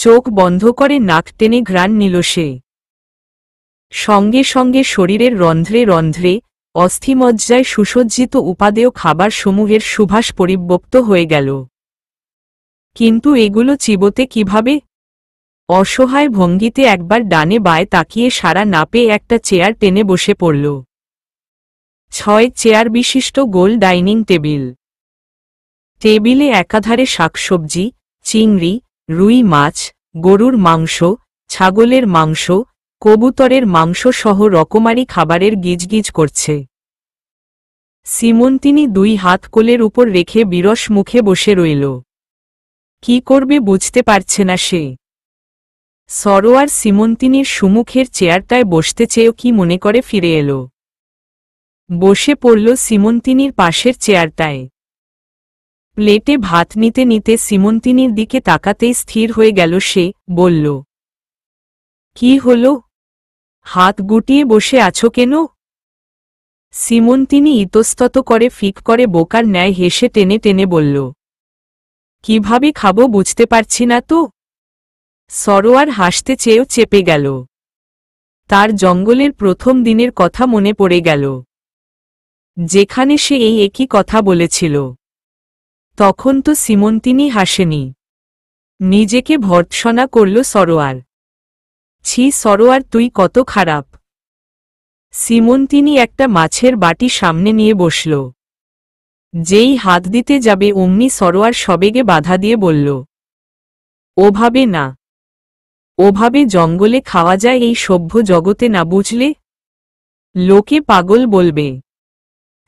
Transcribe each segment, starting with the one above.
চোখ বন্ধ করে নাক টেনে ঘ্রাণ নিল সে। সঙ্গে সঙ্গে শরীরের রন্ধ্রে রন্ধ্রে অস্থিমজ্জায় সুসজ্জিত উপাদেয় খাবার সমূহের সুভাষ পরিব্যক্ত হয়ে গেল। কিন্তু এগুলো চিবোতে কিভাবে? অসহায় ভঙ্গিতে একবার ডানে বায়ে তাকিয়ে সারা না পেয়ে একটা চেয়ার টেনে বসে পড়ল। 6 চেয়ার বিশিষ্ট গোল ডাইনিং টেবিল। টেবিলে একাধারে শাকসবজি, চিংড়ি, রুই মাছ, গরুর মাংস, ছাগলের মাংস, কবুতরের মাংস সহ রকমারি খাবারের গিজগিজ করছে। সিমন্তিনি 2 হাত কোলের উপর রেখে বিরস মুখে বসে রইল। কি করবে বুঝতে পারছে না সে। সরোয়ার সিমন্তিনির সুমুখের চেয়ারটায় বসতে চেয়েও কি মনে করে ফিরে এলো। বসে পড়ল সিমন্তিনির পাশের চেয়ারটায়। প্লেটে ভাত নিতে নিতে সিমন্তিনির দিকে তাকাতেই স্থির হয়ে গেল সে, বলল, কি হল? হাত গুটিয়ে বসে আছো কেন? সিমন্তিনি ইতস্তত করে ফিক করে বোকার ন্যায় হেসে টেনে টেনে বলল, কিভাবে খাবো বুঝতে পারছি না তো। সরোয়ার হাসতে চেয়েও চেপে গেল। তার জঙ্গলের প্রথম দিনের কথা মনে পড়ে গেল, যেখানে সে এই একই কথা বলেছিল। তখন তো সিমন্তিনি হাসেনি। নিজেকে ভর্ৎসনা করল সরোয়ার। ছি সরোয়ার, তুই কত খারাপ। সিমন্তিনি একটা মাছের বাটি সামনে নিয়ে বসল। যেই হাত দিতে যাবে অমনি সরোয়ার সবেগে বাধা দিয়ে বলল, ওভাবে না, ওভাবে জঙ্গলে খাওয়া যায় এই সভ্য জগতে না, বুঝলে? লোকে পাগল বলবে।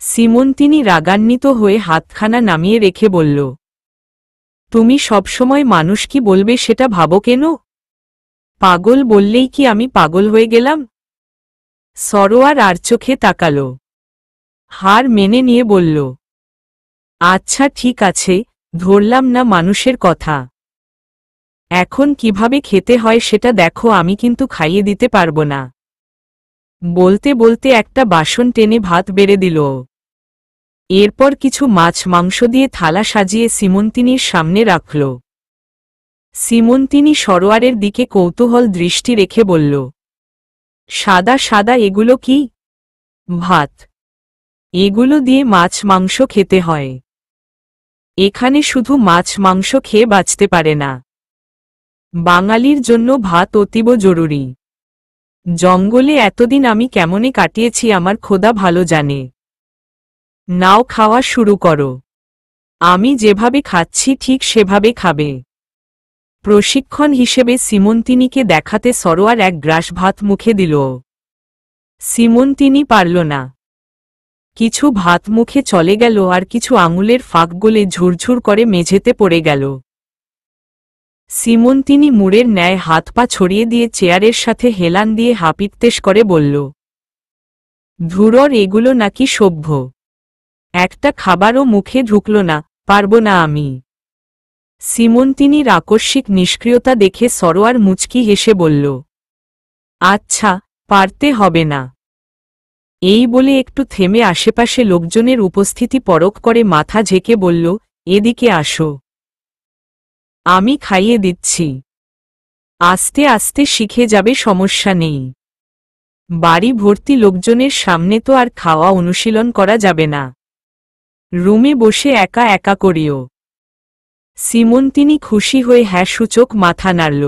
সিমন্তিনি রাগান্বিত হয়ে হাতখানা নামিয়ে রেখে বলল, তুমি সবসময় মানুষ কি বলবে সেটা ভাবো কেন? পাগল বললেই কি আমি পাগল হয়ে গেলাম? সরোয়ার আর চোখে তাকাল। হার মেনে নিয়ে বলল, আচ্ছা ঠিক আছে, ধরলাম না মানুষের কথা। এখন কিভাবে খেতে হয় সেটা দেখো, আমি কিন্তু খাইয়ে দিতে পারবো না। বলতে বলতে একটা বাসন টেনে ভাত বেড়ে দিল। এরপর কিছু মাছ মাংস দিয়ে থালা সাজিয়ে সিমন্তিনির সামনে রাখল। সিমন্তিনি সরোয়ারের দিকে কৌতূহল দৃষ্টি রেখে বলল, সাদা সাদা এগুলো কি? ভাত। এগুলো দিয়ে মাছ মাংস খেতে হয়। এখানে শুধু মাছ মাংস খেয়ে বাঁচতে পারে না। বাঙালির জন্য ভাত অতীব জরুরি। জঙ্গলে এতদিন আমি কেমনে কাটিয়েছি আমার খোদা ভালো জানে। নাও খাওয়া শুরু করো। আমি যেভাবে খাচ্ছি ঠিক সেভাবে খাবে। প্রশিক্ষণ হিসেবে সিমন্তিনিকে দেখাতে সরোয়ার এক গ্রাস ভাত মুখে দিল। সিমন্তিনি পারল না। কিছু ভাত মুখে চলে গেল আর কিছু আঙুলের ফাঁক গলে ঝুরঝুর করে মেঝেতে পড়ে গেল। সিমন্তিনি মুড়ের ন্যায় হাত পা ছড়িয়ে দিয়ে চেয়ারের সাথে হেলান দিয়ে হাপিত্তেশ করে বলল, ধুরর, এগুলো নাকি সভ্য? একটা খাবারও মুখে ঢুকল না, পারবো না আমি। সিমন্তিনির আকস্মিক নিষ্ক্রিয়তা দেখে সরোয়ার মুচকি হেসে বলল, আচ্ছা, পারতে হবে না। এই বলে একটু থেমে আশেপাশে লোকজনের উপস্থিতি পরখ করে মাথা ঝেঁকে বলল, এদিকে আসো, আমি খাইয়ে দিচ্ছি। আস্তে আস্তে শিখে যাবে, সমস্যা নেই। বাড়ি ভর্তি লোকজনের সামনে তো আর খাওয়া অনুশীলন করা যাবে না। রুমে বসে একা একা করিও। সিমন্তিনি খুশি হয়ে হ্যাঁ সূচক মাথা নাড়ল।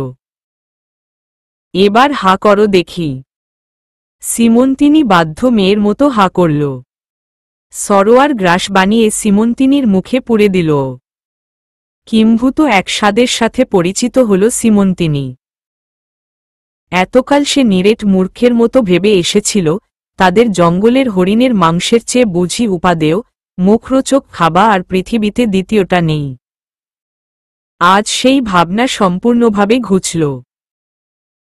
এবার হা করো দেখি। সিমন্তিনি বাধ্য মেয়ের মতো হা করল। সরোয়ার গ্রাস বানিয়ে সিমন্তিনির মুখে পুরে দিল। কিম্ভূত এক স্বাদের সাথে পরিচিত হল সিমন্তিনি। এতকাল সে নিরেট মূর্খের মতো ভেবে এসেছিল তাদের জঙ্গলের হরিণের মাংসের চেয়ে বুঝি উপাদেয় মুখরোচক খাবা আর পৃথিবীতে দ্বিতীয়টা নেই। আজ সেই ভাবনা সম্পূর্ণভাবে ঘুচল।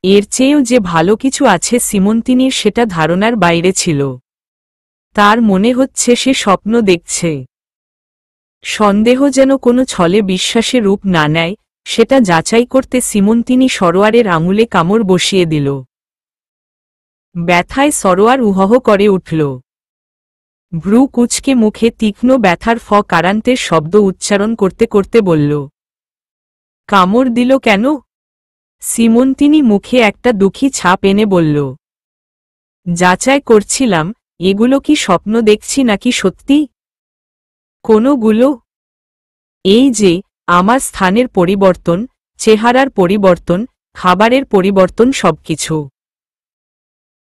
এর চেয়েও যে ভালো কিছু আছে সিমন্তিনির সেটা ধারণার বাইরে ছিল। তার মনে হচ্ছে সে স্বপ্ন দেখছে। সন্দেহ যেন কোনো ছলে বিশ্বাসে রূপ না নেয়, সেটা যাচাই করতে সিমন্তিনি সরোয়ারের আঙুলে কামড় বসিয়ে দিল। ব্যথায় সরোয়ার উহহ করে উঠল। ভ্রু কুঁচকে মুখে তীক্ষ্ণ ব্যথার কারান্তের শব্দ উচ্চারণ করতে করতে বলল, কামড় দিল কেন? সিমন্তিনি মুখে একটা দুঃখী ছাপ এনে বলল, যাচাই করছিলাম এগুলো কি স্বপ্ন দেখছি নাকি সত্যি। কোনগুলো? এই যে আমার স্থানের পরিবর্তন, চেহারার পরিবর্তন, খাবারের পরিবর্তন, সবকিছু।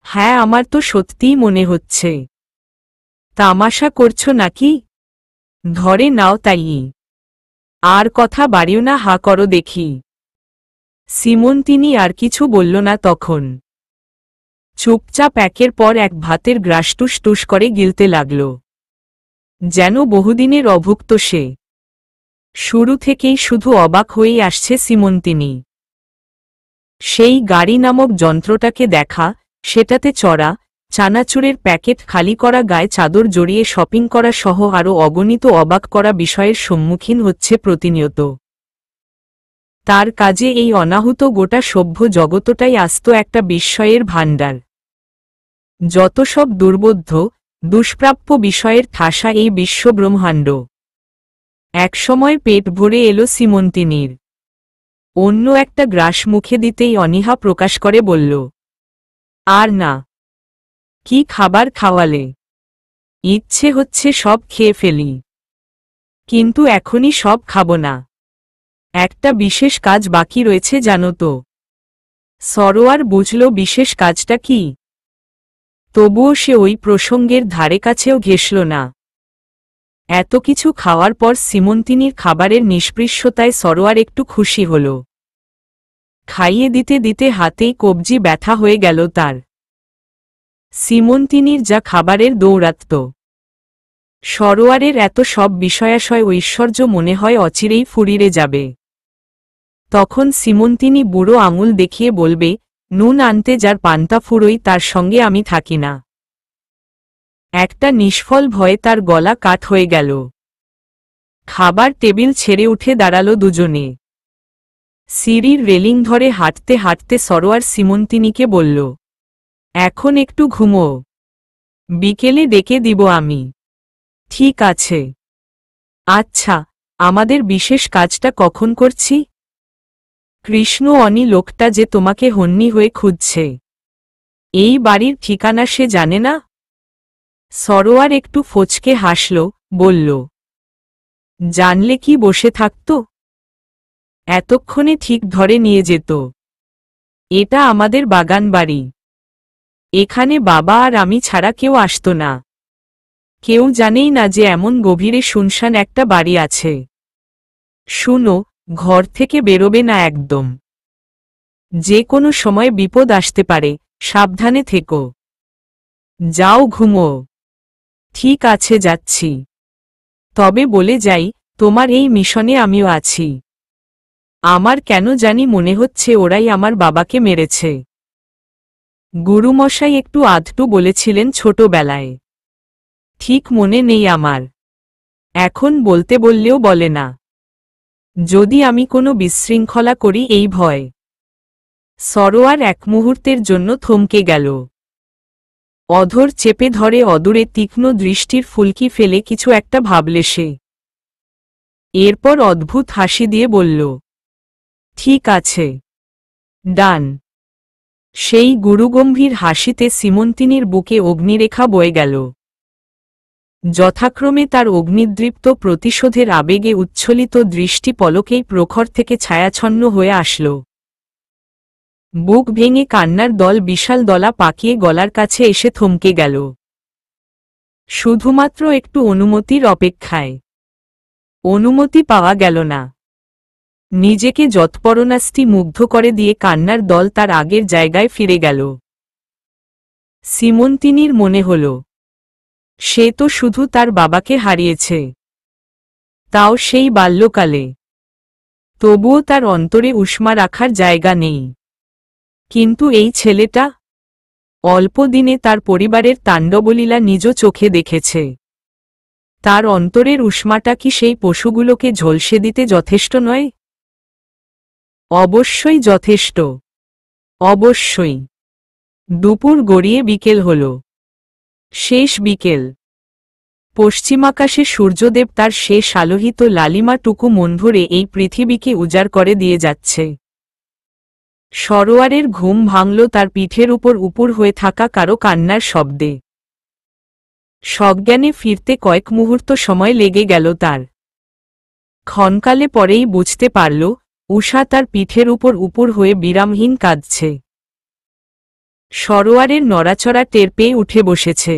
হ্যাঁ, আমার তো সত্যিই মনে হচ্ছে। তামাশা করছো নাকি? ধরে নাও তাই। আর কথা বাড়িও না, হা করো দেখি। সিমন্তিনি আর কিছু বলল না তখন। চুপচাপ একের পর এক ভাতের গ্রাস টুস টুস করে গিলতে লাগল, যেন বহুদিনের অভুক্ত সে। শুরু থেকেই শুধু অবাক হয়েই আসছে সিমন্তিনি। সেই গাড়ি নামক যন্ত্রটাকে দেখা, সেটাতে চড়া, চানাচুরের প্যাকেট খালি করা, গায়ে চাদর জড়িয়ে শপিং করা সহ আরও অগণিত অবাক করা বিষয়ের সম্মুখীন হচ্ছে প্রতিনিয়ত। তার কাজে এই অনাহুত গোটা সভ্য জগতটাই আস্ত একটা বিস্ময়ের ভাণ্ডার। যত সব দুর্বোধ্য, দুষ্প্রাপ্য বিষয়ের ঠাসা এই বিশ্বব্রহ্মাণ্ড। একসময় পেট ভরে এলো সিমন্তিনির। অন্য একটা গ্রাস মুখে দিতেই অনীহা প্রকাশ করে বলল, আর না। কি খাবার খাওয়ালে! ইচ্ছে হচ্ছে সব খেয়ে ফেলি, কিন্তু এখনই সব খাবো না। একটা বিশেষ কাজ বাকি রয়েছে জানো তো। সরোয়ার বুঝল বিশেষ কাজটা কি, তবুও সে ওই প্রসঙ্গের ধারে কাছেও ঘেঁষল না। এত কিছু খাওয়ার পর সিমন্তিনির খাবারের নিষ্পৃশ্যতায় সরোয়ার একটু খুশি হল। খাইয়ে দিতে দিতে হাতেই কবজি ব্যথা হয়ে গেল তার। সিমন্তিনির যা খাবারের দৌরাত্ম্য, সরোয়ারের এত সব বিষয়াশয় ঐশ্বর্য মনে হয় অচিরেই ফুরিয়ে যাবে। তখন সিমন্তিনি বুড়ো আঙুল দেখিয়ে বলবে, নুন আনতে যার পান্তা ফুরোই তার সঙ্গে আমি থাকি না। একটা নিষ্ফল ভয়ে তার গলা কাঠ হয়ে গেল। খাবার টেবিল ছেড়ে উঠে দাঁড়ালো দুজনে। সিঁড়ির রেলিং ধরে হাঁটতে হাঁটতে সরোয়ার সিমন্তিনিকে বলল, এখন একটু ঘুমো, বিকেলে ডেকে দিব আমি। ঠিক আছে। আচ্ছা, আমাদের বিশেষ কাজটা কখন করছি? কৃষ্ণ অনি লোকটা যে তোমাকে হন্যি হয়ে খুঁজছে, এই বাড়ির ঠিকানা সে জানে না? সরোয়ার একটু ফচকে হাসল, বলল, জানলে কি বসে থাকত? এতক্ষণে ঠিক ধরে নিয়ে যেত। এটা আমাদের বাগান বাড়ি। এখানে বাবা আর আমি ছাড়া কেউ আসতো না। কেউ জানেই না যে এমন গভীরে শুনশান একটা বাড়ি আছে। শুনো, ঘর থেকে বেরোবে না একদম। যে কোনো সময় বিপদ আসতে পারে, সাবধানে থেকো। যাও ঘুমো। ঠিক আছে, যাচ্ছি। তবে বলে যাই, তোমার এই মিশনে আমিও আছি। আমার কেন জানি মনে হচ্ছে ওরাই আমার বাবাকে মেরেছে। গুরুমশাই একটু আধটু বলেছিলেন ছোটবেলায়। ঠিক মনে নেই আমার। এখন বলতে বললেও বলে না। যদি আমি কোনো বিশৃঙ্খলা করি এই ভয়। সরোয়ার এক মুহূর্তের জন্য থমকে গেল। অধর চেপে ধরে অদূরে তীক্ষ্ণ দৃষ্টির ফুলকি ফেলে কিছু একটা ভাবলে সে। এরপর অদ্ভুত হাসি দিয়ে বলল, ঠিক আছে, ডান। সেই গুরুগম্ভীর হাসিতে সিমন্তিনির বুকে অগ্নিরেখা বয়ে গেল। যথাক্রমে তার অগ্নিদৃপ্ত প্রতিশোধের আবেগে উচ্ছ্বলিত দৃষ্টি পলকেই প্রখর থেকে ছায়াছন্ন হয়ে আসল। বুক ভেঙে কান্নার দল বিশাল দলা পাকিয়ে গলার কাছে এসে থমকে গেল। শুধুমাত্র একটু অনুমতির অপেক্ষায়। অনুমতি পাওয়া গেল না। নিজেকে যৎপরণাস্তি মুগ্ধ করে দিয়ে কান্নার দল তার আগের জায়গায় ফিরে গেল। সিমন্তিনির মনে হল, সে তো শুধু তার বাবাকে হারিয়েছে, তাও সেই বাল্যকালে। তবুও তার অন্তরে উষ্মা রাখার জায়গা নেই। কিন্তু এই ছেলেটা, অল্প দিনে তার পরিবারের তাণ্ডবলীলা নিজ চোখে দেখেছে। তার অন্তরের উষ্মাটা কি সেই পশুগুলোকে ঝলসে দিতে যথেষ্ট নয়? অবশ্যই যথেষ্ট। অবশ্যই। দুপুর গড়িয়ে বিকেল হল। শেষ বিকেল। পশ্চিমাকাশে সূর্যদেব তার শেষ আলোহিত লালিমাটুকু মন ভরে এই পৃথিবীকে উজাড় করে দিয়ে যাচ্ছে। সরোয়ারের ঘুম ভাঙল তার পিঠের উপর উপুর হয়ে থাকা কারো কান্নার শব্দে। সজ্ঞানে ফিরতে কয়েক মুহূর্ত সময় লেগে গেল তার। ক্ষণকালে পরেই বুঝতে পারল, উষা তার পিঠের উপর উপুর হয়ে বিরামহীন কাঁদছে। সরোয়ারের নড়াচড়া টের পেয়ে উঠে বসেছে।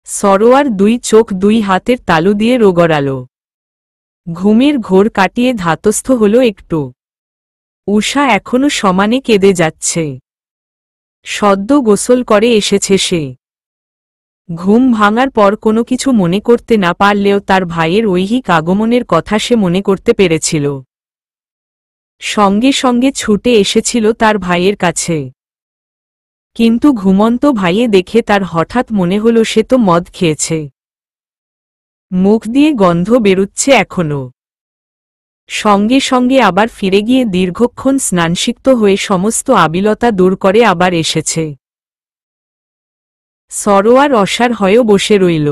সরোয়ার দুই চোখ দুই হাতের তালু দিয়ে রোগড়াল। ঘুমের ঘোর কাটিয়ে ধাতস্থ হল একটু। উষা এখনো সমানে কেঁদে যাচ্ছে। সদ্য গোসল করে এসেছে সে। ঘুম ভাঙার পর কোনো কিছু মনে করতে না পারলেও তার ভাইয়ের ঐহিক আগমনের কথা সে মনে করতে পেরেছিল। সঙ্গে সঙ্গে ছুটে এসেছিল তার ভাইয়ের কাছে। কিন্তু ঘুমন্ত ভাইয়ে দেখে তার হঠাৎ মনে হল সে তো মদ খেয়েছে। মুখ দিয়ে গন্ধ বেরুচ্ছে এখনো। সঙ্গে সঙ্গে আবার ফিরে গিয়ে দীর্ঘক্ষণ স্নানসিক্ত হয়ে সমস্ত আবিলতা দূর করে আবার এসেছে। সরোয়ার অসাড় হয়েও বসে রইল।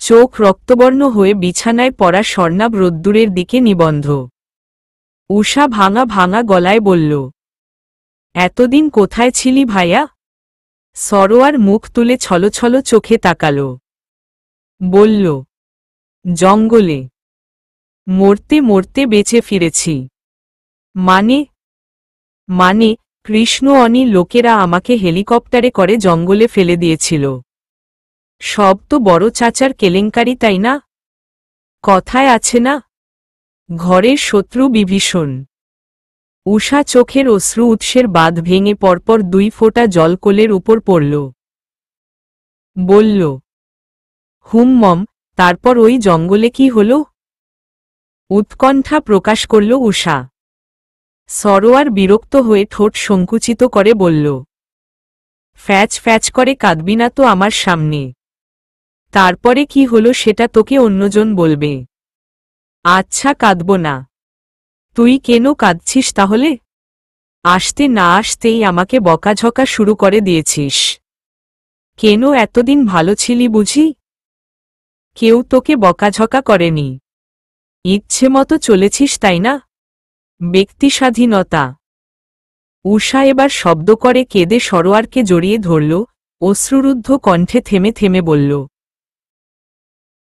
চোখ রক্তবর্ণ হয়ে বিছানায় পড়া স্বর্ণাভ রোদ্দুরের দিকে নিবন্ধ। উষা ভাঙা ভাঙা গলায় বলল, এতদিন কোথায় ছিলি ভাইয়া? সরোয়ার মুখ তুলে ছলছল চোখে তাকাল। বলল, জঙ্গলে। মরতে মরতে বেঁচে ফিরেছি। মানে কৃষ্ণ অনি লোকেরা আমাকে হেলিকপ্টারে করে জঙ্গলে ফেলে দিয়েছিল। সব তো বড় চাচার কেলেঙ্কারি, তাই না? কথায় আছে না, ঘরের শত্রু বিভীষণ। উষা চোখের অশ্রু উৎসের বাঁধ ভেঙে পরপর দুই ফোঁটা জল কোলের উপর পড়ল। বলল, হুমমম, তারপর ওই জঙ্গলে কি হল? উৎকণ্ঠা প্রকাশ করল উষা। সরোয়ার বিরক্ত হয়ে ঠোঁট সংকুচিত করে বলল, ফ্যাচ ফ্যাচ করে কাঁদবি না তো আমার সামনে। তারপরে কি হল সেটা তোকে অন্যজন বলবে। আচ্ছা, কাঁদব না। তুই কেন কাঁদছিস তাহলে? আসতে না আসতেই আমাকে বকাঝকা শুরু করে দিয়েছিস। কেন, এতদিন ভালো ছিলি বুঝি? কেউ তোকে বকাঝকা করেনি। ইচ্ছে মতো চলেছিস, তাই না? ব্যক্তি স্বাধীনতা। উষা এবার শব্দ করে কেঁদে সরোয়ারকে জড়িয়ে ধরল, অশ্রুরুদ্ধ কণ্ঠে থেমে থেমে বলল,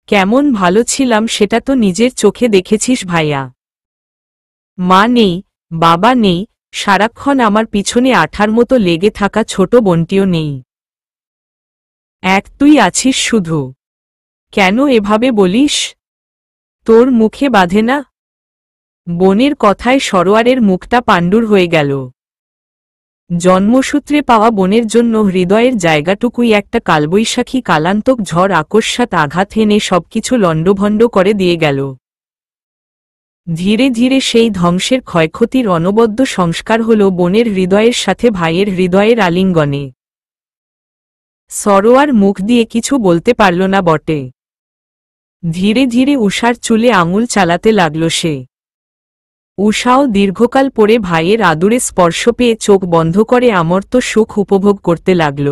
কেমন ভালো ছিলাম সেটা তো নিজের চোখে দেখেছিস ভাইয়া। মা নেই, বাবা নেই, সারাক্ষণ আমার পিছনে আঠার মতো লেগে থাকা ছোট বোনটিও নেই। এক তুই আছিস শুধু। কেন এভাবে বলিস? তোর মুখে বাধে না? বোনের কথায় সরোয়ারের মুখটা পাণ্ডুর হয়ে গেল। জন্মসূত্রে পাওয়া বোনের জন্য হৃদয়ের জায়গাটুকুই একটা কালবৈশাখী কালান্তক ঝড় আকস্মাৎ আঘাত হেনে সবকিছু লণ্ডভণ্ড করে দিয়ে গেল। ধীরে ধীরে সেই ধ্বংসের ক্ষয়ক্ষতির অনবদ্য সংস্কার হল বোনের হৃদয়ের সাথে ভাইয়ের হৃদয়ের আলিঙ্গনে। সরোয়ার মুখ দিয়ে কিছু বলতে পারল না বটে। ধীরে ধীরে উষার চুলে আঙুল চালাতে লাগল সে। উষাও দীর্ঘকাল পরে ভাইয়ের আদুরে স্পর্শ পেয়ে চোখ বন্ধ করে আমর্ত সুখ উপভোগ করতে লাগল।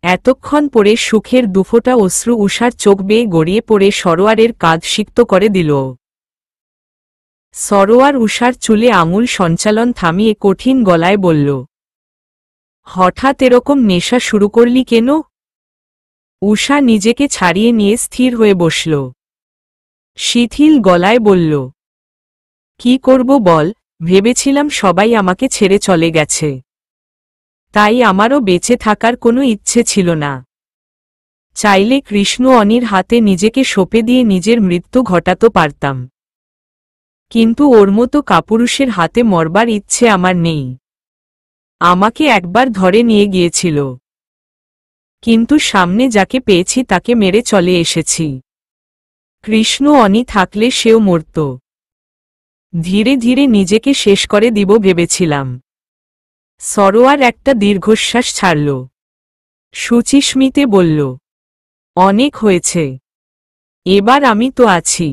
এতক্ষণ পরে সুখের দুফোঁটা অশ্রু উষার চোখ বেয়ে গড়িয়ে পড়ে সরোয়ারের কাঁধ সিক্ত করে দিল। সরোয়ার উষার চুলে আঙুল সঞ্চালন থামিয়ে কঠিন গলায় বলল, হঠাৎ এরকম নেশা শুরু করলি কেন? উষা নিজেকে ছাড়িয়ে নিয়ে স্থির হয়ে বসল। শিথিল গলায় বলল, কি করব বল, ভেবেছিলাম সবাই আমাকে ছেড়ে চলে গেছে। তাই আমারও বেঁচে থাকার কোনো ইচ্ছে ছিল না। চাইলে কৃষ্ণ অনির হাতে নিজেকে সঁপে দিয়ে নিজের মৃত্যু ঘটাতে পারতাম। কিন্তু ওর মতো কাপুরুষের হাতে মরবার ইচ্ছে আমার নেই। আমাকে একবার ধরে নিয়ে গিয়েছিল, কিন্তু সামনে যাকে পেয়েছি তাকে মেরে চলে এসেছি। কৃষ্ণ অনি থাকলে সেও মরত। ধীরে ধীরে নিজেকে শেষ করে দিব ভেবেছিলাম। সরোয়ার একটা দীর্ঘশ্বাস ছাড়ল। শুচিস্মিতে বলল, অনেক হয়েছে, এবার আমি তো আছি।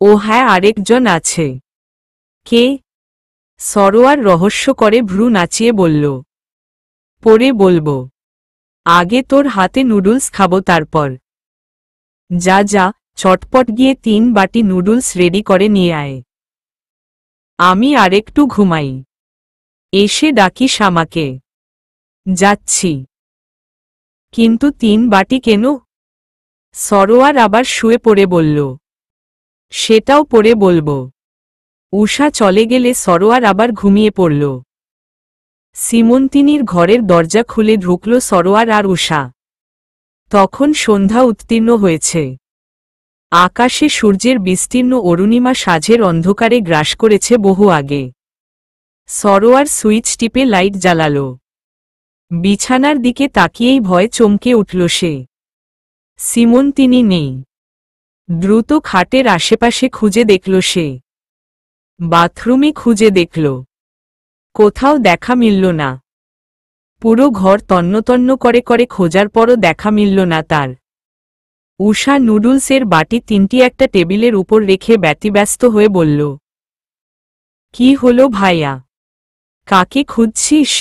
ও হ্যাঁ, আরেকজন আছে। কে? সরোয়ার রহস্য করে ভ্রু নাচিয়ে বলল, পরে বলবো। আগে তোর হাতে নুডলস খাবো, তারপর। যা যা, চটপট গিয়ে 3 বাটি নুডলস রেডি করে নিয়ে আয়। আমি আরেকটু ঘুমাই। এসে ডাকিস আমাকে। যাচ্ছি। কিন্তু 3 বাটি কেন? সরোয়ার আবার শুয়ে পড়ে বলল। সেটাও পরে বলবো। উষা চলে গেলে সরোয়ার আবার ঘুমিয়ে পড়ল। সীমন্তিনীর ঘরের দরজা খুলে ঢুকল সরোয়ার আর উষা। তখন সন্ধ্যা উত্তীর্ণ হয়েছে। আকাশে সূর্যের বিস্তীর্ণ অরুণিমা সাঁঝের অন্ধকারে গ্রাস করেছে বহু আগে। সরোয়ার সুইচ টিপে লাইট জ্বালাল। বিছানার দিকে তাকিয়েই ভয়ে চমকে উঠল সে। সীমন্তিনী নেই। দ্রুত খাটের আশেপাশে খুঁজে দেখল সে। বাথরুমে খুঁজে দেখল। কোথাও দেখা মিলল না। পুরো ঘর তন্নতন্ন করে করে খোঁজার পরও দেখা মিলল না তার। উষা নুডলসের বাটি 3টি একটা টেবিলের উপর রেখে ব্যতিব্যস্ত হয়ে বলল। কি হলো ভাইয়া? কাকে খুঁজছিস?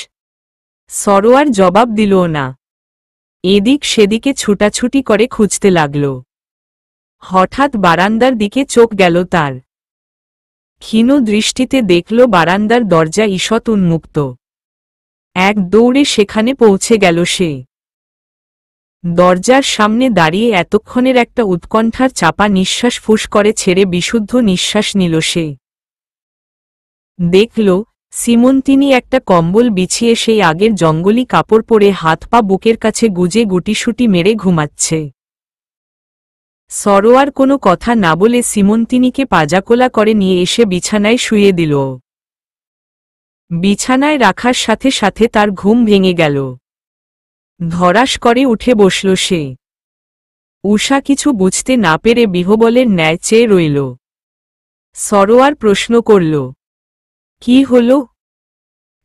সরোয়ার জবাব দিল না। এদিক সেদিকে ছুটাছুটি করে খুঁজতে লাগল। হঠাৎ বারান্দার দিকে চোখ গেল তার। ক্ষীণ দৃষ্টিতে দেখল বারান্দার দরজা ঈষৎ উন্মুক্ত। এক দৌড়ে সেখানে পৌঁছে গেল সে। দরজার সামনে দাঁড়িয়ে এতক্ষণের একটা উৎকণ্ঠার চাপা নিঃশ্বাস ফুস করে ছেড়ে বিশুদ্ধ নিঃশ্বাস নিল সে। দেখল সীমন্তিনী একটা কম্বল বিছিয়ে সেই আগের জঙ্গলি কাপড় পরে হাত পা বুকের কাছে গুজে গুটিসুটি মেরে ঘুমাচ্ছে। সরোয়ার কোনো কথা না বলে সীমন্তিনীকে পাজাকোলা করে নিয়ে এসে বিছানায় শুইয়ে দিল। বিছানায় রাখার সাথে সাথে তার ঘুম ভেঙে গেল। ধরাস করে উঠে বসল সে। উষা কিছু বুঝতে না পেরে বিহবলের ন্যায় চেয়ে রইল। সরোয়ার প্রশ্ন করল। কি হল?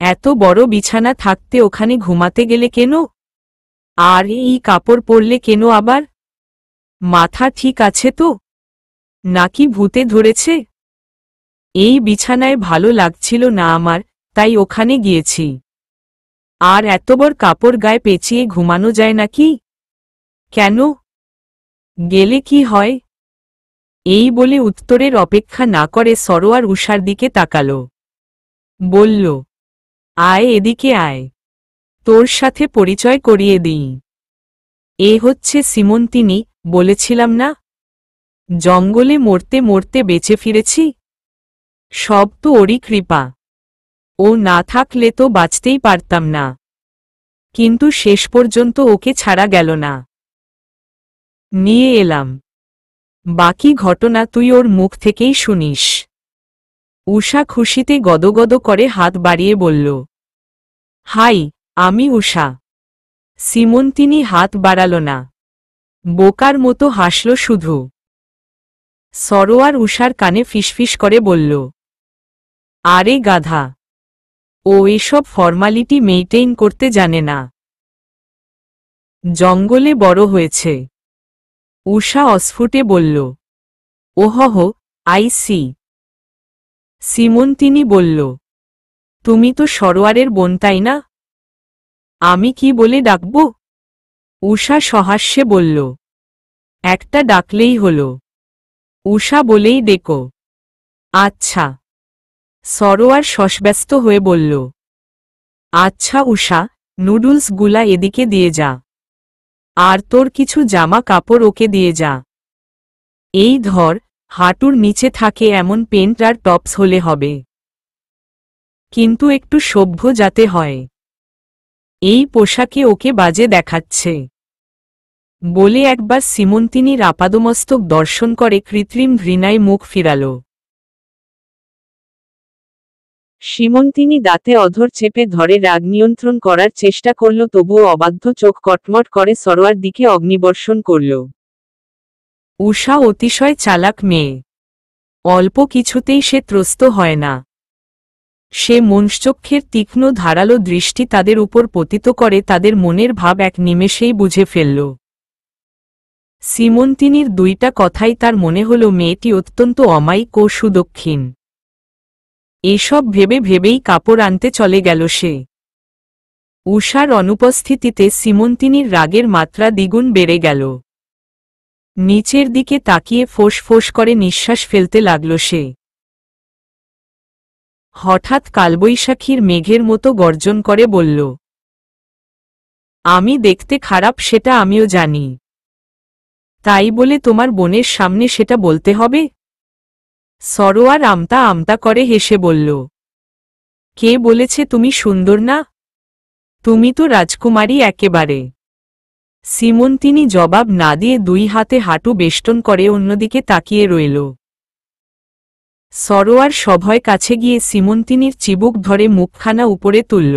এত বড় বিছানা থাকতে ওখানে ঘুমাতে গেলে কেন? আর এই কাপড় পরলে কেন আবার? মাথা ঠিক আছে তো? নাকি ভূতে ধরেছে? এই বিছানায় ভালো লাগছিল না আমার, তাই ওখানে গিয়েছি। আর এত বড় কাপড় গায়ে পেঁচিয়ে ঘুমানো যায় নাকি? কেন? গেলে কি হয়? এই বলে উত্তরের অপেক্ষা না করে সরোয়ার উষার দিকে তাকাল। বলল, আয় এদিকে আয়। তোর সাথে পরিচয় করিয়ে দিই। এ হচ্ছে সীমন্তিনী, বলেছিলাম না? জঙ্গলে মরতে মরতে বেঁচে ফিরেছি। সব তো ওরই কৃপা। ও না থাকলে তো বাঁচতেই পারতাম না। কিন্তু শেষ পর্যন্ত ওকে ছাড়া গেল না। নিয়ে এলাম। বাকি ঘটনা তুই ওর মুখ থেকেই শুনিস। উষা খুশিতে গদগদ করে হাত বাড়িয়ে বলল। হাই, আমি উষা। সীমন্তিনী হাত বাড়াল না। বোকার মতো হাসল শুধু। সরোয়ার উষার কানে ফিসফিস করে বলল। আরে গাধা, ও এসব ফর্মালিটি মেইনটেইন করতে জানে না। জঙ্গলে বড় হয়েছে। উষা অস্ফুটে বলল। ওহহ, আই সি। সীমন্তিনী বলল। তুমি তো সরোয়ারের বোন তাই না? আমি কি বলে ডাকব? উষা সহাস্যে বলল। একটা ডাকলেই হল। উষা বলেই ডেকো। আচ্ছা। সরোয়ার শশব্যস্ত হয়ে বলল। আচ্ছা উষা, নুডলসগুলা এদিকে দিয়ে যা। আর তোর কিছু জামা কাপড় ওকে দিয়ে যা। এই ধর, হাঁটুর নিচে থাকে এমন পেন্ট আর টপস হলে হবে। কিন্তু একটু সভ্য যাতে হয়। এই পোশাকে ওকে বাজে দেখাচ্ছে। বলে একবার সীমন্তিনীর আপাদমস্তক দর্শন করে কৃত্রিম ঘৃণায় মুখ ফিরাল। সীমন্তিনী দাঁতে অধর চেপে ধরে রাগ নিয়ন্ত্রণ করার চেষ্টা করল, তবুও অবাধ্য চোখ কটমট করে সরোয়ার দিকে অগ্নিবর্ষণ করল। উষা অতিশয় চালাক মেয়ে। অল্প কিছুতেই সে ত্রস্ত হয় না। সে মনশ্চক্ষের তীক্ষ্ণ ধারালো দৃষ্টি তাদের উপর পতিত করে তাদের মনের ভাব এক নিমেষেই বুঝে ফেলল। সীমন্তিনীর দুইটা কথাই তার মনে হল মেয়েটি অত্যন্ত অমায়িক ও সুদক্ষিণ। এসব ভেবে ভেবেই কাপড় আনতে চলে গেল সে। উষার অনুপস্থিতিতে সীমন্তিনীর রাগের মাত্রা দ্বিগুণ বেড়ে গেল। নিচের দিকে তাকিয়ে ফোঁস ফোঁস করে নিঃশ্বাস ফেলতে লাগল সে। হঠাৎ কালবৈশাখীর মেঘের মতো গর্জন করে বলল, আমি দেখতে খারাপ সেটা আমিও জানি, তাই বলে তোমার বোনের সামনে সেটা বলতে হবে? সরোয়ার আমতা আমতা করে হেসে বলল, কে বলেছে তুমি সুন্দর না? তুমি তো রাজকুমারী একেবারে। সিমন্তিনি জবাব না দিয়ে দুই হাতে হাঁটু বেষ্টন করে অন্যদিকে তাকিয়ে রইল। সরোয়ার সভয় কাছে গিয়ে সিমন্তিনির চিবুক ধরে মুখখানা উপরে তুলল।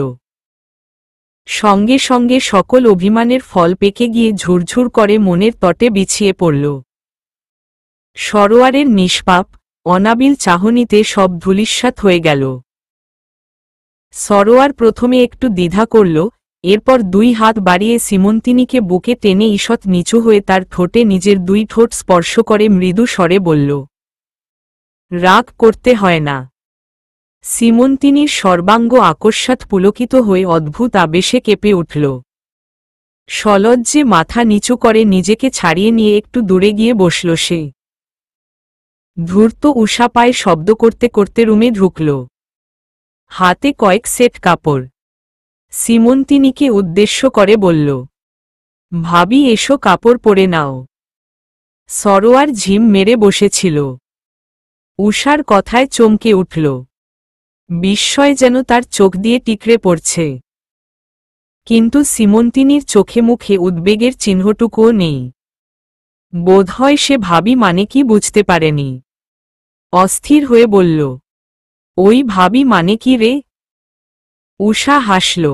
সঙ্গে সঙ্গে সকল অভিমানের ফল পেকে গিয়ে ঝুরঝুর করে মনের তটে বিছিয়ে পড়ল। সরোয়ারের নিষ্পাপ অনাবিল চাহনিতে সব ধূলিসাৎ হয়ে গেল। সরোয়ার প্রথমে একটু দ্বিধা করল, এরপর দুই হাত বাড়িয়ে সিমন্তিনিকে বুকে টেনে ঈষৎ নিচু হয়ে তার ঠোঁটে নিজের দুই ঠোঁট স্পর্শ করে মৃদু স্বরে বলল, রাগ করতে হয় না। সিমন্তিনির সর্বাঙ্গ আকস্মাৎ পুলকিত হয়ে অদ্ভুত আবেশে কেঁপে উঠল। সলজ্জে মাথা নিচু করে নিজেকে ছাড়িয়ে নিয়ে একটু দূরে গিয়ে বসল সে। ধূর্ত উষা পায়ে শব্দ করতে করতে রুমে ঢুকল। হাতে কয়েক সেট কাপড়। সিমন্তিনিকে উদ্দেশ্য করে বলল, ভাবি এসো কাপড় পরে নাও। সরোয়ার ঝিম মেরে বসেছিল। উষার কথায় চমকে উঠল। বিস্ময় যেন তার চোখ দিয়ে টিকরে পড়ছে। কিন্তু সিমন্তিনির চোখে মুখে উদ্বেগের চিহ্নটুকুও নেই। বোধহয় সে ভাবি মানে কি বুঝতে পারেনি। অস্থির হয়ে বলল, ওই ভাবি মানে কি রে? উষা হাসল।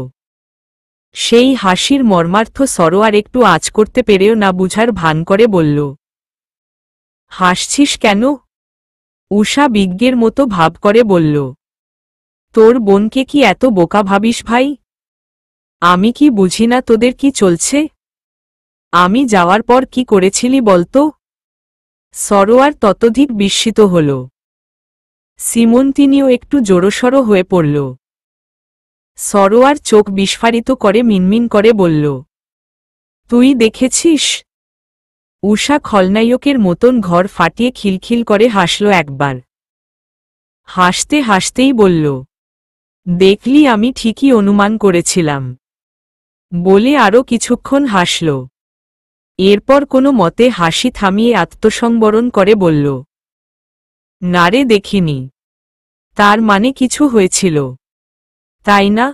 সেই হাসির মর্মার্থ সরোয়ার একটু আঁচ করতে পেরেও না বুঝার ভান করে বলল, হাসছিস কেন? উষা বিজ্ঞের মতো ভাব করে বলল, তোর বোনকে কি এত বোকা ভাবিস ভাই? আমি কি বুঝি না তোদের কি চলছে? আমি যাওয়ার পর কি করেছিলি বলতো? সরোয়ার ততোধিক বিস্মিত হল। সিমন্তিনিও একটু জোরসড় হয়ে পড়ল। সরোয়ার চোখ বিস্ফারিত করে মিনমিন করে বলল, তুই দেখেছিস? উষা খলনায়কের মতন ঘর ফাটিয়ে খিলখিল করে হাসল একবার। হাসতে হাসতেই বলল, দেখলি আমি ঠিকই অনুমান করেছিলাম। বলে আরও কিছুক্ষণ হাসল। এরপর কোনো মতে হাসি থামিয়ে আত্মসংবরণ করে বলল, নারে দেখিনি। তার মানে কিছু হয়েছিল, তাই না?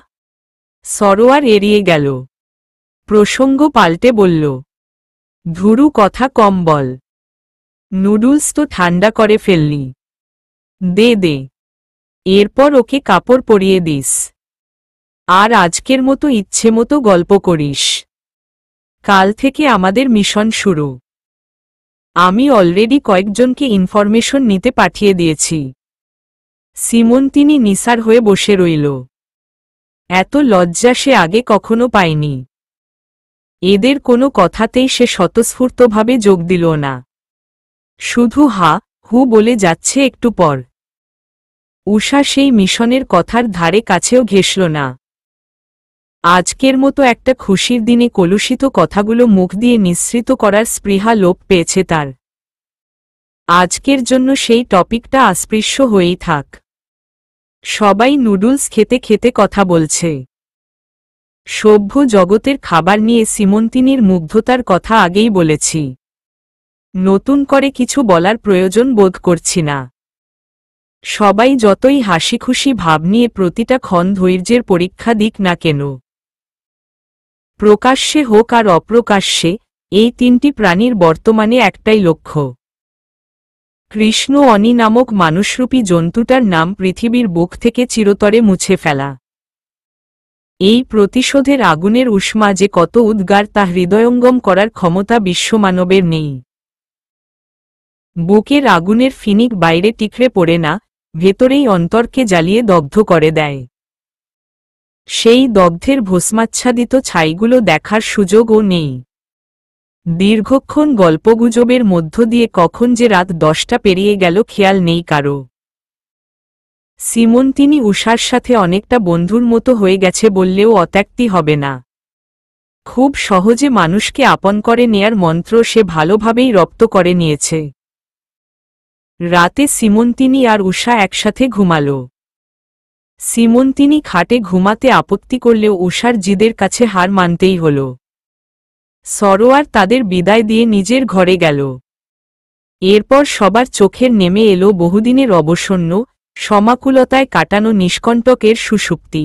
সরোয়ার এড়িয়ে গেল। প্রসঙ্গ পাল্টে বলল, ধুরু কথা কম বল। নুডলস তো ঠান্ডা করে ফেললি। দে দে, এরপর ওকে কাপড় পরিয়ে দিস। আর আজকের মতো ইচ্ছে মতো গল্প করিস। কাল থেকে আমাদের মিশন শুরু। আমি অলরেডি কয়েকজনকে ইনফরমেশন নিতে পাঠিয়ে দিয়েছি। সিমন্তিনি নিসার হয়ে বসে রইল। এত লজ্জা সে আগে কখনো পায়নি। এদের কোনো কথাতেই সে স্বতঃস্ফূর্তভাবে যোগ দিল না। শুধু হা হু বলে যাচ্ছে একটু পর। উষা সেই মিশনের কথার ধারে কাছেও ঘেঁষল না। আজকের মতো একটা খুশির দিনে কলুষিত কথাগুলো মুখ দিয়ে নিঃসৃত করার স্পৃহা লোপ পেয়েছে তার। আজকের জন্য সেই টপিকটা অস্পৃশ্য হয়েই থাক। সবাই নুডলস খেতে খেতে কথা বলছে। সভ্য জগতের খাবার নিয়ে সিমন্তিনির মুগ্ধতার কথা আগেই বলেছি। নতুন করে কিছু বলার প্রয়োজন বোধ করছি না। সবাই যতই হাসিখুশি ভাব নিয়ে প্রতিটা ক্ষণ ধৈর্যের পরীক্ষা দিক না কেন, প্রকাশ্যে হোক আর অপ্রকাশ্যে, এই তিনটি প্রাণীর বর্তমানে একটাই লক্ষ্য। কৃষ্ণ অনি নামক মানুষরূপী জন্তুটার নাম পৃথিবীর বুক থেকে চিরতরে মুছে ফেলা। এই প্রতিশোধের আগুনের উষ্মা যে কত উদ্গার তা হৃদয়ঙ্গম করার ক্ষমতা বিশ্বমানবের নেই। বুকের আগুনের ফিনিক বাইরে টিকরে পড়ে না, ভেতরেই অন্তরকে জ্বালিয়ে দগ্ধ করে দেয়। সেই দগ্ধের ভস্মাচ্ছাদিত ছাইগুলো দেখার সুযোগও নেই। দীর্ঘক্ষণ গল্পগুজবের মধ্য দিয়ে কখন যে রাত 10টা পেরিয়ে গেল খেয়াল নেই কারো। সিমন্তিনি উষার সাথে অনেকটা বন্ধুর মতো হয়ে গেছে বললেও অত্যক্তি হবে না। খুব সহজে মানুষকে আপন করে নেয়ার মন্ত্র সে ভালোভাবেই রপ্ত করে নিয়েছে। রাতে সিমন্তিনি আর উষা একসাথে ঘুমাল। সিমন্তিনি খাটে ঘুমাতে আপত্তি করলেও উষার জিদের কাছে হার মানতেই হল। সরোয়ার তাদের বিদায় দিয়ে নিজের ঘরে গেল। এরপর সবার চোখের নেমে এলো বহুদিনের অবসন্ন, সমাকুলতায় কাটানো নিষ্কণ্টকের সুষুপ্তি।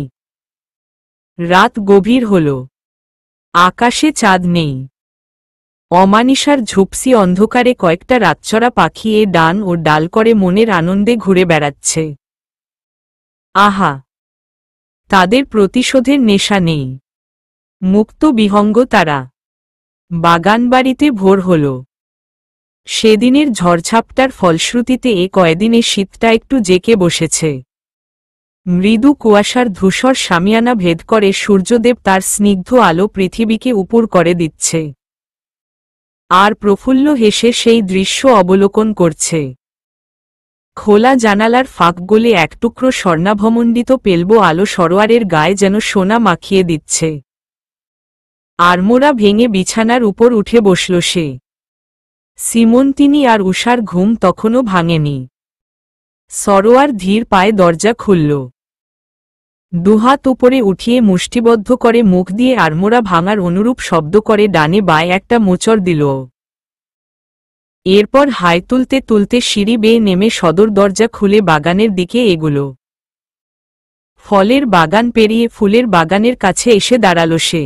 রাত গভীর হল। আকাশে চাঁদ নেই। অমানিসার ঝুপসি অন্ধকারে কয়েকটা রাতচরা পাখি এ ডান ও ডাল করে মনের আনন্দে ঘুরে বেড়াচ্ছে। আহা! তাদের প্রতিশোধের নেশা নেই। মুক্ত বিহঙ্গ তারা। বাগানবাড়িতে ভোর হল। সেদিনের ঝড়ঝাপটার ফলশ্রুতিতে এ কয়দিনে শীতটা একটু জেকে বসেছে। মৃদু কুয়াশার ধূসর শামিয়ানা ভেদ করে সূর্যদেব তার স্নিগ্ধ আলো পৃথিবীকে উপুর করে দিচ্ছে। আর প্রফুল্ল হেসে সেই দৃশ্য অবলোকন করছে। খোলা জানালার ফাঁক গলে এক টুকরো স্বর্ণাভমণ্ডিত পেলবো আলো সরোয়ারের গায়ে যেন সোনা মাখিয়ে দিচ্ছে। আড়মোড়া ভেঙে বিছানার উপর উঠে বসল সে। সিমন্তিনি আর উষার ঘুম তখনও ভাঙেনি। সরোয়ার ধীর পায়ে দরজা খুলল। দুহাত উপরে উঠিয়ে মুষ্টিবদ্ধ করে মুখ দিয়ে আড়মোড়া ভাঙার অনুরূপ শব্দ করে ডানে বায় একটা মোচড় দিল। এরপর হাই তুলতে তুলতে সিঁড়ি বেয়ে নেমে সদর দরজা খুলে বাগানের দিকে এগুল। ফলের বাগান পেরিয়ে ফুলের বাগানের কাছে এসে দাঁড়াল সে।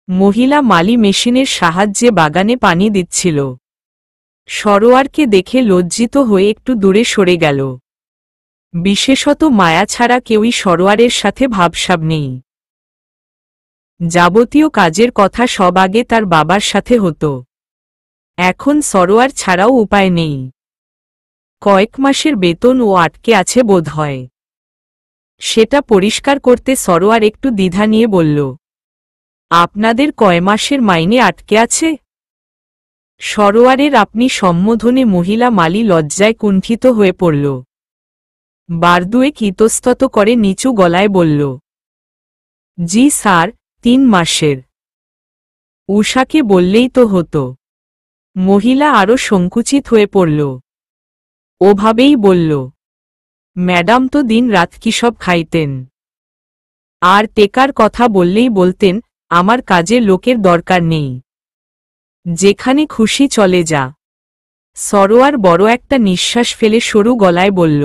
মহিলা মালি মেশিনের সাহায্যে বাগানে পানি দিচ্ছিল। সরোয়ারকে দেখে লজ্জিত হয়ে একটু দূরে সরে গেল। বিশেষত মায়া ছাড়া কেউই সরোয়ারের সাথে ভাবসাব নেই। যাবতীয় কাজের কথা সব আগে তার বাবার সাথে হতো। এখন সরোয়ার ছাড়াও উপায় নেই। কয়েক মাসের বেতন ও আটকে আছে বোধ হয়। সেটা পরিষ্কার করতে সরোয়ার একটু দ্বিধা নিয়ে বলল, আপনাদের কয় মাসের মাইনে আটকে আছে? সরোয়ারের আপনি সম্বোধনে মহিলা মালি লজ্জায় কুণ্ঠিত হয়ে পড়ল। বারদুয়েক ইতস্তত করে নিচু গলায় বলল, জি স্যার, 3 মাসের। উষাকে বললেই তো হতো। মহিলা আরও সংকুচিত হয়ে পড়ল। ওভাবেই বলল, ম্যাডাম তো দিন রাত কি সব খাইতেন। আর টেকার কথা বললেই বলতেন, আমার কাজে লোকের দরকার নেই, যেখানে খুশি চলে যা। সরোয়ার বড় একটা নিঃশ্বাস ফেলে সরু গলায় বলল,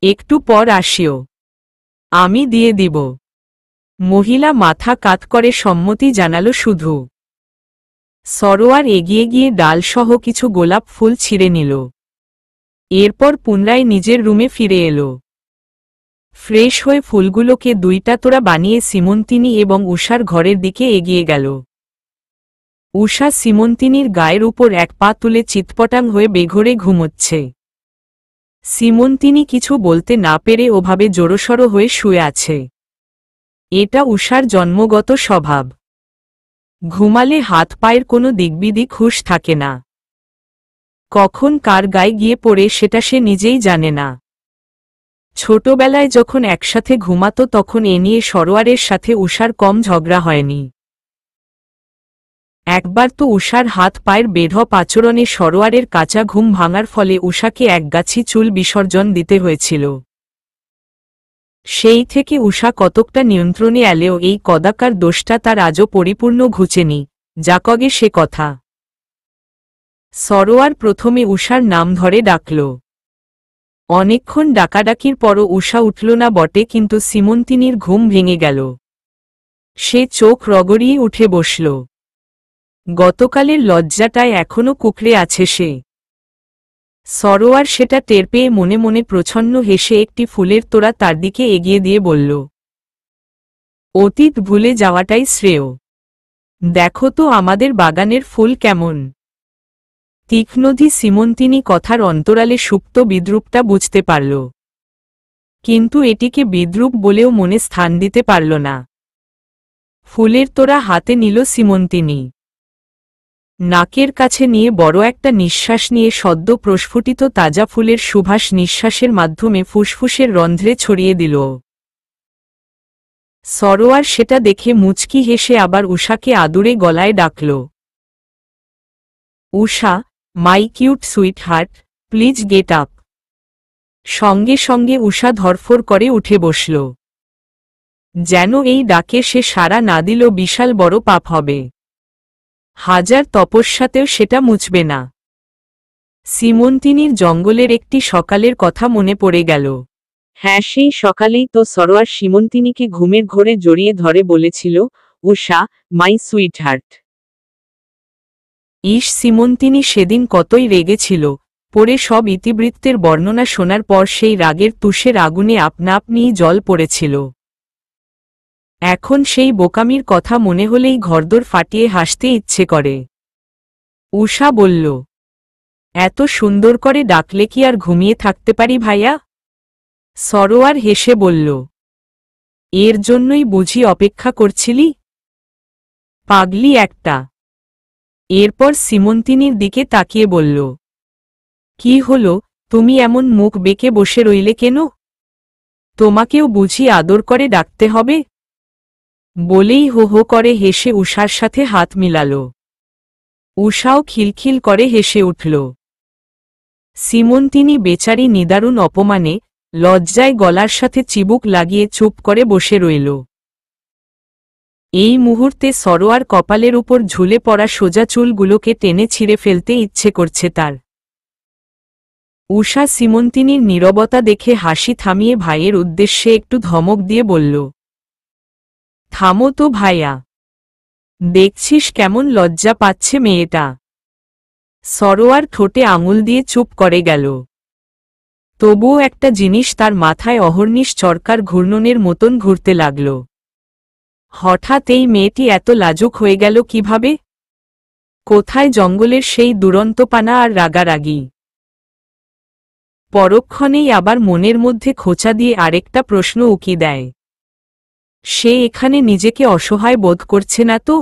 একটু পর আসিও, আমি দিয়ে দিব। মহিলা মাথা কাত করে সম্মতি জানালো শুধু। সরোয়ার এগিয়ে গিয়ে ডালসহ কিছু গোলাপ ফুল ছিঁড়ে নিল। এরপর পুনরায় নিজের রুমে ফিরে এলো। ফ্রেশ হয়ে ফুলগুলোকে 2টা তোড়া বানিয়ে সিমন্তিনি এবং উষার ঘরের দিকে এগিয়ে গেল। উষা সিমন্তিনির গায়ের উপর এক পা তুলে চিৎপটাং হয়ে বেঘোরে ঘুমোচ্ছে। সিমন্তিনি কিছু বলতে না পেরে ওভাবে জড়সড় হয়ে শুয়ে আছে। এটা উষার জন্মগত স্বভাব। ঘুমালে হাত পায়ের কোনো দিকবিদিক হুঁশ থাকে না। কখন কার গায়ে গিয়ে পড়ে সেটা সে নিজেই জানে না। ছোটবেলায় যখন একসাথে ঘুমাতো তখন এ নিয়ে সরোয়ারের সাথে উষার কম ঝগড়া হয়নি। একবার তো উষার হাত পায়ের বেঢপ আচরণে সরোয়ারের কাঁচা ঘুম ভাঙার ফলে উষাকে একগাছি চুল বিসর্জন দিতে হয়েছিল। সেই থেকে উষা কতকটা নিয়ন্ত্রণে এলেও এই কদাকার দোষটা তার আজও পরিপূর্ণ ঘুচেনি, যাকগে সে কথা। সরোয়ার প্রথমে উষার নাম ধরে ডাকল। অনেকক্ষণ ডাকাডাকির পরও উষা উঠল না বটে, কিন্তু সিমন্তিনির ঘুম ভেঙে গেল। সে চোখ রগড়িয়ে উঠে বসল। গতকালের লজ্জাটায় এখনো কুঁকড়ে আছে সে। সরোয়ার সেটা টের পেয়ে মনে মনে প্রচ্ছন্ন হেসে একটি ফুলের তোড়া তার দিকে এগিয়ে দিয়ে বলল, অতীত ভুলে যাওয়াটাই শ্রেয়। দেখো তো আমাদের বাগানের ফুল কেমন। তীক্ষ্ণধী সিমন্তিনি কথার অন্তরালে সুপ্ত বিদ্রূপটা বুঝতে পারল, কিন্তু এটিকে বিদ্রূপ বলেও মনে স্থান দিতে পারল না। ফুলের তোড়া হাতে নিল সিমন্তিনি। নাকের কাছে নিয়ে বড় একটা নিঃশ্বাস নিয়ে সদ্য প্রস্ফুটিত তাজা ফুলের সুবাস নিঃশ্বাসের মাধ্যমে ফুসফুসের রন্ধ্রে ছড়িয়ে দিল। সরোয়ার সেটা দেখে মুচকি হেসে আবার উষাকে আদুরে গলায় ডাকল, Usha, my cute sweetheart, please get up. সঙ্গে সঙ্গে উষা ধরফর করে উঠে বসল। যেন এই ডাকে সে সাড়া না দিল বিশাল বড় পাপ হবে, হাজার তপস্যাতেও সেটা মুছবে না। সীমন্তিনীর জঙ্গলের একটি সকালের কথা মনে পড়ে গেল। হ্যাঁ, সেই সকালেই তো সরোয়ার সীমন্তিনীকে ঘুমের ঘোরে জড়িয়ে ধরে বলেছিল, উষা, মাই সুইট হার্ট। সীমন্তিনী সেদিন কতই রেগেছিল। পরে সব ইতিবৃত্তের বর্ণনা শোনার পর সেই রাগের তুষের আগুনে আপনা আপনিই জল পড়েছিল। এখন সেই বোকামির কথা মনে হলেই ঘরদোর ফাটিয়ে হাসতে ইচ্ছে করে। উষা বলল, এত সুন্দর করে ডাকলে কি আর ঘুমিয়ে থাকতে পারি ভাইয়া? সরোয়ার হেসে বলল, এর জন্যই বুঝি অপেক্ষা করছিলি? পাগলি একটা। এরপর সীমন্তিনীর দিকে তাকিয়ে বলল, কি হলো, তুমি এমন মুখ বেঁকে বসে রইলে কেন? তোমাকেও বুঝি আদর করে ডাকতে হবে? বলেই হো হো করে হেসে উষার সাথে হাত মিলাল। উষাও খিলখিল করে হেসে উঠল। সীমন্তিনী বেচারি নিদারুণ অপমানে, লজ্জায় গলার সাথে চিবুক লাগিয়ে চুপ করে বসে রইল। এই মুহূর্তে সরোয়ার কপালের উপর ঝুলে পড়া সোজা চুলগুলোকে টেনে ছিঁড়ে ফেলতে ইচ্ছে করছে তার। উষা সীমন্তিনীর নীরবতা দেখে হাসি থামিয়ে ভাইয়ের উদ্দেশ্যে একটু ধমক দিয়ে বলল, থামো তো ভাইয়া, দেখছিস কেমন লজ্জা পাচ্ছে মেয়েটা। সরোয়ার ঠোঁটে আঙুল দিয়ে চুপ করে গেল। তবুও একটা জিনিস তার মাথায় অহর্নিশ চরকার ঘূর্ণনের মতন ঘুরতে লাগল। হঠাৎ এই মেয়েটি এত লাজুক হয়ে গেল কিভাবে? কোথায় জঙ্গলের সেই দুরন্তপানা আর রাগারাগি? পরক্ষণেই আবার মনের মধ্যে খোঁচা দিয়ে আরেকটা প্রশ্ন উকি দেয়, সে এখানে নিজেকে অসহায় বোধ করছে না তো?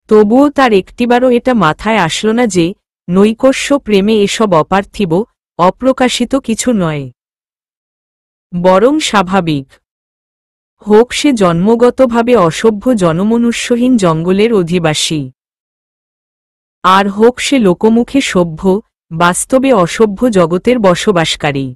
তবুও তার একটিবারও এটা মাথায় আসল না যে নৈকস্য প্রেমে এসব অপার্থিব, অপ্রকাশিত কিছু নয়, বরং স্বাভাবিক। হোক সে জন্মগতভাবে অসভ্য জনমনুষ্যহীন জঙ্গলের অধিবাসী, আর হোক সে লোকমুখে সভ্য, বাস্তবে অসভ্য জগতের বসবাসকারী।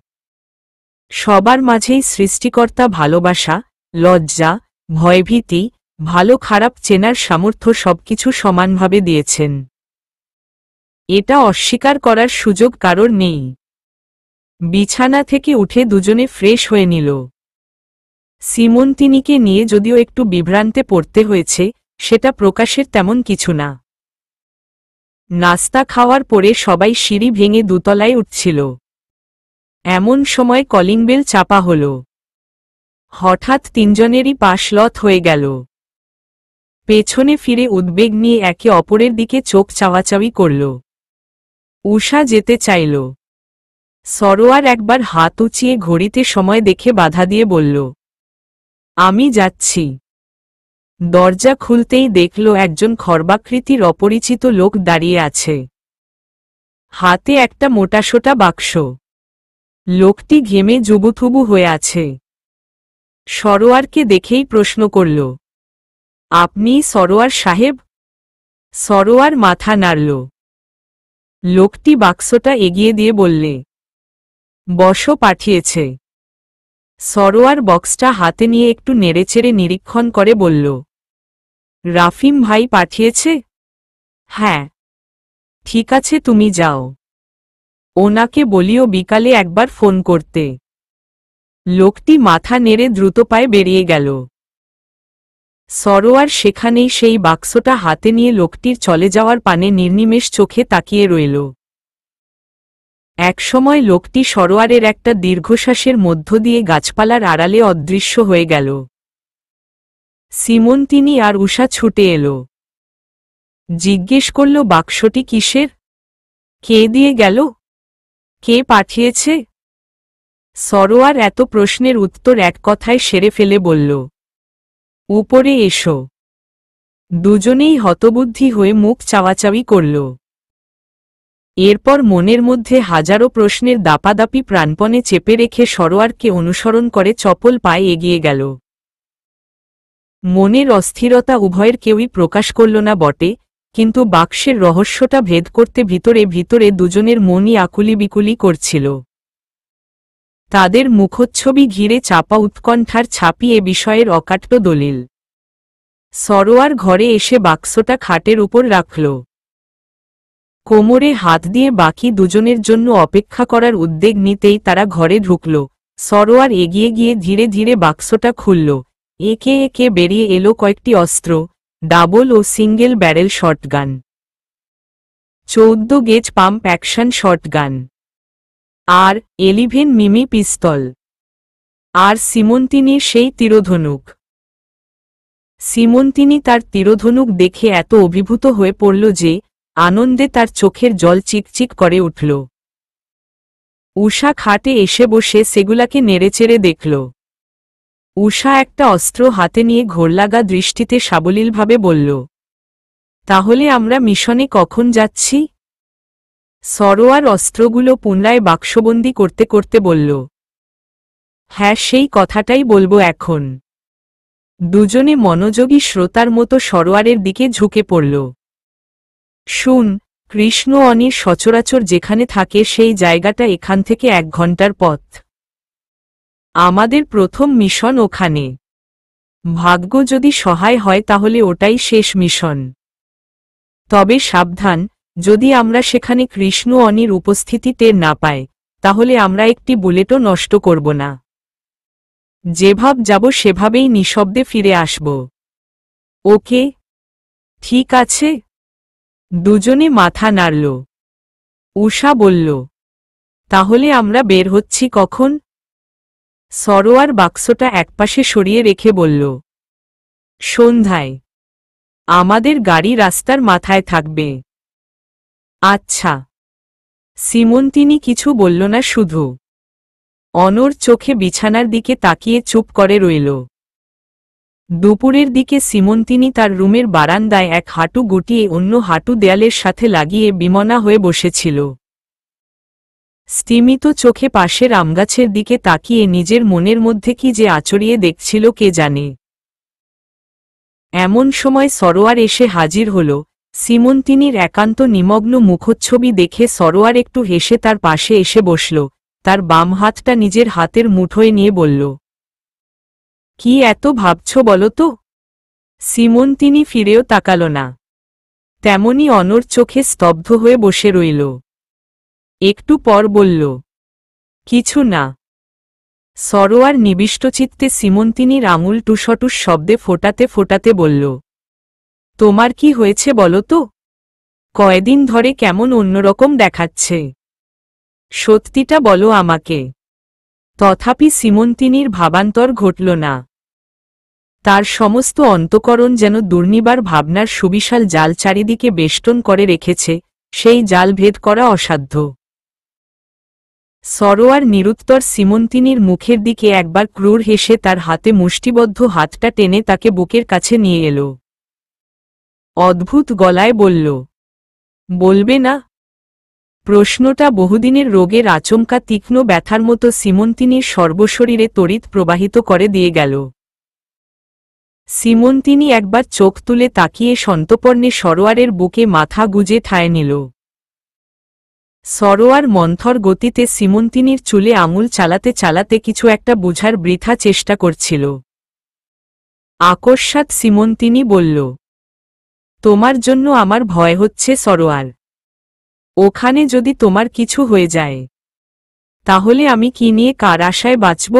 সবার মাঝেই সৃষ্টিকর্তা ভালোবাসা, লজ্জা, ভয়ভীতি, ভালো খারাপ চেনার সামর্থ্য সবকিছু সমানভাবে দিয়েছেন। এটা অস্বীকার করার সুযোগ কারোর নেই। বিছানা থেকে উঠে দুজনে ফ্রেশ হয়ে নিল। সীমন্তিনীকে নিয়ে যদিও একটু বিভ্রান্তে পড়তে হয়েছে, সেটা প্রকাশের তেমন কিছু না। নাস্তা খাওয়ার পরে সবাই সিঁড়ি ভেঙে দোতলায় উঠছিল। এমন সময় কলিং বেল চাপা হল। হঠাৎ তিনজনেরই পাশ লত হয়ে গেল। পেছনে ফিরে উদ্বেগ নিয়ে একে অপরের দিকে চোখ চাওয়াচাওয়ি করল। উষা যেতে চাইল। সরোয়ার একবার হাত উঁচিয়ে ঘড়িতে সময় দেখে বাধা দিয়ে বলল, আমি যাচ্ছি। দরজা খুলতেই দেখল একজন খর্বাকৃতির অপরিচিত লোক দাঁড়িয়ে আছে, হাতে একটা মোটাসোটা বাক্স। লোকটি ঘেমে জুবুথুবু হয়ে আছে। সরোয়ারকে দেখেই প্রশ্ন করল, আপনি সরোয়ার সাহেব? সরোয়ার মাথা নাড়ল। লোকটি বাক্সটা এগিয়ে দিয়ে বললে, বস পাঠিয়েছে। সরোয়ার বক্সটা হাতে নিয়ে একটু নেড়েচেড়ে নিরীক্ষণ করে বলল, রাফিম ভাই পাঠিয়েছে? হ্যাঁ। ঠিক আছে, তুমি যাও। ওনাকে বলিও বিকালে একবার ফোন করতে। লোকটি মাথা নেড়ে দ্রুত পায়ে বেরিয়ে গেল। সরোয়ার সেখানেই সেই বাক্সটা হাতে নিয়ে লোকটির চলে যাওয়ার পানে নির্নিমেষ চোখে তাকিয়ে রইল। একসময় লোকটি সরোয়ারের একটা দীর্ঘশ্বাসের মধ্য দিয়ে গাছপালার আড়ালে অদৃশ্য হয়ে গেল। সীমন্তিনী আর উষা ছুটে এলো। জিজ্ঞেস করল, বাক্সটি কিসের? কে দিয়ে গেল? কে পাঠিয়েছে? সরোয়ার এত প্রশ্নের উত্তর এক কথায় সেরে ফেলে বলল, উপরে এসো। দুজনেই হতবুদ্ধি হয়ে মুখ চাওয়াচাওয়ি করল। এরপর মনের মধ্যে হাজারো প্রশ্নের দাপাদাপি প্রাণপণে চেপে রেখে সরোয়ারকে অনুসরণ করে চপল পায়ে এগিয়ে গেল। মনের অস্থিরতা উভয়ের কেউই প্রকাশ করল না বটে, কিন্তু বাক্সের রহস্যটা ভেদ করতে ভিতরে ভিতরে দুজনের মনই আকুলি বিকুলি করছিল। তাদের মুখচ্ছবি ঘিরে চাপা উৎকণ্ঠার ছাপি এ বিষয়ের অকাট্য দলিল। সরোয়ার ঘরে এসে বাক্সটা খাটের উপর রাখল। কোমরে হাত দিয়ে বাকি দুজনের জন্য অপেক্ষা করার উদ্যোগ নিতেই তারা ঘরে ঢুকল। সরোয়ার এগিয়ে গিয়ে ধীরে ধীরে বাক্সটা খুলল। একে একে বেরিয়ে এলো কয়েকটি অস্ত্র, ডাবল ও single barrel shotgun, 14 gauge pump action shotgun, আর 11 মিমি পিস্তল, আর সিমন্তিনির সেই তীরধনুক। সিমন্তিনি তার তীরধনুক দেখে এত অভিভূত হয়ে পড়ল যে আনন্দে তার চোখের জল চিকচিক করে উঠল। উষা খাটে এসে বসে সেগুলাকে নেড়েচেড়ে দেখল। উষা একটা অস্ত্র হাতে নিয়ে ঘোরলাগা দৃষ্টিতে সাবলীলভাবে বলল, তাহলে আমরা মিশনে কখন যাচ্ছি? সরোয়ার অস্ত্রগুলো পুনরায় বাক্সবন্দি করতে করতে বলল, হ্যাঁ, সেই কথাটাই বলবো এখন। দুজনে মনোযোগী শ্রোতার মতো সরোয়ারের দিকে ঝুঁকে পড়ল। শুন, কৃষ্ণ অনির সচরাচর যেখানে থাকে সেই জায়গাটা এখান থেকে 1 ঘন্টার পথ। আমাদের প্রথম মিশন ওখানে। ভাগ্য যদি সহায় হয় তাহলে ওটাই শেষ মিশন। তবে সাবধান, যদি আমরা সেখানে কৃষ্ণ অনির উপস্থিতি টের না পাই, তাহলে আমরা একটি বুলেটও নষ্ট করব না। যেভাব যাব সেভাবেই নিঃশব্দে ফিরে আসব। ওকে? ঠিক আছে? দুজনে মাথা নাড়ল। উষা বলল, তাহলে আমরা বের হচ্ছি কখন? সরোয়ার বাক্সটা একপাশে সরিয়ে রেখে বলল, সন্ধ্যায়। আমাদের গাড়ি রাস্তার মাথায় থাকবে। আচ্ছা। সিমন্তিনি কিছু বলল না, শুধু অনর চোখে বিছানার দিকে তাকিয়ে চুপ করে রইল। দুপুরের দিকে সিমন্তিনি তার রুমের বারান্দায় এক হাঁটু গুটিয়ে অন্য হাঁটু দেয়ালের সাথে লাগিয়ে বিমনা হয়ে বসেছিল। স্তিমিত চোখে পাশের আমগাছের দিকে তাকিয়ে নিজের মনের মধ্যে কি যে আচড়িয়ে দেখছিল কে জানে। এমন সময় সরোয়ার এসে হাজির হল। সিমন্তিনির একান্ত নিমগ্ন মুখচ্ছবি দেখে সরোয়ার একটু হেসে তার পাশে এসে বসল, তার বাম হাতটা নিজের হাতের মুঠোয় নিয়ে বলল, কি এত ভাবছ বলো তো? সিমন্তিনি ফিরেও তাকাল না। তেমনি অনর চোখে স্তব্ধ হয়ে বসে রইল। একটু পর বলল, কিছু না। সরোয়ার নিবিষ্টচিত্তে সিমন্তিনির আঙুল টুসটুস শব্দে ফোটাতে ফোটাতে বলল, তোমার কি হয়েছে বলো তো? কয়দিন ধরে কেমন অন্যরকম দেখাচ্ছে। সত্যিটা বলো আমাকে। তথাপি সিমন্তিনির ভাবান্তর ঘটল না। তার সমস্ত অন্তঃকরণ যেন দুর্নিবার ভাবনার সুবিশাল জাল চারিদিকে বেষ্টন করে রেখেছে, সেই জাল ভেদ করা অসাধ্য। সরোয়ার নিরুত্তর সিমন্তিনির মুখের দিকে একবার ক্রূর হেসে তার হাতে মুষ্টিবদ্ধ হাতটা টেনে তাকে বুকের কাছে নিয়ে এল। অদ্ভুত গলায় বলল, বলবে না? প্রশ্নটা বহুদিনের রোগের আচমকা তীক্ষ্ণ ব্যথার মতো সিমন্তিনির সর্বশরীরে তড়িৎ প্রবাহিত করে দিয়ে গেল। সিমন্তিনি একবার চোখ তুলে তাকিয়ে সন্তর্পণে সরোয়ারের বুকে মাথা গুজে ঠায় নিল। সরোয়ার মন্থর গতিতে সিমন্তিনির চুলে আঙুল চালাতে চালাতে কিছু একটা বুঝার বৃথা চেষ্টা করছিল। আকস্মাৎ সিমন্তিনি বলল, তোমার জন্য আমার ভয় হচ্ছে সরোয়ার। ওখানে যদি তোমার কিছু হয়ে যায়, তাহলে আমি কি নিয়ে কার আশায় বাঁচব?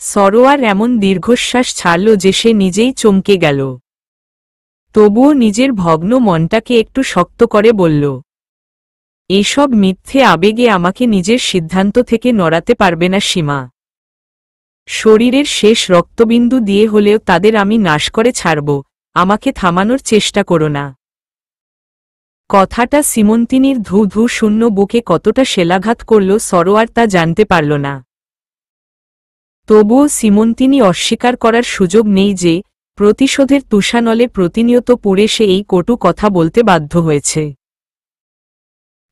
সরোয়ার এমন দীর্ঘশ্বাস ছাড়ল যে সে নিজেই চমকে গেল। তবুও নিজের ভগ্ন মনটাকে একটু শক্ত করে বলল, এসব মিথ্যে আবেগে আমাকে নিজের সিদ্ধান্ত থেকে নড়াতে পারবে না সীমা। শরীরের শেষ রক্তবিন্দু দিয়ে হলেও তাদের আমি নাশ করে ছাড়ব, আমাকে থামানোর চেষ্টা করো না। কথাটা সিমন্তিনির ধূ ধূ শূন্য বুকে কতটা শেলাঘাত করল সরোয়ার তা জানতে পারল না। তবুও সিমন্তিনি অস্বীকার করার সুযোগ নেই যে প্রতিশোধের তুষানলে প্রতিনিয়ত পুড়ে সে এই কটু কথা বলতে বাধ্য হয়েছে।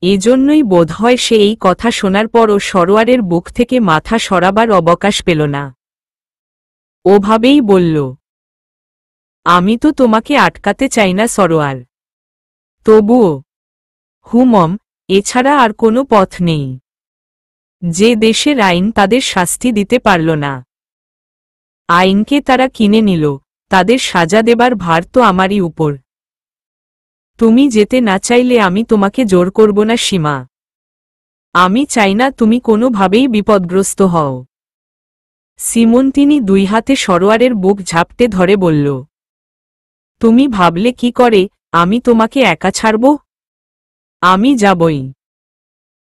এজন্যই বোধহয় সে এই কথা শোনার পরও সরোয়ারের বুক থেকে মাথা সরাবার অবকাশ পেল না। ওভাবেই বলল, আমি তো তোমাকে আটকাতে চাই না সরোয়ার। তবুও হুমম, এছাড়া আর কোনো পথ নেই। যে দেশের আইন তাদের শাস্তি দিতে পারল না। আইনকে তারা কিনে নিল, তাদের সাজা দেবার ভার তো আমারই উপর। তুমি যেতে না চাইলে আমি তোমাকে জোর করব না সীমা। আমি চাই না তুমি কোনোভাবেই বিপদগ্রস্ত হও। সিমন্তিনি দুই হাতে সরোয়ারের বুক ঝাপটে ধরে বলল, তুমি ভাবলে কি করে আমি তোমাকে একা ছাড়ব? আমি যাবই।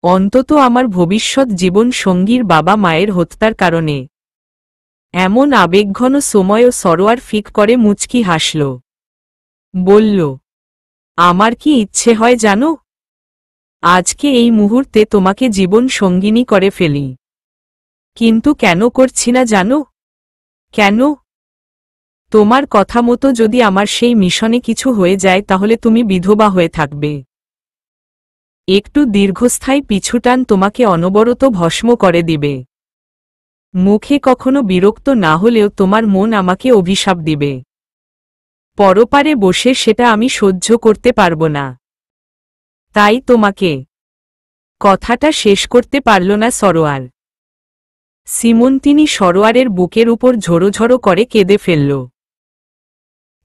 অন্তত আমার ভবিষ্যৎ জীবন সঙ্গীর বাবা মায়ের হত্যার কারণে। এমন আবেগঘন সময়ও সরোয়ার ফিক করে মুচকি হাসল। বলল, আমার কি ইচ্ছে হয় জানো? আজকে এই মুহূর্তে তোমাকে জীবন সঙ্গিনী করে ফেলি। কিন্তু কেন করছি না জানো? কেন? তোমার কথা মতো যদি আমার সেই মিশনে কিছু হয়ে যায় তাহলে তুমি বিধবা হয়ে থাকবে। একটু দীর্ঘস্থায়ী পিছুটান তোমাকে অনবরত ভস্ম করে দিবে। মুখে কখনো বিরক্ত না হলেও তোমার মন আমাকে অভিশাপ দিবে। পরপারে বসে সেটা আমি সহ্য করতে পারব না। তাই তোমাকে। কথাটা শেষ করতে পারল না সরোয়ার। সিমন্তিনি সরোয়ারের বুকের উপর ঝোড়ো করে কেঁদে ফেলল।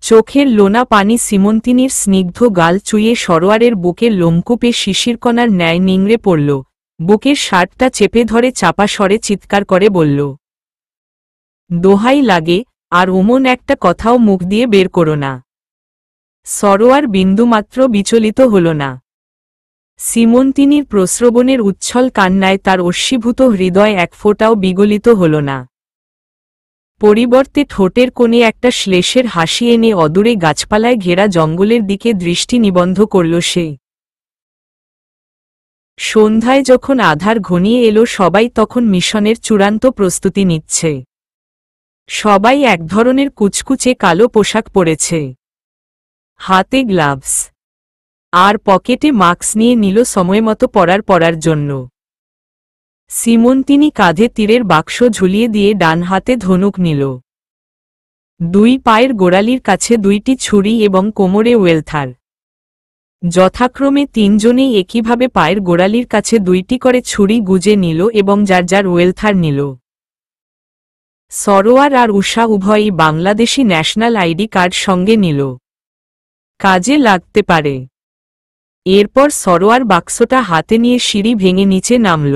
চোখের লোনা পানি সিমন্তিনির স্নিগ্ধ গাল চুইয়ে সরোয়ারের বুকের লোমকূপে শিশিরকণার ন্যায় নিংড়ে পড়ল। বুকের শার্টটা চেপে ধরে চাপা স্বরে চিৎকার করে বলল, দোহাই লাগে, আর ওমন একটা কথাও মুখ দিয়ে বের করো না। সরোয়ার বিন্দুমাত্র বিচলিত হল না। সিমন্তিনির প্রস্রবণের উচ্ছল কান্নায় তার অশ্মীভূত হৃদয় এক ফোঁটাও বিগলিত হল না। পরিবর্তে ঠোঁটের কোণে একটা শ্লেষের হাসি এনে অদূরে গাছপালায় ঘেরা জঙ্গলের দিকে দৃষ্টি নিবন্ধ করল সে। সন্ধ্যায় যখন আধার ঘনিয়ে এলো সবাই তখন মিশনের চূড়ান্ত প্রস্তুতি নিচ্ছে। সবাই এক ধরনের কুচকুচে কালো পোশাক পরেছে, হাতে গ্লাভস, আর পকেটে মাস্ক নিয়ে নিল সময়মতো পরার জন্য। সিমন্তিনি কাঁধে তীরের বাক্স ঝুলিয়ে দিয়ে ডান হাতে ধনুক নিল। দুই পায়ের গোড়ালির কাছে দুইটি ছুরি এবং কোমরে ওয়েলথার। যথাক্রমে তিনজনেই একইভাবে পায়ের গোড়ালির কাছে দুইটি করে ছুরি গুজে নিল এবং যার যার ওয়েলথার নিল। সরোয়ার আর উষা উভয়ই বাংলাদেশি ন্যাশনাল আইডি কার্ড সঙ্গে নিল, কাজে লাগতে পারে। এরপর সরোয়ার বাক্সটা হাতে নিয়ে সিঁড়ি ভেঙে নিচে নামল।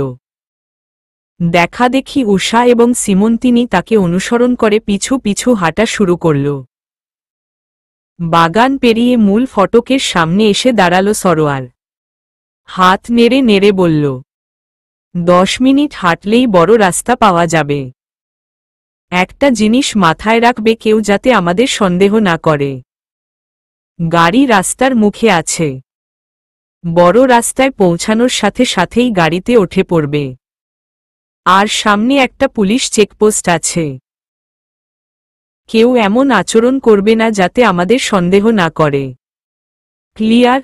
দেখা দেখি উষা এবং সিমন্তিনি তাকে অনুসরণ করে পিছু পিছু হাঁটা শুরু করল। বাগান পেরিয়ে মূল ফটকের সামনে এসে দাঁড়াল সরোয়ার। হাত নেড়ে নেড়ে বলল, 10 মিনিট হাঁটলেই বড় রাস্তা পাওয়া যাবে। একটা জিনিস মাথায় রাখবে, কেউ যাতে আমাদের সন্দেহ না করে। গাড়ি রাস্তার মুখে আছে। বড় রাস্তায় পৌঁছানোর সাথে সাথেই গাড়িতে উঠে পড়বে। আর সামনে একটা পুলিশ চেকপোস্ট আছে। কেউ এমন আচরণ করবে না যাতে আমাদের সন্দেহ না করে। ক্লিয়ার?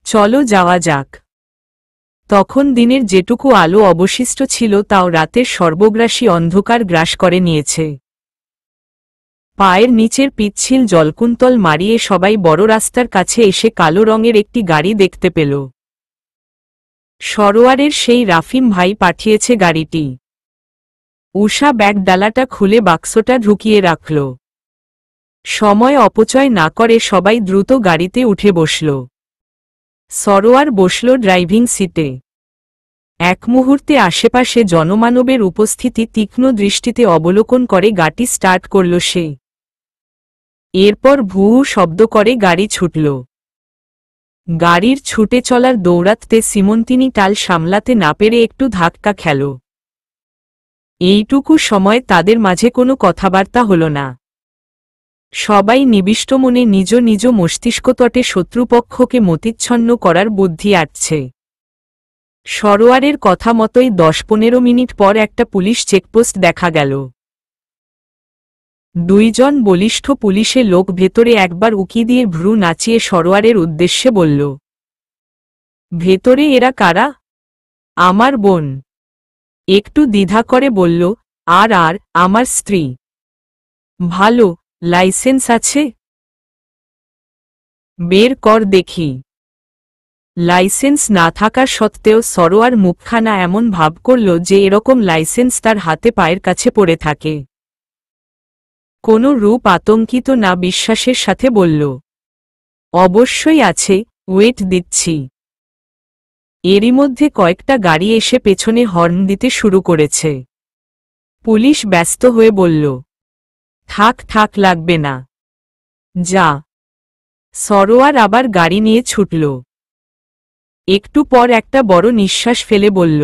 চলো যাওয়া যাক। তখন দিনের যেটুকু আলো অবশিষ্ট ছিল তাও রাতের সর্বগ্রাসী অন্ধকার গ্রাস করে নিয়েছে। পায়ের নিচের পিচ্ছিল জলকুন্তল মারিয়ে সবাই বড় রাস্তার কাছে এসে কালো রঙের একটি গাড়ি দেখতে পেল। সরোয়ারের সেই রাফিম ভাই পাঠিয়েছে গাড়িটি। উষা ব্যাগ ডালাটা খুলে বাক্সটা ঢুকিয়ে রাখল। সময় অপচয় না করে সবাই দ্রুত গাড়িতে উঠে বসল। সরোয়ার বসল ড্রাইভিং সিটে। এক মুহূর্তে আশেপাশে জনমানবের উপস্থিতি তীক্ষ্ণ দৃষ্টিতে অবলোকন করে গাড়ি স্টার্ট করল সে। এরপর ভূ শব্দ করে গাড়ি ছুটল। গাড়ির ছুটে চলার দৌড়াতে সিমন্তিনি টাল সামলাতে না পেরে একটু ধাক্কা খেল। এইটুকু সময় তাদের মাঝে কোনো কথাবার্তা হল না। সবাই নিবিষ্ট মনে নিজ নিজ মস্তিষ্কতটে শত্রুপক্ষকে মতিচ্ছন্ন করার বুদ্ধি আটছে। সরোয়ারের কথা মতোই 10-15 মিনিট পর একটা পুলিশ চেকপোস্ট দেখা গেল। 2 জন বলিষ্ঠ পুলিশে লোক ভেতরে একবার উকি দিয়ে ভ্রু নাচিয়ে সরোয়ারের উদ্দেশ্যে বলল, ভেতরে এরা কারা? আমার বোন। একটু দ্বিধা করে বলল, আর আমার স্ত্রী। ভালো, লাইসেন্স আছে? বের কর দেখি। লাইসেন্স না থাকার সত্ত্বেও সরোয়ার মুখখানা এমন ভাব করল যে এরকম লাইসেন্স তার হাতে পায়ের কাছে পড়ে থাকে। কোনো রূপ আতঙ্কিত না বিশ্বাসের সাথে বলল, অবশ্যই আছে, ওয়েট দিচ্ছি। এরই মধ্যে কয়েকটা গাড়ি এসে পেছনে হর্ন দিতে শুরু করেছে। পুলিশ ব্যস্ত হয়ে বলল, থাক থাক, লাগবে না, যা। সরোয়ার আবার গাড়ি নিয়ে ছুটল। একটু পর একটা বড় নিঃশ্বাস ফেলে বলল,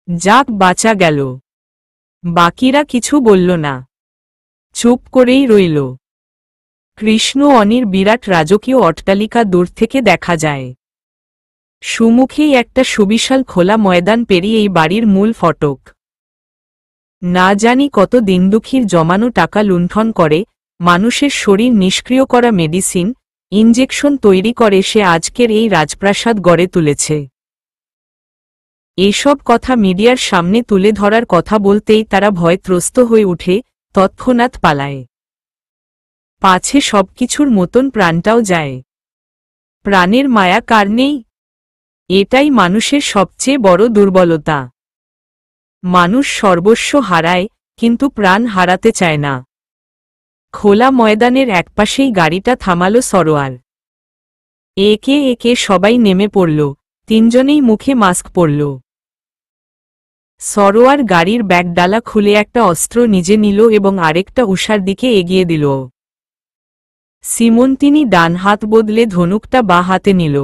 যাক, বাঁচা গেল। বাকিরা কিছু বলল না, চুপ করেই রইল। কৃষ্ণ অনির বিরাট রাজকীয় অট্টালিকা দূর থেকে দেখা যায়। সুমুখেই একটা সুবিশাল খোলা ময়দান পেরিয়ে এই বাড়ির মূল ফটক। না জানি কত দিনদুঃখীর জমানো টাকা লুণ্ঠন করে, মানুষের শরীর নিষ্ক্রিয় করা মেডিসিন, ইনজেকশন তৈরি করে সে আজকের এই রাজপ্রাসাদ গড়ে তুলেছে। এসব কথা মিডিয়ার সামনে তুলে ধরার কথা বলতেই তারা ভয়ত্রস্ত হয়ে উঠে, তৎক্ষণাৎ পালায়। পাছে সবকিছুর মতন প্রাণটাও যায়। প্রাণের মায়া কার নেই? এটাই মানুষের সবচেয়ে বড় দুর্বলতা। মানুষ সর্বস্ব হারায়, কিন্তু প্রাণ হারাতে চায় না। খোলা ময়দানের একপাশেই গাড়িটা থামালো সরোয়ার। একে একে সবাই নেমে পড়ল, তিনজনেই মুখে মাস্ক পরল। সরোয়ার গাড়ির ব্যাগডালা খুলে একটা অস্ত্র নিজে নিল এবং আরেকটা উষার দিকে এগিয়ে দিল। সিমন্তিনি ডান হাত বদলে ধনুকটা বাঁ হাতে নিল।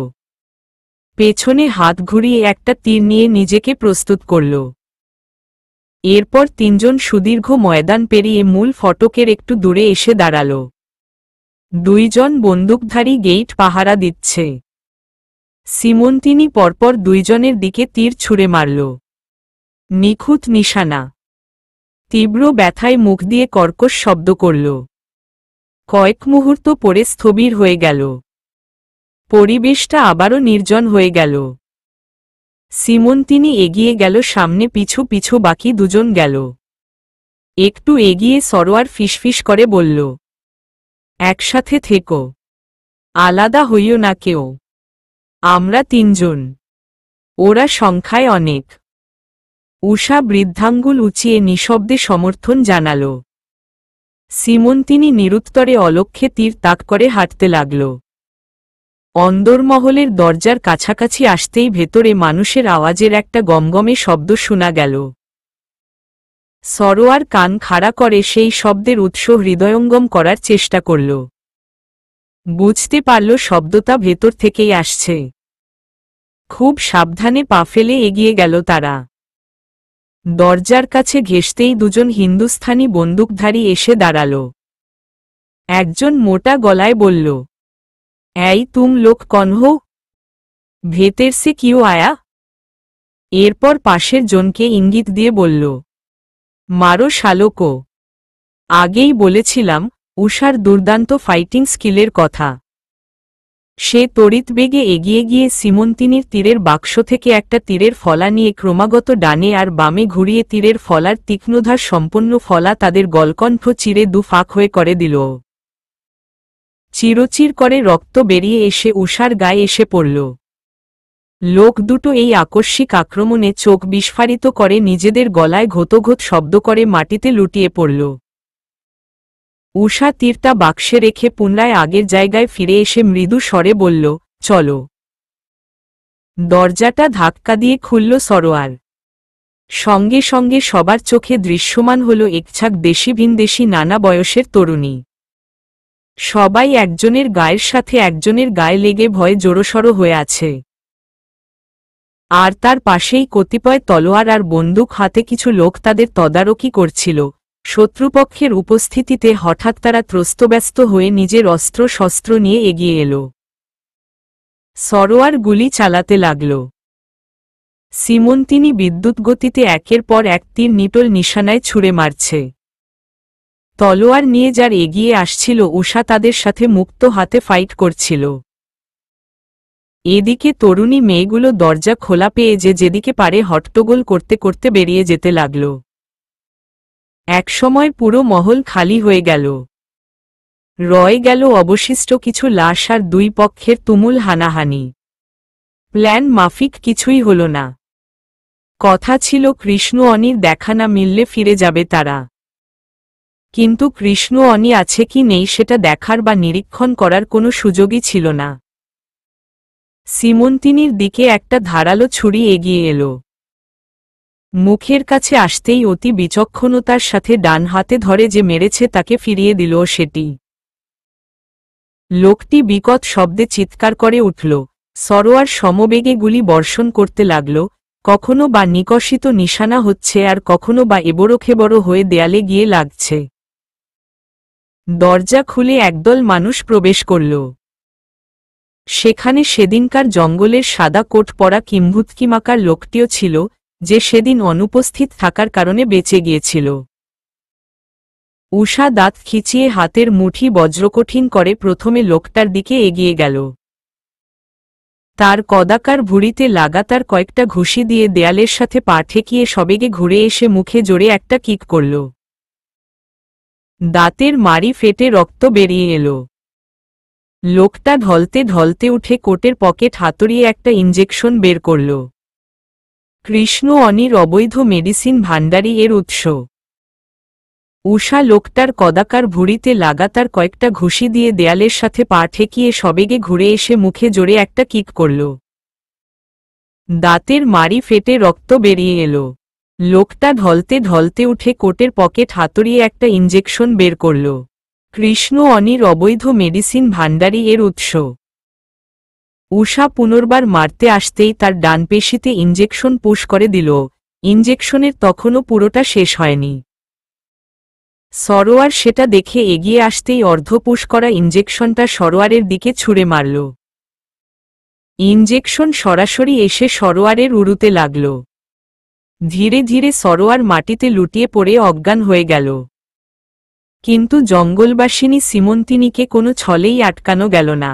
পেছনে হাত ঘুরিয়ে একটা তীর নিয়ে নিজেকে প্রস্তুত করল। এরপর তিনজন সুদীর্ঘ ময়দান পেরিয়ে মূল ফটকের একটু দূরে এসে দাঁড়াল। দুইজন বন্দুকধারী গেইট পাহারা দিচ্ছে। সিমন্তিনি পরপর দুইজনের দিকে তীর ছুঁড়ে মারল। নিখুঁত নিশানা। তীব্র ব্যথায় মুখ দিয়ে কর্কশ শব্দ করল। কয়েক মুহূর্ত পরে স্থবির হয়ে গেল। পরিবেশটা আবারও নির্জন হয়ে গেল। সিমন্তিনি এগিয়ে গেল সামনে, পিছু পিছু বাকি দুজন গেল। একটু এগিয়ে সরোয়ার ফিসফিস করে বলল, একসাথে থেকো, আলাদা হইও না কেউ। আমরা তিনজন, ওরা সংখ্যায় অনেক। উষা বৃদ্ধাঙ্গুল উঁচিয়ে নিঃশব্দে সমর্থন জানাল। সিমন্তিনি নিরুত্তরে অলক্ষ্যে তীর তাক করে হাঁটতে লাগল। অন্দরমহলের দরজার কাছাকাছি আসতেই ভেতরে মানুষের আওয়াজের একটা গমগমে শব্দ শোনা গেল। সরোয়ার কান খাড়া করে সেই শব্দের উৎস হৃদয়ঙ্গম করার চেষ্টা করল। বুঝতে পারল শব্দটা ভেতর থেকেই আসছে। খুব সাবধানে পা ফেলে এগিয়ে গেল তারা। দরজার কাছে ঘেঁষতেই দুজন হিন্দুস্থানি বন্দুকধারী এসে দাঁড়াল। একজন মোটা গলায় বলল, এই তুম লোক কন হো? ভেতর সে কিউ আয়া? এরপর পাশের জনকে ইঙ্গিত দিয়ে বলল, মারো শালোকো। আগেই বলেছিলাম উষার দুর্দান্ত ফাইটিং স্কিলের কথা। সে তড়িৎবেগে এগিয়ে গিয়ে সিমন্তিনির তীরের বাক্স থেকে একটা তীরের ফলা নিয়ে ক্রমাগত ডানে আর বামে ঘুরিয়ে তীরের ফলার তীক্ষ্ণধার সম্পন্ন ফলা তাদের গলকণ্ঠ চিরে দু ফাঁক হয়ে করে দিল। চিরচির করে রক্ত বেরিয়ে এসে উষার গায়ে এসে পড়ল। লোক দুটো এই আকস্মিক আক্রমণে চোখ বিস্ফারিত করে নিজেদের গলায় ঘোতঘোত শব্দ করে মাটিতে লুটিয়ে পড়ল। উষা তীরটা বাক্সে রেখে পুনরায় আগের জায়গায় ফিরে এসে মৃদু স্বরে বলল, চলো। দরজাটা ধাক্কা দিয়ে খুলল সরোয়ার। সঙ্গে সঙ্গে সবার চোখে দৃশ্যমান হল একঝাঁক দেশি ভিনদেশি নানা বয়সের তরুণী। সবাই একজনের গায়ের সাথে একজনের গায়ে লেগে ভয়ে জড়োসড়ো হয়ে আছে। আর তার পাশেই কতিপয় তলোয়ার আর বন্দুক হাতে কিছু লোক তাদের তদারকি করছিল। শত্রুপক্ষের উপস্থিতিতে হঠাৎ তারা ত্রস্তব্যস্ত হয়ে নিজের অস্ত্র শস্ত্র নিয়ে এগিয়ে এল। সরোয়ার গুলি চালাতে লাগল। সিমন্তিনি বিদ্যুৎ গতিতে একের পর এক তীর নিটোল নিশানায় ছুঁড়ে মারছে। তলোয়ার নিয়ে যার এগিয়ে আসছিল উষা তাদের সাথে মুক্ত হাতে ফাইট করছিল। এদিকে তরুণী মেয়েগুলো দরজা খোলা পেয়ে যেদিকে পারে হট্টগোল করতে করতে বেরিয়ে যেতে লাগল। একসময় পুরো মহল খালি হয়ে গেল। রয়ে গেল অবশিষ্ট কিছু লাশ আর দুই পক্ষের তুমুল হানাহানি। প্ল্যান মাফিক কিছুই হল না। কথা ছিল কৃষ্ণ অনির দেখা না মিললে ফিরে যাবে তারা। কিন্তু কৃষ্ণ অনি আছে কি নেই সেটা দেখার বা নিরীক্ষণ করার কোনো সুযোগই ছিল না। সীমন্তিনীর দিকে একটা ধারালো ছুরি এগিয়ে এলো। মুখের কাছে আসতেই অতি বিচক্ষণতার সাথে ডান হাতে ধরে যে মেরেছে তাকে ফিরিয়ে দিল সেটি। লোকটি বিকট শব্দে চিৎকার করে উঠল। সরোয়ার সমবেগে গুলি বর্ষণ করতে লাগল, কখনো বা নিকষিত নিশানা হচ্ছে আর কখনো বা এবড়োখেবড়ো হয়ে দেয়ালে গিয়ে লাগছে। দরজা খুলে একদল মানুষ প্রবেশ করল। সেখানে সেদিনকার জঙ্গলের সাদা কোট পরা কিম্ভূতকিমাকার লোকটিও ছিল, যে সেদিন অনুপস্থিত থাকার কারণে বেঁচে গিয়েছিল। উষা দাঁত খিচিয়ে হাতের মুঠি বজ্রকঠিন করে প্রথমে লোকটার দিকে এগিয়ে গেল। তার কদাকার ভুঁড়িতে লাগাতার কয়েকটা ঘুষি দিয়ে দেয়ালের সাথে পা ঠেকিয়ে সবেগে ঘুরে এসে মুখে জোরে একটা কিক করল। দাঁতের মাড়ি ফেটে রক্ত বেরিয়ে এলো। লোকটা ঢলতে ঢলতে উঠে কোটের পকেট হাতুড়িয়ে একটা ইঞ্জেকশন বের করল। কৃষ্ণ অনির অবৈধ মেডিসিন ভাণ্ডারী এর উৎস। উষা লোকটার কদাকার ভুঁড়িতে লাগাতার কয়েকটা ঘুষি দিয়ে দেয়ালের সাথে পা ঠেকিয়ে সবেগে ঘুরে এসে মুখে জোরে একটা কিক করল। দাঁতের মাড়ি ফেটে রক্ত বেরিয়ে এলো। লোকটা ঢলতে ঢলতে উঠে কোটের পকেট হাতুড়িয়ে একটা ইঞ্জেকশন বের করল। কৃষ্ণ অনির অবৈধ মেডিসিন ভাণ্ডারী এর উৎস। উষা পুনর্বার মারতে আসতেই তার ডান পেশিতে ইঞ্জেকশন পুশ করে দিল। ইঞ্জেকশনের তখনও পুরোটা শেষ হয়নি। সরোয়ার সেটা দেখে এগিয়ে আসতেই অর্ধপুশ করা ইঞ্জেকশনটা সরোয়ারের দিকে ছুঁড়ে মারল। ইঞ্জেকশন সরাসরি এসে সরোয়ারের উরুতে লাগল। ধীরে ধীরে সরোয়ার মাটিতে লুটিয়ে পড়ে অজ্ঞান হয়ে গেল। কিন্তু জঙ্গলবাসিনী সীমন্তিনীকে কোনো ছলেই আটকানো গেল না।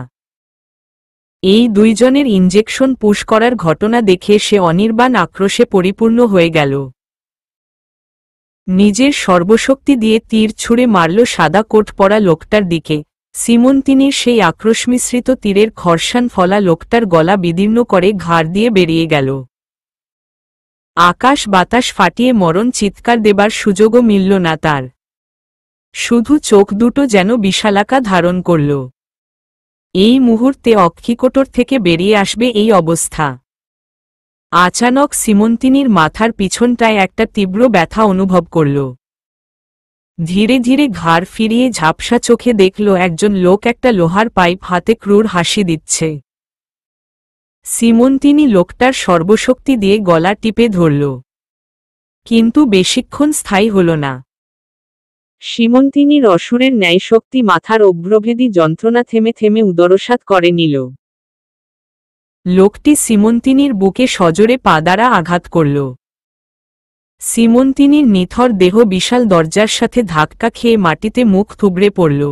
এই দুইজনের ইঞ্জেকশন পুশ করার ঘটনা দেখে সে অনির্বাণ আক্রোশে পরিপূর্ণ হয়ে গেল। নিজের সর্বশক্তি দিয়ে তীর ছুঁড়ে মারল সাদা কোট পরা লোকটার দিকে। সীমন্তিনীর সেই আক্রোশমিশ্রিত তীরের খরসান ফলা লোকটার গলা বিদীর্ণ করে ঘাড় দিয়ে বেরিয়ে গেল। আকাশ বাতাস ফাটিয়ে মরণ চিৎকার দেবার সুযোগও মিলল না তার। শুধু চোখ দুটো যেন বিশালাকা ধারণ করল। এই মুহূর্তে অক্ষিকোটর থেকে বেরিয়ে আসবে এই অবস্থা। আচানক সীমন্তিনীর মাথার পিছনটায় একটা তীব্র ব্যথা অনুভব করল। ধীরে ধীরে ঘাড় ফিরিয়ে ঝাপসা চোখে দেখল একজন লোক একটা লোহার পাইপ হাতে ক্রূর হাসি দিচ্ছে। সীমন্তিনী লোকটার সর্বশক্তি দিয়ে গলা টিপে ধরল, কিন্তু বেশিক্ষণ স্থায়ী হল না। সীমন্তিনীর অসুরের ন্যায় শক্তি মাথার অভ্রভেদী যন্ত্রণা থেমে থেমে উদরসাৎ করে নিল। লোকটি সীমন্তিনীর বুকে সজোরে পা দ্বারা আঘাত করল। সীমন্তিনীর নিথর দেহ বিশাল দরজার সাথে ধাক্কা খেয়ে মাটিতে মুখ থুবড়ে পড়ল।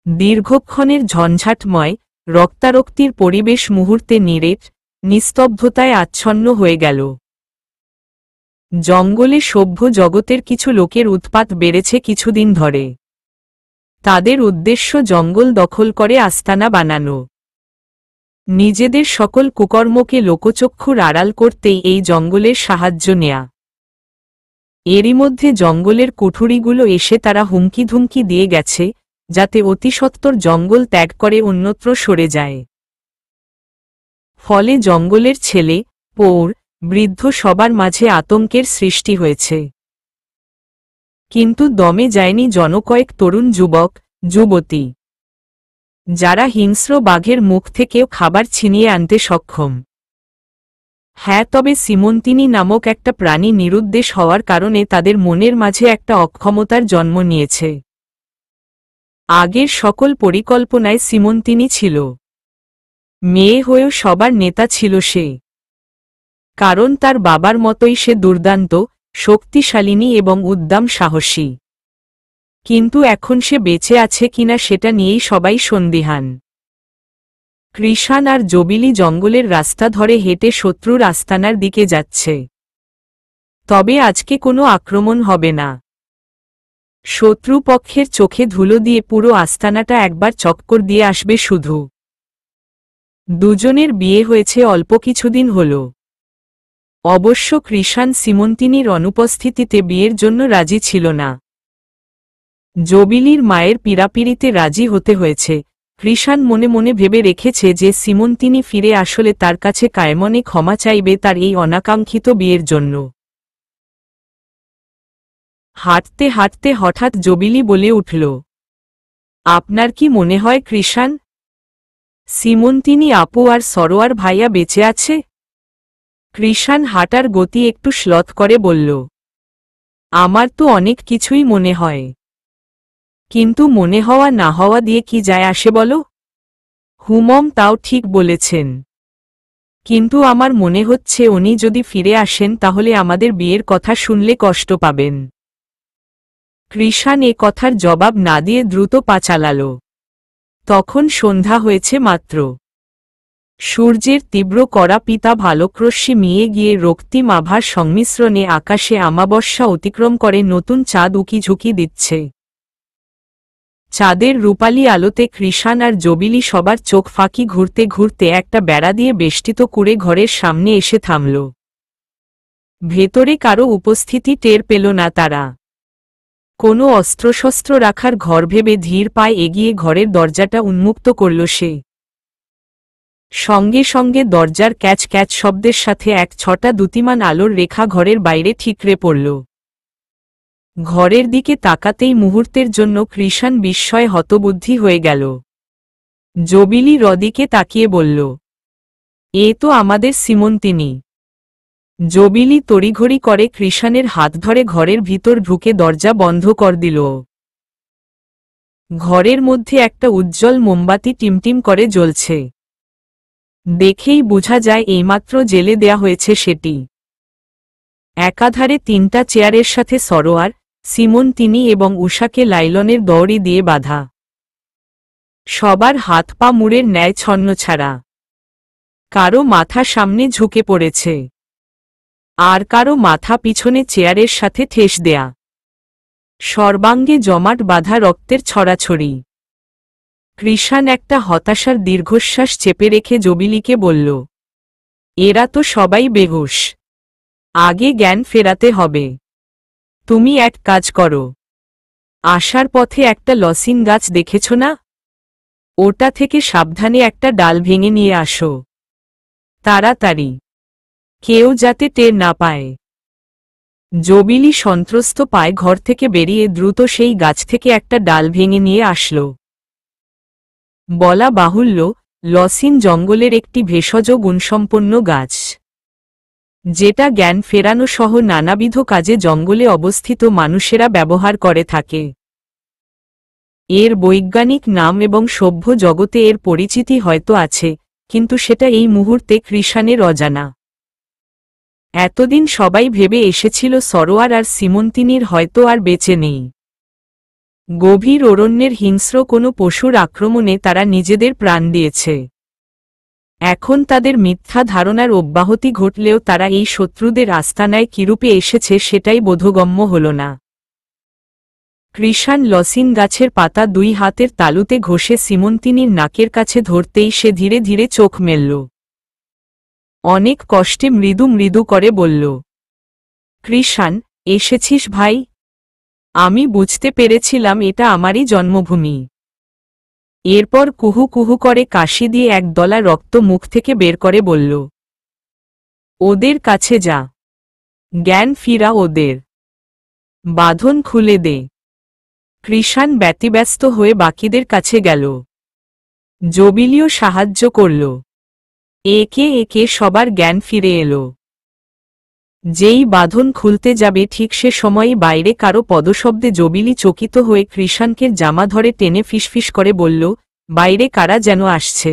দীর্ঘক্ষণের ঝঞ্ঝাটময় রক্তারক্তির পরিবেশ মুহূর্তে নিরেট নিস্তব্ধতায় আচ্ছন্ন হয়ে গেল। জঙ্গলে সভ্য জগতের কিছু লোকের উৎপাত বেড়েছে কিছুদিন ধরে। তাদের উদ্দেশ্য জঙ্গল দখল করে আস্তানা বানানো। নিজেদের সকল কুকর্মকে লোকচক্ষুর আড়াল করতেই এই জঙ্গলের সাহায্য নেয়া। এরই মধ্যে জঙ্গলের কুঠুরিগুলো এসে তারা হুমকি ধুমকি দিয়ে গেছে, যাতে অতিসত্বর জঙ্গল ত্যাগ করে অন্যত্র সরে যায়। ফলে জঙ্গলের ছেলে, পৌর, বৃদ্ধ সবার মাঝে আতঙ্কের সৃষ্টি হয়েছে। কিন্তু দমে যায়নি জনকয়েক তরুণ যুবক, যুবতী, যারা হিংস্র বাঘের মুখ থেকেও খাবার ছিনিয়ে আনতে সক্ষম। হ্যাঁ, তবে সীমন্তিনী নামক একটা প্রাণী নিরুদ্দেশ হওয়ার কারণে তাদের মনের মাঝে একটা অক্ষমতার জন্ম নিয়েছে। আগের সকল পরিকল্পনায় সীমন্তিনী ছিল। মেয়ে হয়েও সবার নেতা ছিল সে। কারণ তার বাবার মতোই সে দুর্দান্ত, শক্তিশালিনী এবং উদ্দাম সাহসী। কিন্তু এখন সে বেঁচে আছে কিনা সেটা নিয়েই সবাই সন্দিহান। কৃষাণ আর জবিলি জঙ্গলের রাস্তা ধরে হেঁটে শত্রুর আস্তানার দিকে যাচ্ছে। তবে আজকে কোনো আক্রমণ হবে না। শত্রুপক্ষের চোখে ধুলো দিয়ে পুরো আস্তানাটা একবার চক্কর দিয়ে আসবে শুধু। দুজনের বিয়ে হয়েছে অল্প কিছুদিন হল। অবশ্য কৃষাণ সীমন্তিনীর অনুপস্থিতিতে বিয়ের জন্য রাজি ছিল না। জবিলির মায়ের পীড়াপিড়িতে রাজি হতে হয়েছে। কৃষাণ মনে মনে ভেবে রেখেছে যে সীমন্তিনী ফিরে আসলে তার কাছে কায়মনে ক্ষমা চাইবে তার এই অনাকাঙ্ক্ষিত বিয়ের জন্য। হাঁটতে হাঁটতে হঠাৎ জবিলি বলে উঠল, আপনার কি মনে হয় কৃষাণ, সীমন্তিনী আপু আর সরোয়ার ভাইয়া বেঁচে আছে? কৃষাণ হাঁটার গতি একটু শ্লথ করে বলল, আমার তো অনেক কিছুই মনে হয়, কিন্তু মনে হওয়া না হওয়া দিয়ে কি যায় আসে বলো? হুমম তাও ঠিক বলেছেন, কিন্তু আমার মনে হচ্ছে উনি যদি ফিরে আসেন তাহলে আমাদের বিয়ের কথা শুনলে কষ্ট পাবেন। কৃষাণ এ কথার জবাব না দিয়ে দ্রুত পা চালাল। তখন সন্ধ্যা হয়েছে মাত্র। সূর্যের তীব্র কড়া পিতা ভালোক্রস্যি মিয়ে গিয়ে রক্তিম আভার সংমিশ্রণে আকাশে আমাবস্যা অতিক্রম করে নতুন চাঁদ উকি ঝুঁকি দিচ্ছে। চাঁদের রূপালী আলোতে কৃষাণ আর জবিলি সবার চোখ ফাঁকি ঘুরতে ঘুরতে একটা বেড়া দিয়ে বেষ্টিত কুঁড়ে ঘরের সামনে এসে থামল। ভেতরে কারো উপস্থিতি টের পেল না তারা। কোনো অস্ত্রশস্ত্র রাখার ঘর ভেবে ধীর পায়ে এগিয়ে ঘরের দরজাটা উন্মুক্ত করল সে। সঙ্গে সঙ্গে দরজার ক্যাচ ক্যাচ শব্দের সাথে এক ছটা দ্যুতিমান আলোর রেখা ঘরের বাইরে ঠিকরে পড়ল। ঘরের দিকে তাকাতেই মুহূর্তের জন্য কৃষাণ বিস্ময়ে হতবুদ্ধি হয়ে গেল। জবিলি রদিকে তাকিয়ে বলল, এ তো আমাদের সীমন্তিনী। জবিলি তড়িঘড়ি করে কৃষাণের হাত ধরে ঘরের ভিতর ঢুকে দরজা বন্ধ কর দিল। ঘরের মধ্যে একটা উজ্জ্বল মোমবাতি টিমটিম করে জ্বলছে। দেখেই বোঝা যায় এইমাত্র জেলে দেয়া হয়েছে সেটি। একাধারে তিনটা চেয়ারের সাথে সরোয়ার, সীমন্তিনী এবং উষাকে লাইলনের দড়ি দিয়ে বাঁধা। সবার হাত পা মুড়ের ন্যায় ছন্নছাড়া। কারো মাথা সামনে ঝুঁকে পড়েছে, আর কারো মাথা পিছনে চেয়ারের সাথে ঠেস দেয়া। সর্বাঙ্গে জমাট বাঁধা রক্তের ছড়াছড়ি। কৃষাণ একটা হতাশার দীর্ঘশ্বাস চেপে রেখে জবিলিকে বলল, এরা তো সবাই বেহুশ, আগে জ্ঞান ফেরাতে হবে। তুমি এক কাজ করো, আসার পথে একটা লসিন গাছ দেখেছ না? ওটা থেকে সাবধানে একটা ডাল ভেঙে নিয়ে আসো, তাড়াতাড়ি, কেউ যাতে টের না পায়। জবিলি সন্ত্রস্ত পায়ে ঘর থেকে বেরিয়ে দ্রুত সেই গাছ থেকে একটা ডাল ভেঙে নিয়ে আসল। বলা বাহুল্য, লসিন জঙ্গলের একটি ভেষজ গুণসম্পন্ন গাছ, যেটা জ্ঞান ফেরানো সহ নানাবিধ কাজে জঙ্গলে অবস্থিত মানুষেরা ব্যবহার করে থাকে। এর বৈজ্ঞানিক নাম এবং সভ্য জগতে এর পরিচিতি হয়তো আছে, কিন্তু সেটা এই মুহূর্তে কৃষাণের অজানা। এতদিন সবাই ভেবে এসেছিল সরোয়ার আর সীমন্তিনীর হয়তো আর বেঁচে নেই। গভীর অরণ্যের হিংস্র কোনো পশুর আক্রমণে তারা নিজেদের প্রাণ দিয়েছে। এখন তাদের মিথ্যা ধারণার অব্যাহতি ঘটলেও তারা এই শত্রুদের আস্তানায় কিরূপে এসেছে সেটাই বোধগম্য হল না। কৃষাণ লসিন গাছের পাতা দুই হাতের তালুতে ঘষে সীমন্তিনীর নাকের কাছে ধরতেই সে ধীরে ধীরে চোখ মেলল। অনেক কষ্টে মৃদু মৃদু করে বলল, কৃষাণ, এসেছিস ভাই? আমি বুঝতে পেরেছিলাম এটা আমারই জন্মভূমি। এরপর কুহু কুহু করে কাশি দিয়ে এক দলা রক্ত মুখ থেকে বের করে বলল, ওদের কাছে যা, জ্ঞান ফিরা ওদের, বাঁধন খুলে দে। কৃষাণ ব্যতিব্যস্ত হয়ে বাকিদের কাছে গেল। জবিলিও সাহায্য করল। একে একে সবার জ্ঞান ফিরে এলো। যেই বাঁধন খুলতে যাবে ঠিক সে সময়ই বাইরে কারো পদশব্দে জবিলি চকিত হয়ে কৃষাণকে জামা ধরে টেনে ফিসফিস করে বলল, বাইরে কারা যেন আসছে।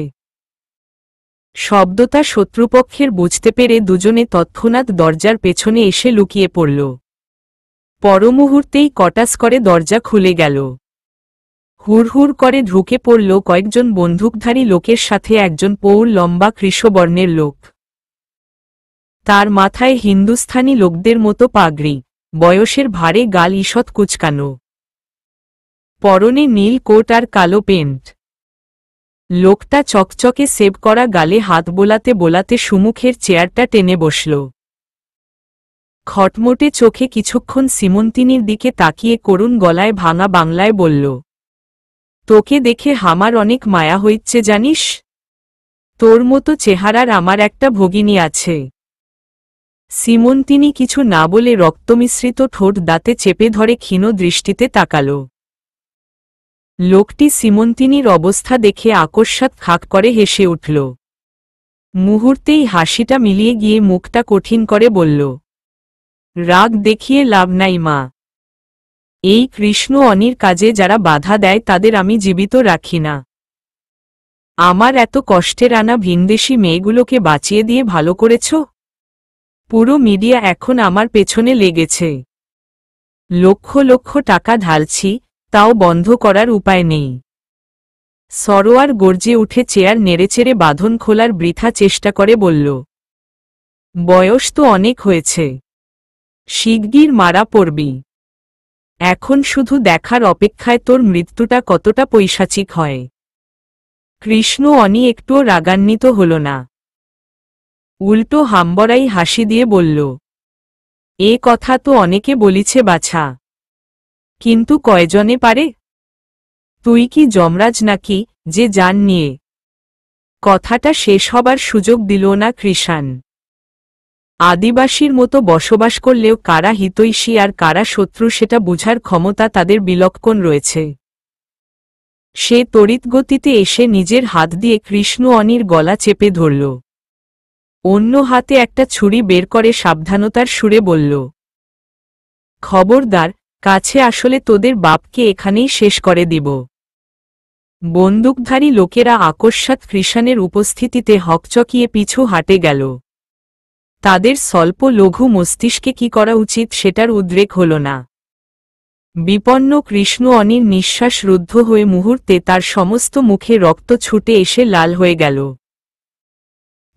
শব্দটা শত্রুপক্ষের বুঝতে পেরে দুজনে তৎক্ষণাৎ দরজার পেছনে এসে লুকিয়ে পড়ল। পরমুহূর্তেই কটাস করে দরজা খুলে গেল। হুড়হুড় করে ঢুকে পড়ল কয়েকজন বন্দুকধারী লোকের সাথে একজন পৌর লম্বা কৃষ্ণবর্ণের লোক। তার মাথায় হিন্দুস্থানি লোকদের মতো পাগড়ি, বয়সের ভারে গাল ঈষৎ কুচকানো, পরনে নীল কোট আর কালো পেন্ট। লোকটা চকচকে সেভ করা গালে হাত বোলাতে বোলাতে সুমুখের চেয়ারটা টেনে বসল। খটমটে চোখে কিছুক্ষণ সীমন্তিনীর দিকে তাকিয়ে করুণ গলায় ভাঙা বাংলায় বলল, তোকে দেখে আমার অনেক মায়া হইচ্ছে জানিস। তোর মতো চেহারার আমার একটা ভগিনী আছে। সীমন্তিনী কিছু না বলে রক্তমিশ্রিত ঠোঁট দাঁতে চেপে ধরে ক্ষীণ দৃষ্টিতে তাকাল। লোকটি সীমন্তিনীর অবস্থা দেখে আকস্মাৎ খাক করে হেসে উঠল। মুহূর্তেই হাসিটা মিলিয়ে গিয়ে মুখটা কঠিন করে বলল, রাগ দেখিয়ে লাভ নাই মা। এই কৃষ্ণ অনির কাজে যারা বাধা দেয় তাদের আমি জীবিত রাখি না। আমার এত কষ্টের আনা ভিনদেশী মেয়েগুলোকে বাঁচিয়ে দিয়ে ভালো করেছ। পুরো মিডিয়া এখন আমার পেছনে লেগেছে। লক্ষ লক্ষ টাকা ঢালছি, তাও বন্ধ করার উপায় নেই। সরোয়ার গর্জে উঠে চেয়ার নেড়েচেড়ে বাঁধন খোলার বৃথা চেষ্টা করে বলল, বয়স তো অনেক হয়েছে, শিগগির মারা পড়বি। এখন শুধু দেখার অপেক্ষায় তোর মৃত্যুটা কতটা পৈশাচিক হয়। কৃষ্ণ অনি একটুও রাগান্বিত হল না, উল্টো হাম্বড়াই হাসি দিয়ে বলল, এ কথা তো অনেকে বলিছে বাছা, কিন্তু কয়জনে পারে? তুই কি যমরাজ নাকি যে জান নিয়ে? কথাটা শেষ হবার সুযোগ দিল না কৃষাণ। আদিবাসীর মতো বসবাস করলেও কারা হিতৈষী আর কারা শত্রু সেটা বুঝার ক্ষমতা তাদের বিলক্ষণ রয়েছে। সে তড়িৎগতিতে এসে নিজের হাত দিয়ে কৃষ্ণ অনির গলা চেপে ধরল। অন্য হাতে একটা ছুরি বের করে সাবধানতার সুরে বলল, খবরদার, কাছে আসলে তোদের বাপকে এখানেই শেষ করে দিব। বন্দুকধারী লোকেরা আকস্মাৎ কৃষাণের উপস্থিতিতে হকচকিয়ে পিছু হাঁটে গেল। তাদের স্বল্প লঘু মস্তিষ্কে কি করা উচিত সেটার উদ্রেক হল না। বিপন্ন কৃষ্ণ অনির নিঃশ্বাস রুদ্ধ হয়ে মুহূর্তে তার সমস্ত মুখে রক্ত ছুটে এসে লাল হয়ে গেল।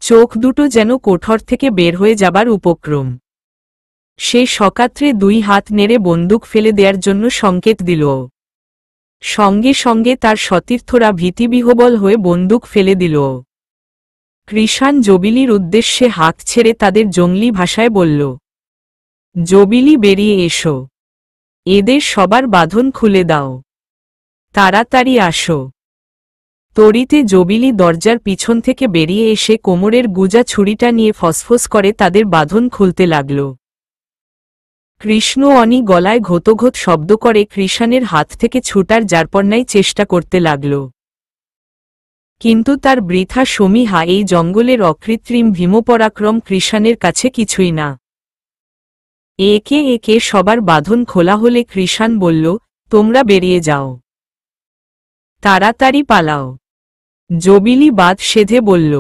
চোখ দুটো যেন কোঠর থেকে বের হয়ে যাবার উপক্রম। সে সকাত্রে দুই হাত নেড়ে বন্দুক ফেলে দেওয়ার জন্য সংকেত দিল। সঙ্গে সঙ্গে তার সতীর্থরা ভীতিবিহ্বল হয়ে বন্দুক ফেলে দিল। কৃষাণ জবিলির উদ্দেশ্যে হাত ছেড়ে তাদের জঙ্গলি ভাষায় বলল, জবিলি বেরিয়ে এসো, এদের সবার বাঁধন খুলে দাও, তাড়াতাড়ি আসো। তড়িতে জবিলি দরজার পিছন থেকে বেরিয়ে এসে কোমরের গুজা ছুরিটা নিয়ে ফসফস করে তাদের বাঁধন খুলতে লাগল। কৃষ্ণ অনি গলায় ঘোতঘোত শব্দ করে কৃষাণের হাত থেকে ছুটার যারপরনাই চেষ্টা করতে লাগল। কিন্তু তার বৃথা সমীহা এই জঙ্গলের অকৃত্রিম ভীমপরাক্রম কৃষাণের কাছে কিছুই না। একে একে সবার বাঁধন খোলা হলে কৃষাণ বলল, তোমরা বেরিয়ে যাও, তাড়াতাড়ি পালাও। জবিলি বাদ সেধে বলল,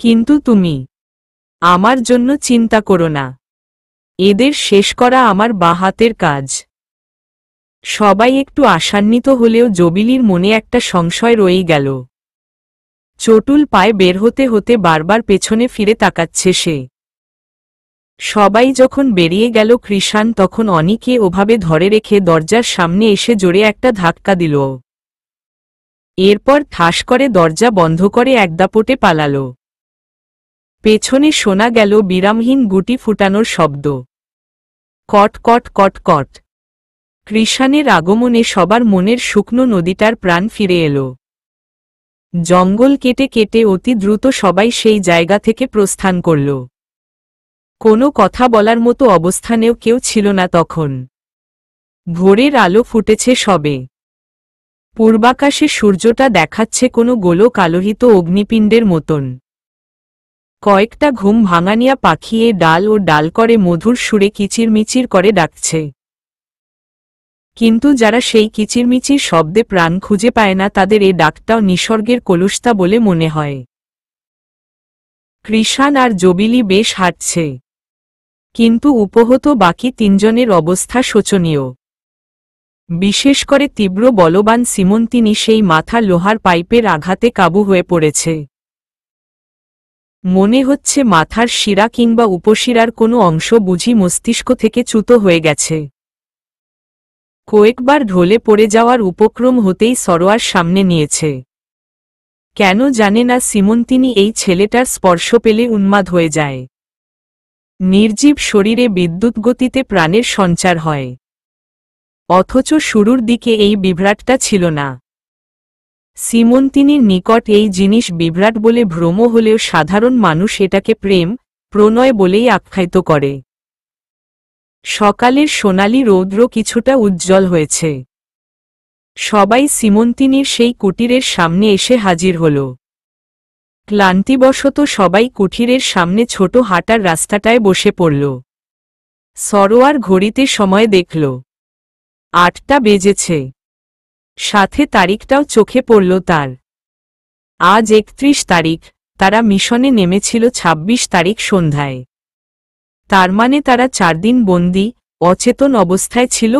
কিন্তু তুমি আমার জন্য চিন্তা করো না, এদের শেষ করা আমার বাঁ হাতের কাজ। সবাই একটু আশান্বিত হলেও জবিলির মনে একটা সংশয় রয়েই গেল। চটুল পায়ে বের হতে হতে বারবার পেছনে ফিরে তাকাচ্ছে সে। সবাই যখন বেরিয়ে গেল কৃষাণ তখন অনিকে ওভাবে ধরে রেখে দরজার সামনে এসে জোরে একটা ধাক্কা দিল। এরপর ঠাস করে দরজা বন্ধ করে একদাপটে পালাল। পেছনে শোনা গেল বিরামহীন গুটি ফুটানোর শব্দ। কট কট কট কট। কৃষাণের আগমনে সবার মনের শুকনো নদীটার প্রাণ ফিরে এলো। জঙ্গল কেটে কেটে অতি দ্রুত সবাই সেই জায়গা থেকে প্রস্থান করল। কোনো কথা বলার মতো অবস্থানেও কেউ ছিল না তখন। ভোরের আলো ফুটেছে সবে। পূর্বাকাশে সূর্যটা দেখাচ্ছে কোনো গোলক আলোহিত অগ্নিপিণ্ডের মতন। কয়েকটা ঘুম ভাঙানিয়া পাখি এ ডাল ও ডাল করে মধুর সুরে কিচিরমিচির করে ডাকছে। কিন্তু যারা সেই কিচিরমিচির শব্দে প্রাণ খুঁজে পায় না তাদের এ ডাকটাও নিসর্গের কলুষতা বলে মনে হয়। কৃষাণ আর জবিলি বেশ হাঁটছে, কিন্তু উপহত বাকি তিনজনের অবস্থা শোচনীয়। বিশেষ করে তীব্র বলবান সীমন্তিনী সেই মাথা লোহার পাইপের আঘাতে কাবু হয়ে পড়েছে। মনে হচ্ছে মাথার শিরা কিংবা উপশিরার কোনো অংশ বুঝি মস্তিষ্ক থেকে চ্যুত হয়ে গেছে। কয়েকবার ঢলে পড়ে যাওয়ার উপক্রম হতেই সরোয়ার সামনে নিয়েছে। কেন জানে না সিমন্তিনি এই ছেলেটার স্পর্শ পেলে উন্মাদ হয়ে যায়। নির্জীব শরীরে বিদ্যুৎ গতিতে প্রাণের সঞ্চার হয়। অথচ শুরুর দিকে এই বিভ্রাটটা ছিল না। সিমন্তিনির নিকট এই জিনিস বিভ্রাট বলে ভ্রম হলেও সাধারণ মানুষ এটাকে প্রেম, প্রণয় বলেই আখ্যায়িত করে। সকালের সোনালি রৌদ্র কিছুটা উজ্জ্বল হয়েছে। সবাই সিমন্তিনির সেই কুটিরের সামনে এসে হাজির হল। ক্লান্তিবশত সবাই কুঠিরের সামনে ছোট হাঁটার রাস্তাটায় বসে পড়ল। সরোয়ার ঘড়িতে সময় দেখল 8টা বেজেছে। সাথে তারিখটাও চোখে পড়ল তার। আজ 31 তারিখ, তারা মিশনে নেমেছিল 26 তারিখ সন্ধ্যায়। তার মানে তারা 4 দিন বন্দী, অচেতন অবস্থায় ছিল।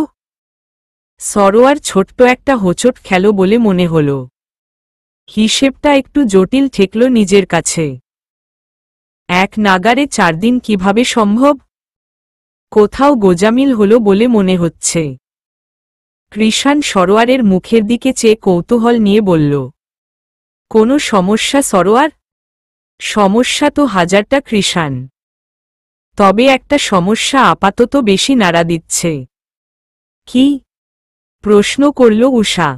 সরোয়ার ছোট্ট একটা হোঁচট খেল বলে মনে হল। হিসেবটা একটু জটিল ঠেকল নিজের কাছে। এক নাগারে 4 দিন কিভাবে সম্ভব? কোথাও গোজামিল হল বলে মনে হচ্ছে। কৃষাণ সরোয়ারের মুখের দিকে চেয়ে কৌতূহল নিয়ে বলল, কোনো সমস্যা সরোয়ার? সমস্যা তো হাজারটা কৃষাণ, তবে একটা সমস্যা আপাতত বেশি নাড়া দিচ্ছে। কি? প্রশ্ন করল উষা।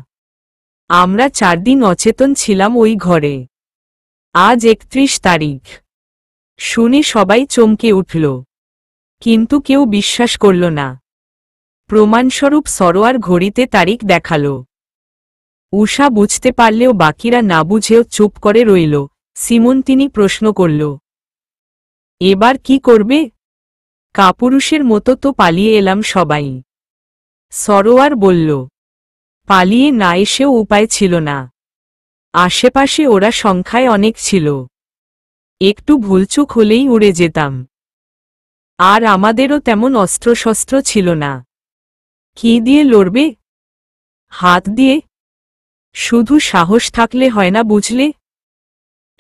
আমরা 4 দিন অচেতন ছিলাম ওই ঘরে। আজ 31 তারিখ। শুনে সবাই চমকে উঠল, কিন্তু কেউ বিশ্বাস করল না। প্রমাণস্বরূপ সরোয়ার ঘড়িতে তারিখ দেখাল। উষা বুঝতে পারলেও বাকিরা না বুঝেও চুপ করে রইল। সিমন্তিনি প্রশ্ন করল, এবার কি করবে? কাপুরুষের মতো তো পালিয়ে এলাম সবাই। সরোয়ার বলল, পালিয়ে না এসেও উপায় ছিল না। আশেপাশে ওরা সংখ্যায় অনেক ছিল। একটু ভুলচুক হলেই উড়ে যেতাম। আর আমাদেরও তেমন অস্ত্রশস্ত্র ছিল না। কি দিয়ে লড়বে? হাত দিয়ে। শুধু সাহস থাকলে হয় না বুঝলে।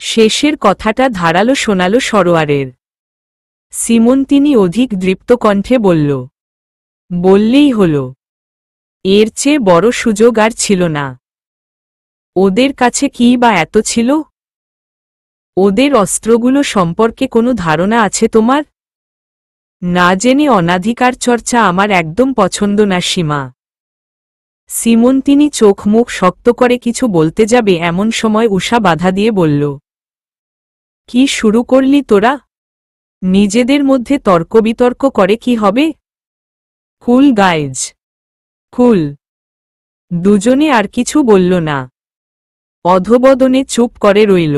শেষের কথাটা ধারালো শোনাল সরোয়ারের। সিমন্তিনি অধিক দৃপ্ত কণ্ঠে বলল, বললেই হল। এর চেয়ে বড় সুযোগ আর ছিল না। ওদের কাছে কি বা এত ছিল? ওদের অস্ত্রগুলো সম্পর্কে কোনো ধারণা আছে তোমার? না জেনে অনাধিকার চর্চা আমার একদম পছন্দ না সীমা। সিমন্তিনি চোখ মুখ শক্ত করে কিছু বলতে যাবে এমন সময় উষা বাধা দিয়ে বলল, কি শুরু করলি তোরা? নিজেদের মধ্যে তর্কবিতর্ক করে কি হবে? কুল গাইজ, কুল। দুজনে আর কিছু বলল না। অধবদনে চুপ করে রইল।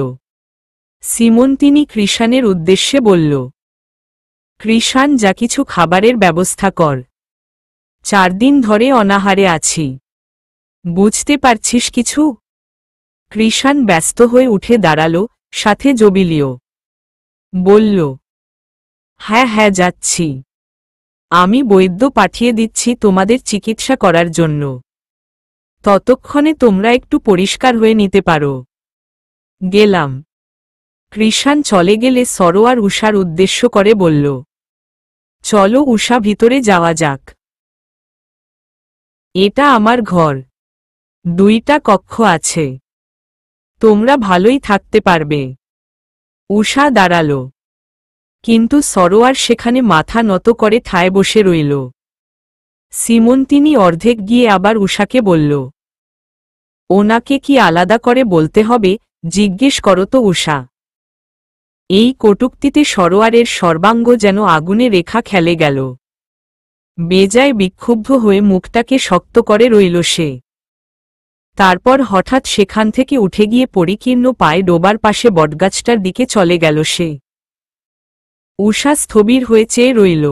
সিমন্তিনি কৃষাণের উদ্দেশ্যে বলল, কৃষাণ, যা কিছু খাবারের ব্যবস্থা কর। 4 দিন ধরে অনাহারে আছি। বুঝতে পারছিস কিছু? কৃষাণ ব্যস্ত হয়ে উঠে দাঁড়াল, সাথে জবিলিও। বলল, হ্যাঁ হ্যাঁ যাচ্ছি। আমি বৈদ্য পাঠিয়ে দিচ্ছি তোমাদের চিকিৎসা করার জন্য। ততক্ষণে তোমরা একটু পরিষ্কার হয়ে নিতে পারো। গেলাম। কৃষাণ চলে গেলে সরোয়ার উষার উদ্দেশ্য করে বলল, চলো উষা, ভিতরে যাওয়া যাক। এটা আমার ঘর। 2টা কক্ষ আছে। তোমরা ভালোই থাকতে পারবে। উষা দাঁড়াল, কিন্তু সরোয়ার সেখানে মাথা নত করে ঠায় বসে রইল। সিমন্তিনি অর্ধেক গিয়ে আবার উষাকে বলল, ওনাকে কি আলাদা করে বলতে হবে? জিজ্ঞেস করো তো উষা। এই কটূক্তিতে সরোয়ারের সর্বাঙ্গ যেন আগুনে রেখা খেলে গেল। বেজায় বিক্ষুব্ধ হয়ে মুখটাকে শক্ত করে রইল সে। তারপর হঠাৎ সেখান থেকে উঠে গিয়ে পরিকীর্ণ পায়ে ডোবার পাশে বটগাছটার দিকে চলে গেল সে। উষা স্থবির হয়ে চেয়ে রইল।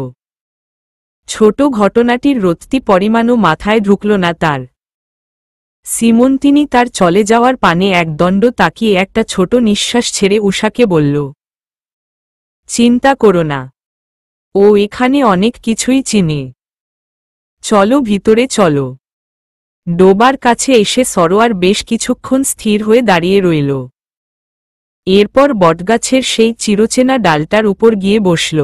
ছোট ঘটনাটির রত্তি পরিমাণও মাথায় ঢুকল না তার। সিমন্তিনি তার চলে যাওয়ার পানে একদণ্ড তাকিয়ে একটা ছোট নিঃশ্বাস ছেড়ে উষাকে বলল, চিন্তা করো না। ও এখানে অনেক কিছুই চিনে। চলো ভিতরে চলো। ডোবার কাছে এসে সরোয়ার বেশ কিছুক্ষণ স্থির হয়ে দাঁড়িয়ে রইল। এরপর বটগাছের সেই চিরচেনা ডালটার উপর গিয়ে বসল,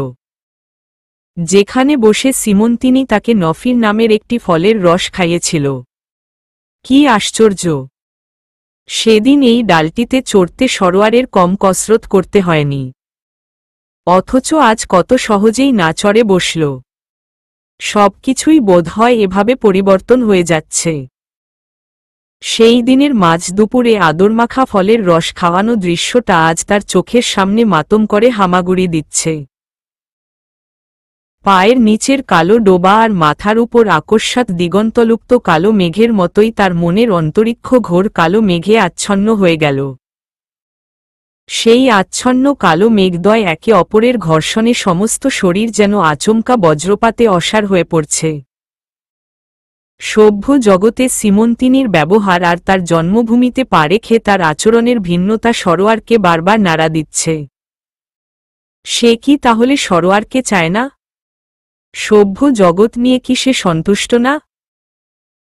যেখানে বসে সিমন্তিনি তাকে নফির নামের একটি ফলের রস খাইয়েছিল। কি আশ্চর্য! সেদিন এই ডালটিতে চড়তে সরোয়ারের কম কসরত করতে হয়নি। অথচ আজ কত সহজেই না চড়ে বসল। সবকিছুই বোধহয় এভাবে পরিবর্তন হয়ে যাচ্ছে। সেই দিনের মাঝ দুপুরে আদরমাখা ফলের রস খাওয়ানো দৃশ্যটা আজ তার চোখের সামনে মাতম করে হামাগুড়ি দিচ্ছে। পায়ের নিচের কালো ডোবা আর মাথার উপর আকস্মাৎ দিগন্তলুপ্ত কালো মেঘের মতোই তার মনের অন্তরিক্ষ ঘোর কালো মেঘে আচ্ছন্ন হয়ে গেল। সেই আচ্ছন্ন কালো মেঘদ্বয় একে অপরের ঘর্ষণে সমস্ত শরীর যেন আচমকা বজ্রপাতে অসাড় হয়ে পড়ছে। সভ্য জগতে সীমন্তিনীর ব্যবহার আর তার জন্মভূমিতে পা রেখে তার আচরণের ভিন্নতা সরোয়ারকে বারবার নাড়া দিচ্ছে। সে কি তাহলে সরোয়ারকে চায় না? সভ্য জগৎ নিয়ে কি সে সন্তুষ্ট না?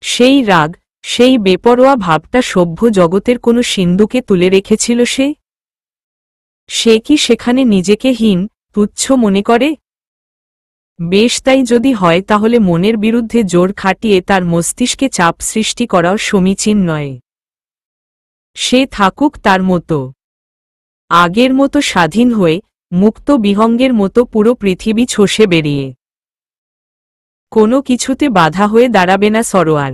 সেই রাগ, সেই বেপরোয়া ভাবটা সভ্য জগতের কোনো সিন্ধুকে তুলে রেখেছিল সে? সে কি সেখানে নিজেকে হীন, তুচ্ছ মনে করে? বেশ, তাই যদি হয় তাহলে মনের বিরুদ্ধে জোর খাটিয়ে তার মস্তিষ্কে চাপ সৃষ্টি করাও সমীচীন নয়। সে থাকুক তার মতো, আগের মতো স্বাধীন হয়ে, মুক্ত বিহঙ্গের মতো পুরো পৃথিবী ছসে বেরিয়ে। কোনো কিছুতে বাধা হয়ে দাঁড়াবে না সরোয়ার।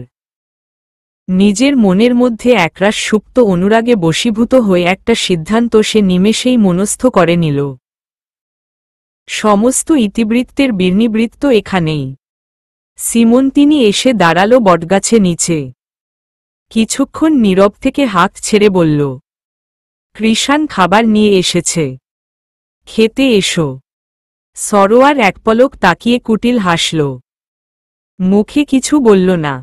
নিজের মনের মধ্যে একরাশ সুপ্ত অনুরাগে বশীভূত হয়ে একটা সিদ্ধান্ত সে নিমেষেই মনস্থ করে নিল। সমস্ত ইতিবৃত্তের বীর্নিবৃত্ত এখানেই। সীমন্তিনী এসে দাঁড়াল বটগাছে নিচে। কিছুক্ষণ নীরব থেকে হাত ছেড়ে বলল, কৃষাণ খাবার নিয়ে এসেছে, খেতে এসো। সরোয়ার এক পলক তাকিয়ে কুটিল হাসল, মুখে কিছু বলল না।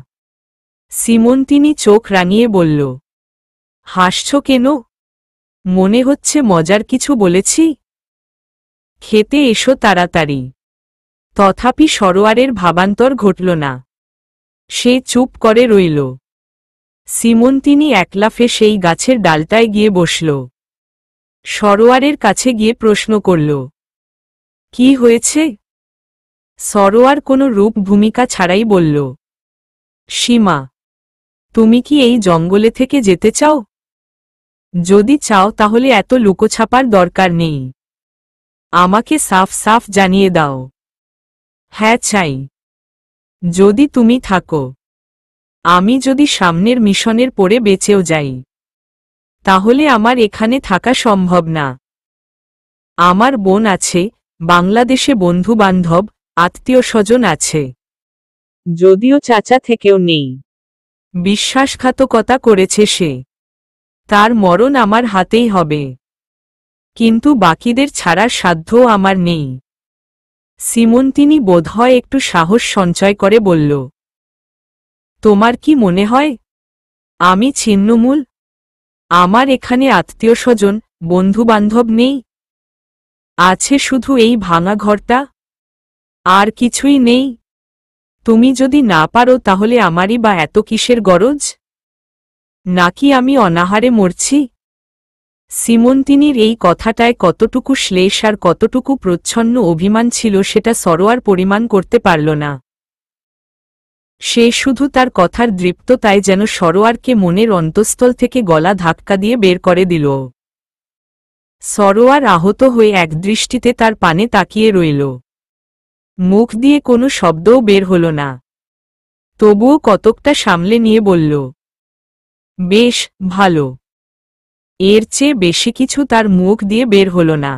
সীমন্তিনী চোখ রাঙিয়ে বলল, হাসছ কেন? মনে হচ্ছে মজার কিছু বলেছি। খেতে এসো তাড়াতাড়ি। তথাপি সরোয়ারের ভাবান্তর ঘটল না। সে চুপ করে রইল। সীমন্তিনী একলাফে সেই গাছের ডালটায় গিয়ে বসল। সরোয়ারের কাছে গিয়ে প্রশ্ন করল, কি হয়েছে? সরোয়ার কোনো রূপ ভূমিকা ছাড়াই বলল, সীমা, তুমি কি এই জঙ্গলে থেকে যেতে চাও? যদি চাও তাহলে এত লুকোছাপার দরকার নেই। আমাকে সাফ সাফ জানিয়ে দাও। হ্যাঁ, চাই। যদি তুমি থাকো, আমি যদি সামনের মিশনের পরে বেঁচেও যাই, তাহলে আমার এখানে থাকা সম্ভব না। আমার বোন আছে, বাংলাদেশে বন্ধু বান্ধব, আত্মীয় স্বজন আছে, যদিও চাচা থেকেও নেই। বিশ্বাসঘাতকতা করেছে সে, তার মরণ আমার হাতেই হবে। কিন্তু বাকিদের ছাড়ার সাধ্যও আমার নেই। সীমন্তিনী বোধহয় একটু সাহস সঞ্চয় করে বলল, তোমার কি মনে হয় আমি ছিন্নমূল? আমার এখানে আত্মীয় স্বজন, বন্ধু বান্ধব নেই? আছে শুধু এই ভাঙা ঘরটা, আর কিছুই নেই। তুমি যদি না পারো তাহলে আমারই বা এত কিসের গরজ? নাকি আমি অনাহারে মরছি? সীমন্তিনীর এই কথাটায় কতটুকু শ্লেষ আর কতটুকু প্রচ্ছন্ন অভিমান ছিল সেটা সরোয়ার পরিমাণ করতে পারল না। সে শুধু তার কথার দৃপ্ততায় যেন সরোয়ারকে মনের অন্তঃস্থল থেকে গলা ধাক্কা দিয়ে বের করে দিল। সরোয়ার আহত হয়ে একদৃষ্টিতে তার পানে তাকিয়ে রইল। মুখ দিয়ে কোনো শব্দও বের হল না। তবুও কতকটা সামলে নিয়ে বলল, বেশ, ভালো। এর চেয়ে বেশি কিছু তার মুখ দিয়ে বের হল না।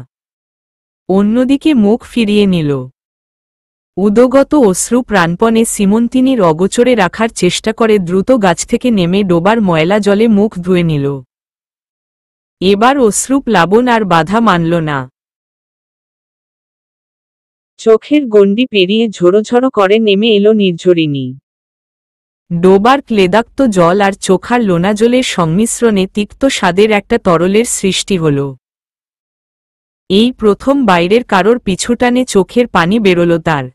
অন্যদিকে মুখ ফিরিয়ে নিল। উদগত অশ্রু প্রাণপণে সীমন্তিনীর অগোচরে রাখার চেষ্টা করে দ্রুত গাছ থেকে নেমে ডোবার ময়লা জলে মুখ ধুয়ে নিল। এবার অশ্রু প্লাবন আর বাধা মানল না। চোখের গণ্ডি পেরিয়ে ঝোড়োঝড়ো করে নেমে এলো নির্ঝরিণী। ডোবার ক্লেদাক্ত জল আর চোখার লোনা জলের সংমিশ্রণে তিক্ত স্বাদের একটা তরলের সৃষ্টি হল। এই প্রথম বাইরের কারোর পিছুটানে চোখের পানি বেরোল তার।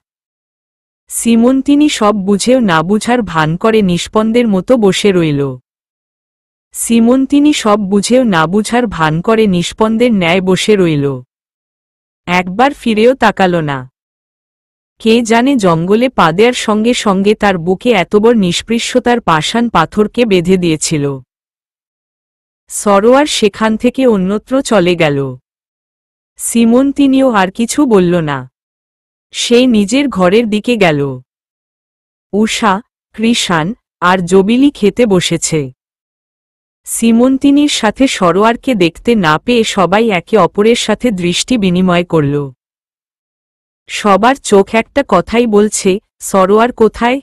সীমন্তিনী সব বুঝেও না বুঝার ভান করে নিষ্পন্দের মতো বসে রইল। সীমন্তিনী সব বুঝেও না বুঝার ভান করে নিষ্পন্দের ন্যায় বসে রইল। একবার ফিরেও তাকাল না। কে জানে জঙ্গলে পা দেওয়ার সঙ্গে সঙ্গে তার বুকে এতবড় নিষ্পৃশ্যতার পাষাণ পাথরকে বেঁধে দিয়েছিল। সরোয়ার সেখান থেকে অন্যত্র চলে গেল। সিমন্তিনিও আর কিছু বলল না। সে নিজের ঘরের দিকে গেল। উষা, কৃষাণ আর জবিলি খেতে বসেছে। সিমন্তিনির সাথে সরোয়ারকে দেখতে না পেয়ে সবাই একে অপরের সাথে দৃষ্টি বিনিময় করল। সবার চোখ একটা কথাই বলছে, সরোয়ার কোথায়?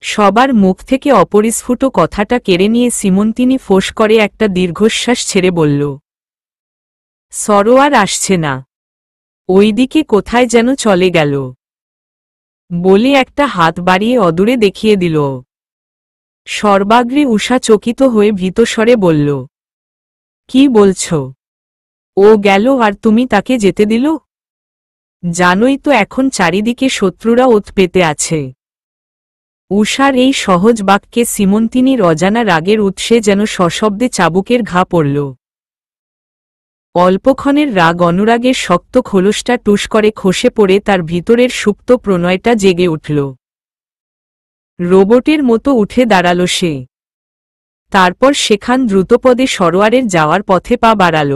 সবার মুখ থেকে অপরিস্ফুট কথাটা কেড়ে নিয়ে সিমন্তিনি ফোঁস করে একটা দীর্ঘশ্বাস ছেড়ে বলল, সরোয়ার আসছে না। ওইদিকে কোথায় যেন চলে গেল বলে একটা হাত বাড়িয়ে অদূরে দেখিয়ে দিল। সর্বাগ্রে উষা চকিত হয়ে ভীতস্বরে বলল, কি বলছ? ও গেল আর তুমি তাকে যেতে দিল? জানোই তো এখন চারিদিকে শত্রুরা ওত পেতে আছে। উষার এই সহজ বাক্যে সিমন্তিনির অজানা রাগের উৎসে যেন সশব্দে চাবুকের ঘা পড়ল। অল্পক্ষণের রাগ অনুরাগের শক্ত খোলসটা টুস করে খসে পড়ে তার ভিতরের সুপ্ত প্রণয়টা জেগে উঠল। রোবটের মতো উঠে দাঁড়াল সে। তারপর সেখান দ্রুতপদে সরোয়ারের যাওয়ার পথে পা বাড়াল।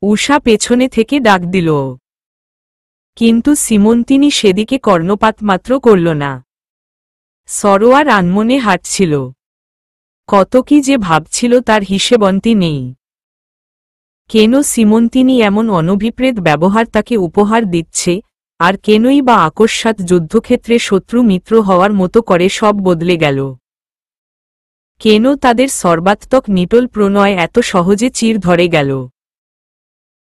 উষা পেছনে থেকে ডাক দিল, কিন্তু সিমন্তিনি সেদিকে কর্ণপাত মাত্র করল না। সরোয়ার আনমনে হাঁটছিল। কত কি যে ভাবছিল তার হিসেবন্তি নেই। কেন সিমন্তিনি এমন অনভিপ্রেত ব্যবহার তাকে উপহার দিচ্ছে, আর কেনই বা আকস্মাৎ যুদ্ধক্ষেত্রে শত্রু মিত্র হওয়ার মতো করে সব বদলে গেল? কেন তাদের সর্বাত্মক নিটল প্রণয় এত সহজে চির ধরে গেল?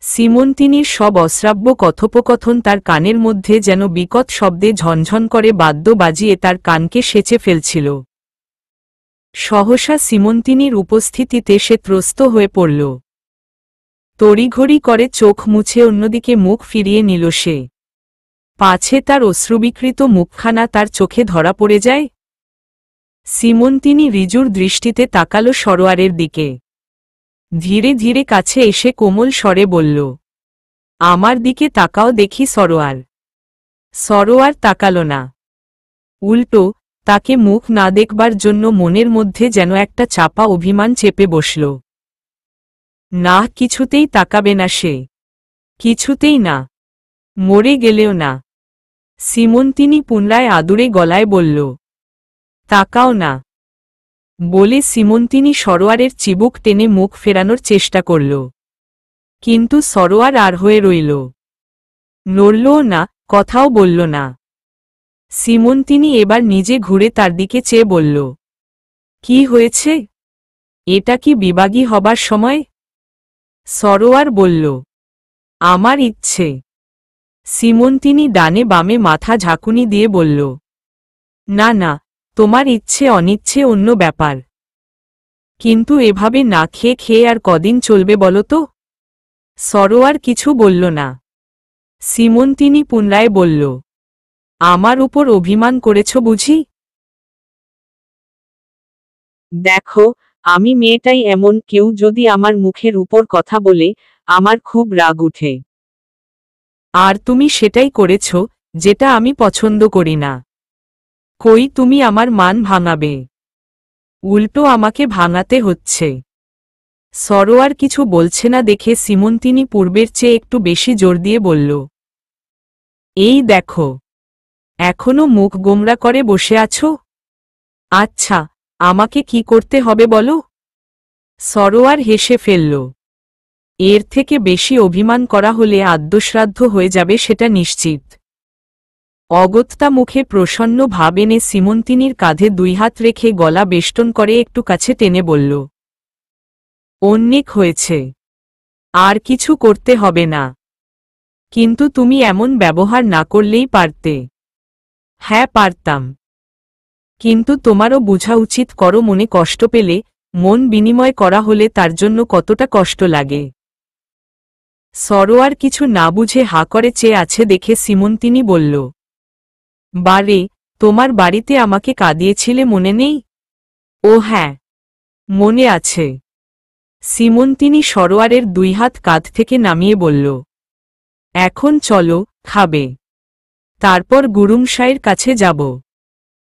সিমন্তিনির সব অশ্রাব্য কথোপকথন তার কানের মধ্যে যেন বিকট শব্দে ঝনঝন করে বাদ্য বাজিয়ে তার কানকে সেচে ফেলছিল। সহসা সিমন্তিনির উপস্থিতিতে সে ত্রস্ত হয়ে পড়ল। তড়িঘড়ি করে চোখ মুছে অন্যদিকে মুখ ফিরিয়ে নিল সে। পাছে তার অশ্রুবিকৃত মুখখানা তার চোখে ধরা পড়ে যায়। সিমন্তিনি ঋজুর দৃষ্টিতে তাকাল সরোয়ারের দিকে। ধীরে ধীরে কাছে এসে কোমল স্বরে বলল, আমার দিকে তাকাও দেখি সরোয়ার। সরোয়ার তাকাল না। উল্টো তাকে মুখ না দেখবার জন্য মনের মধ্যে যেন একটা চাপা অভিমান চেপে বসল। না, কিছুতেই তাকাবে না সে। কিছুতেই না। মরে গেলেও না। সিমন্তিনি পুনরায় আদুরে গলায় বলল, তাকাও না। বলে সিমন্তিনি সরোয়ারের চিবুক টেনে মুখ ফেরানোর চেষ্টা করল। কিন্তু সরোয়ার আর হয়ে রইল। নড়লও না, কথাও বলল না। সিমন্তিনি এবার নিজে ঘুরে তার দিকে চেয়ে বলল, কি হয়েছে? এটা কি বিবাগী হবার সময়? সরোয়ার বলল, আমার ইচ্ছে। সিমন্তিনি ডানে বামে মাথা ঝাঁকুনি দিয়ে বলল, না না, তোমার ইচ্ছে অনিচ্ছে অন্য ব্যাপার। কিন্তু এভাবে না খেয়ে খেয়ে আর কদিন চলবে বলো তো? সরোয়ার কিছু বলল না। সিমন্তিনি পুনরায় বলল, আমার উপর অভিমান করেছ বুঝি? দেখো, আমি মেয়েটাই এমন, কেউ যদি আমার মুখের উপর কথা বলে আমার খুব রাগ উঠে। আর তুমি সেটাই করেছ, যেটা আমি পছন্দ করি না। কই তুমি আমার মান ভাঙাবে? উল্টো আমাকে ভাঙাতে হচ্ছে। সরোয়ার কিছু বলছে না দেখে সিমন্তিনি পূর্বের চেয়ে একটু বেশি জোর দিয়ে বলল, এই দেখো, এখনো মুখ গোমরা করে বসে আছো? আচ্ছা, আমাকে কি করতে হবে বলো? সরোয়ার হেসে ফেলল। এর থেকে বেশি অভিমান করা হলে আদ্যশ্রাদ্ধ হয়ে যাবে সেটা নিশ্চিত। অগত্যা মুখে প্রসন্ন ভাব এনে সিমন্তিনির কাঁধে দুই হাত রেখে গলা বেষ্টন করে একটু কাছে টেনে বলল, অনেক হয়েছে। আর কিছু করতে হবে না। কিন্তু তুমি এমন ব্যবহার না করলেই পারতে। হ্যাঁ, পারতাম। কিন্তু তোমারও বোঝা উচিত, করো মনে কষ্ট পেলে মন বিনিময় করা হলে তার জন্য কতটা কষ্ট লাগে। সরোয়ার কিছু না বুঝে হা করে চেয়ে আছে দেখে সিমন্তিনি বলল, বারে, তোমার বাড়িতে আমাকে কাঁদিয়েছিলে মনে নেই? ও হ্যাঁ, মনে আছে। সিমন্তিনি সরোয়ারের দুই হাত কাঁধ থেকে নামিয়ে বলল, এখন চলো, খাবে। তারপর গুরুমশাইয়ের কাছে যাব।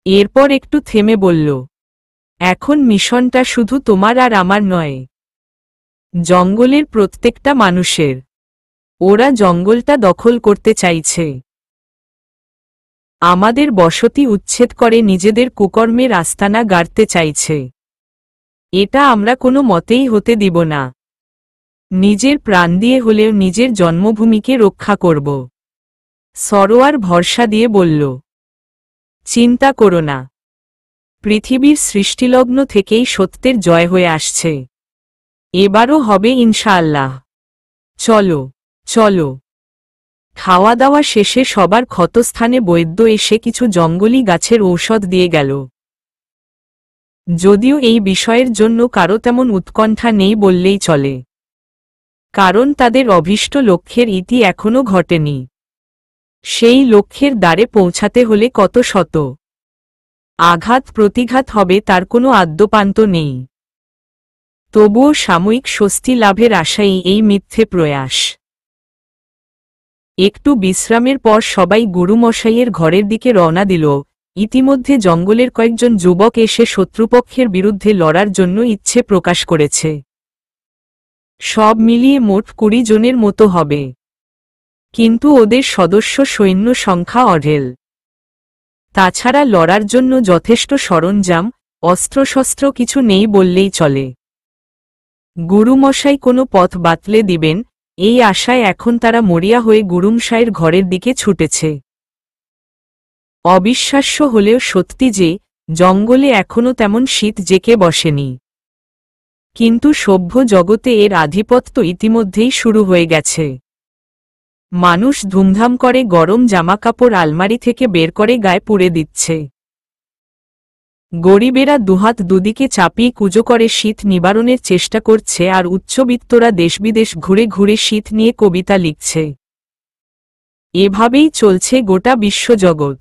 এরপর একটু থেমে বলল, এখন মিশনটা শুধু তোমার আর আমার নয়, জঙ্গলের প্রত্যেকটা মানুষের। ওরা জঙ্গলটা দখল করতে চাইছে, আমাদের বসতি উচ্ছেদ করে নিজেদের কুকর্মের আস্তানা গাড়তে চাইছে। এটা আমরা কোনো মতেই হতে দিব না। নিজের প্রাণ দিয়ে হলেও নিজের জন্মভূমিকে রক্ষা করব। সরোয়ার ভরসা দিয়ে বলল, চিন্তা করো না, পৃথিবীর সৃষ্টিলগ্ন থেকেই সত্যের জয় হয়ে আসছে, এবারও হবে ইনশাআল্লাহ। চলো চলো। খাওয়া দাওয়া শেষে সবার ক্ষতস্থানে বৈদ্য এসে কিছু জঙ্গলি গাছের ঔষধ দিয়ে গেল। যদিও এই বিষয়ের জন্য কারো তেমন উৎকণ্ঠা নেই বললেই চলে, কারণ তাদের অভীষ্ট লক্ষ্যের ইতি এখনও ঘটেনি। সেই লক্ষ্যের দ্বারে পৌঁছাতে হলে কত শত আঘাত প্রতিঘাত হবে তার কোনো আদ্যপান্ত নেই। তবুও সাময়িক স্বস্তি লাভের আশাই এই মিথ্যে প্রয়াস। একটু বিশ্রামের পর সবাই গুরুমশাইয়ের ঘরের দিকে রওনা দিল। ইতিমধ্যে জঙ্গলের কয়েকজন যুবক এসে শত্রুপক্ষের বিরুদ্ধে লড়ার জন্য ইচ্ছে প্রকাশ করেছে। সব মিলিয়ে মোট 20 জনের মতো হবে, কিন্তু ওদের সদস্য সৈন্য সংখ্যা অঢেল। তাছাড়া লড়ার জন্য যথেষ্ট সরঞ্জাম অস্ত্রশস্ত্র কিছু নেই বললেই চলে। গুরুমশাই কোনো পথ বাতলে দিবেন এই আশায় এখন তারা মরিয়া হয়ে গুরুমশাইয়ের ঘরের দিকে ছুটেছে। অবিশ্বাস্য হলেও সত্যি যে জঙ্গলে এখনও তেমন শীত জেকে বসেনি, কিন্তু সভ্য জগতে এর আধিপত্য ইতিমধ্যেই শুরু হয়ে গেছে। মানুষ ধুমধাম করে গরম জামাকাপড় আলমারি থেকে বের করে গায়ে পুড়ে দিচ্ছে। গরিবেরা দুহাত দুদিকে চাপিয়ে কুজো করে শীত নিবারণের চেষ্টা করছে, আর উচ্চবিত্তরা দেশবিদেশ ঘুরে ঘুরে শীত নিয়ে কবিতা লিখছে। এভাবেই চলছে গোটা বিশ্বজগৎ।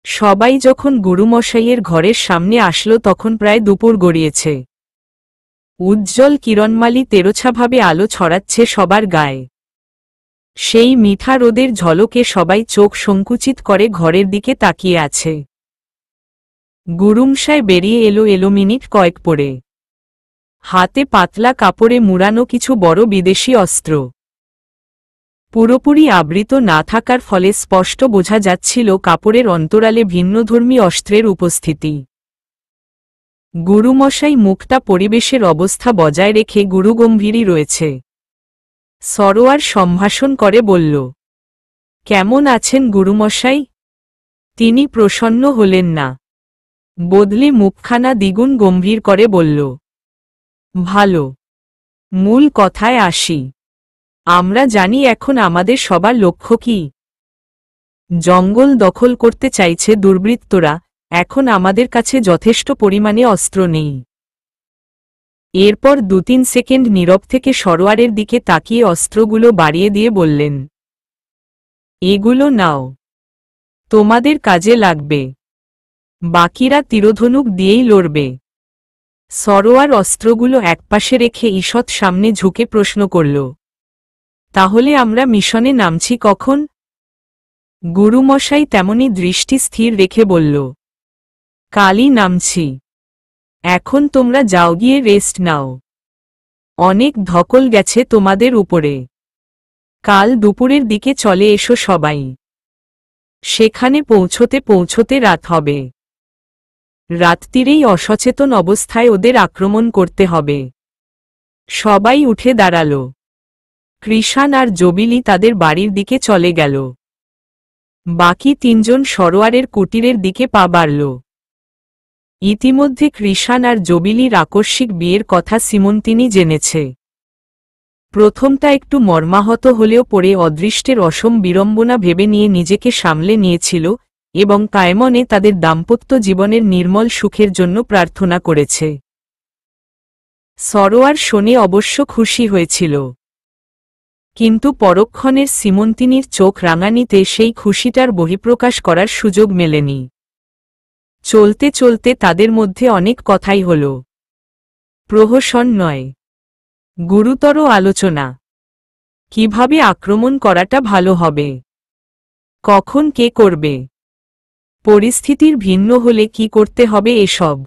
সবাই যখন গুরুমশাইয়ের ঘরের সামনে আসলো তখন প্রায় দুপুর গড়িয়েছে। উজ্জ্বল কিরণমালী তেরোছাভাবে আলো ছড়াচ্ছে সবার গায়ে। সেই মিঠা রোদের ঝলকে সবাই চোখ সংকুচিত করে ঘরের দিকে তাকিয়ে আছে। গুরুমশাই বেরিয়ে এলো মিনিট কয়েক পরে, হাতে পাতলা কাপড়ে মুড়ানো কিছু বড় বিদেশি অস্ত্র। পুরোপুরি আবৃত না থাকার ফলে স্পষ্ট বোঝা যাচ্ছিল কাপড়ের অন্তরালে ভিন্নধর্মী অস্ত্রের উপস্থিতি। গুরুমশাই মুখটা পরিবেশের অবস্থা বজায় রেখে গুরুগম্ভীরই রয়েছে। সরোয়ার সম্ভাষণ করে বলল, কেমন আছেন গুরুমশাই? তিনি প্রসন্ন হলেন না, বদলে মুখখানা দ্বিগুণ গম্ভীর করে বলল, ভালো। মূল কথায় আসি, আমরা জানি এখন আমাদের সবার লক্ষ্য কি। জঙ্গল দখল করতে চাইছে দুর্বৃত্তরা, এখন আমাদের কাছে যথেষ্ট পরিমাণে অস্ত্র নেই। এরপর 2-3 সেকেন্ড নীরব থেকে সরোয়ারের দিকে তাকিয়ে অস্ত্রগুলো বাড়িয়ে দিয়ে বললেন, এগুলো নাও, তোমাদের কাজে লাগবে। বাকিরা তীরধনুক দিয়েই লড়বে। সরোয়ার অস্ত্রগুলো একপাশে রেখে ঈষৎ সামনে ঝুঁকে প্রশ্ন করল, তাহলে আমরা মিশনে নামছি কখন? গুরুমশাই তেমনি দৃষ্টি স্থির রেখে বলল, কালই নামছি। এখন তোমরা যাও গিয়ে রেস্ট নাও, অনেক ধকল গেছে তোমাদের উপরে। কাল দুপুরের দিকে চলে এসো সবাই, সেখানে পৌঁছতে পৌঁছতে রাত হবে। রাত্রিরেই অসচেতন অবস্থায় ওদের আক্রমণ করতে হবে। সবাই উঠে দাঁড়াল। কৃষাণ আর জবিলি তাদের বাড়ির দিকে চলে গেল। বাকি 3 জন সরোয়ারের কুটিরের দিকে পা বাড়ল। ইতিমধ্যে কৃষাণ আর জবিলির আকস্মিক বিয়ের কথা সিমন্তিনি জেনেছে। প্রথমটা একটু মর্মাহত হলেও পরে অদৃষ্টের অসম বিড়ম্বনা ভেবে নিয়ে নিজেকে সামলে নিয়েছিল এবং কায়মনে তাদের দাম্পত্য জীবনের নির্মল সুখের জন্য প্রার্থনা করেছে। সরোয়ার শুনে অবশ্য খুশি হয়েছিল, কিন্তু পরক্ষণের সিমন্তিনির চোখ রাঙানিতে সেই খুশিটার বহিঃপ্রকাশ করার সুযোগ মেলেনি। চলতে চলতে তাদের মধ্যে অনেক কথাই হল। প্রহসন নয়, গুরুতর আলোচনা। কিভাবে আক্রমণ করাটা ভালো হবে, কখন কে করবে, পরিস্থিতির ভিন্ন হলে কি করতে হবে, এসব।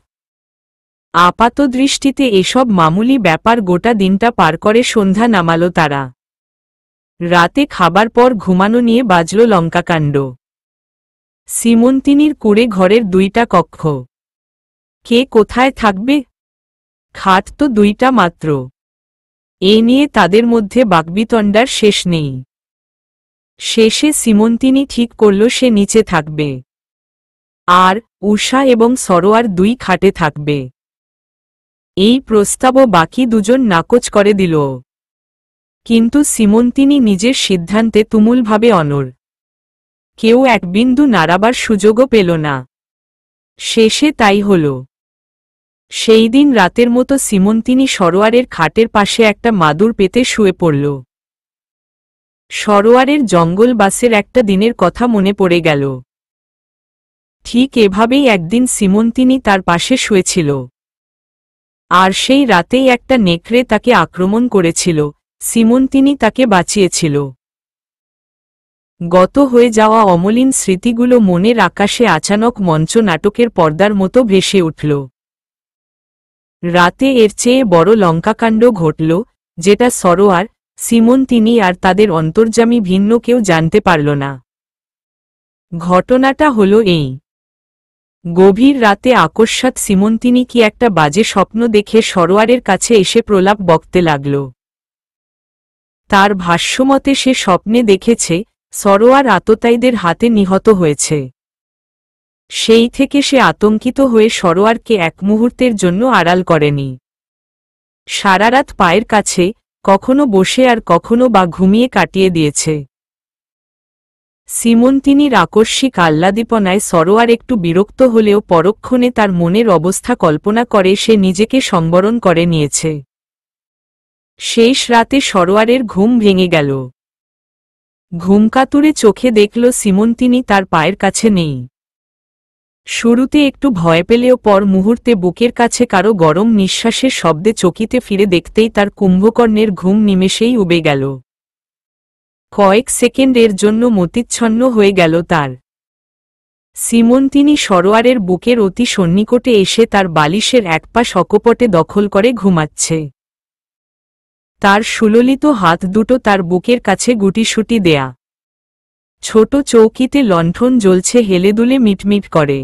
আপাতদৃষ্টিতে এসব মামুলি ব্যাপার গোটা দিনটা পার করে সন্ধ্যা নামাল তারা। রাতে খাবার পর ঘুমানো নিয়ে বাজল লঙ্কাকাণ্ড। সীমন্তিনীর কুঁড়ে ঘরের 2টা কক্ষ। কে কোথায় থাকবে? খাট তো 2টা মাত্র। এ নিয়ে তাদের মধ্যে বাকবিতণ্ডার শেষ নেই। শেষে সীমন্তিনী ঠিক করল সে নিচে থাকবে, আর উষা এবং সরোয়ার 2 খাটে থাকবে। এই প্রস্তাবও বাকি 2জন নাকচ করে দিল। কিন্তু সীমন্তিনী নিজের সিদ্ধান্তে তুমুলভাবে অনড়। কেউ এক বিন্দু নাড়াবার সুযোগও পেল না। শেষে তাই হল। সেই দিন রাতের মতো সীমন্তিনী সরোয়ারের খাটের পাশে একটা মাদুর পেতে শুয়ে পড়ল। সরোয়ারের জঙ্গলবাসের একটা দিনের কথা মনে পড়ে গেল। ঠিক এভাবেই একদিন সীমন্তিনী তার পাশে শুয়েছিল, আর সেই রাতেই একটা নেকড়ে তাকে আক্রমণ করেছিল। সীমন্তিনী তাকে বাঁচিয়েছিল। গত হয়ে যাওয়া অমলিন স্মৃতিগুলো মনের আকাশে আচানক মঞ্চ নাটকের পর্দার মতো ভেসে উঠল। রাতে এর চেয়ে বড় লঙ্কাকাণ্ড ঘটল, যেটা সরোয়ার, সীমন্তিনী আর তাদের অন্তর্যামী ভিন্ন কেউ জানতে পারল না। ঘটনাটা হল এই। গভীর রাতে আকস্মাৎ সীমন্তিনী কি একটা বাজে স্বপ্ন দেখে সরোয়ারের কাছে এসে প্রলাপ বকতে লাগল। তার ভাষ্যমতে সে স্বপ্নে দেখেছে সরোয়ার আততায়ীদের হাতে নিহত হয়েছে। সেই থেকে সে আতঙ্কিত হয়ে সরোয়ারকে এক মুহূর্তের জন্য আড়াল করেনি। সারারাত পায়ের কাছে কখনো বসে আর কখনো বা ঘুমিয়ে কাটিয়ে দিয়েছে। সীমন্তিনীর আকস্মিক আহ্লাদীপনায় সরোয়ার একটু বিরক্ত হলেও পরক্ষণে তার মনের অবস্থা কল্পনা করে সে নিজেকে সংবরণ করে নিয়েছে। শেষ রাতে সরোয়ারের ঘুম ভেঙে গেল। ঘুমকাতুরে চোখে দেখল সীমন্তিনী তার পায়ের কাছে নেই। শুরুতে একটু ভয় পেলেও পর মুহূর্তে বুকের কাছে কারো গরম নিঃশ্বাসের শব্দে চকিতে ফিরে দেখতেই তার কুম্ভকর্ণের ঘুম নিমেষেই উবে গেল। কয়েক সেকেন্ডের জন্য মতিচ্ছন্ন হয়ে গেল তার। সীমন্তিনী সরোয়ারের বুকের অতি সন্নিকটে এসে তার বালিশের এক পাশ অকপটে দখল করে ঘুমাচ্ছে। তার সুললিত হাত দুটো তার বুকের কাছে গুটিসুটি দেয়া। ছোট চৌকিতে লণ্ঠন জ্বলছে হেলেদুলে মিটমিট করে।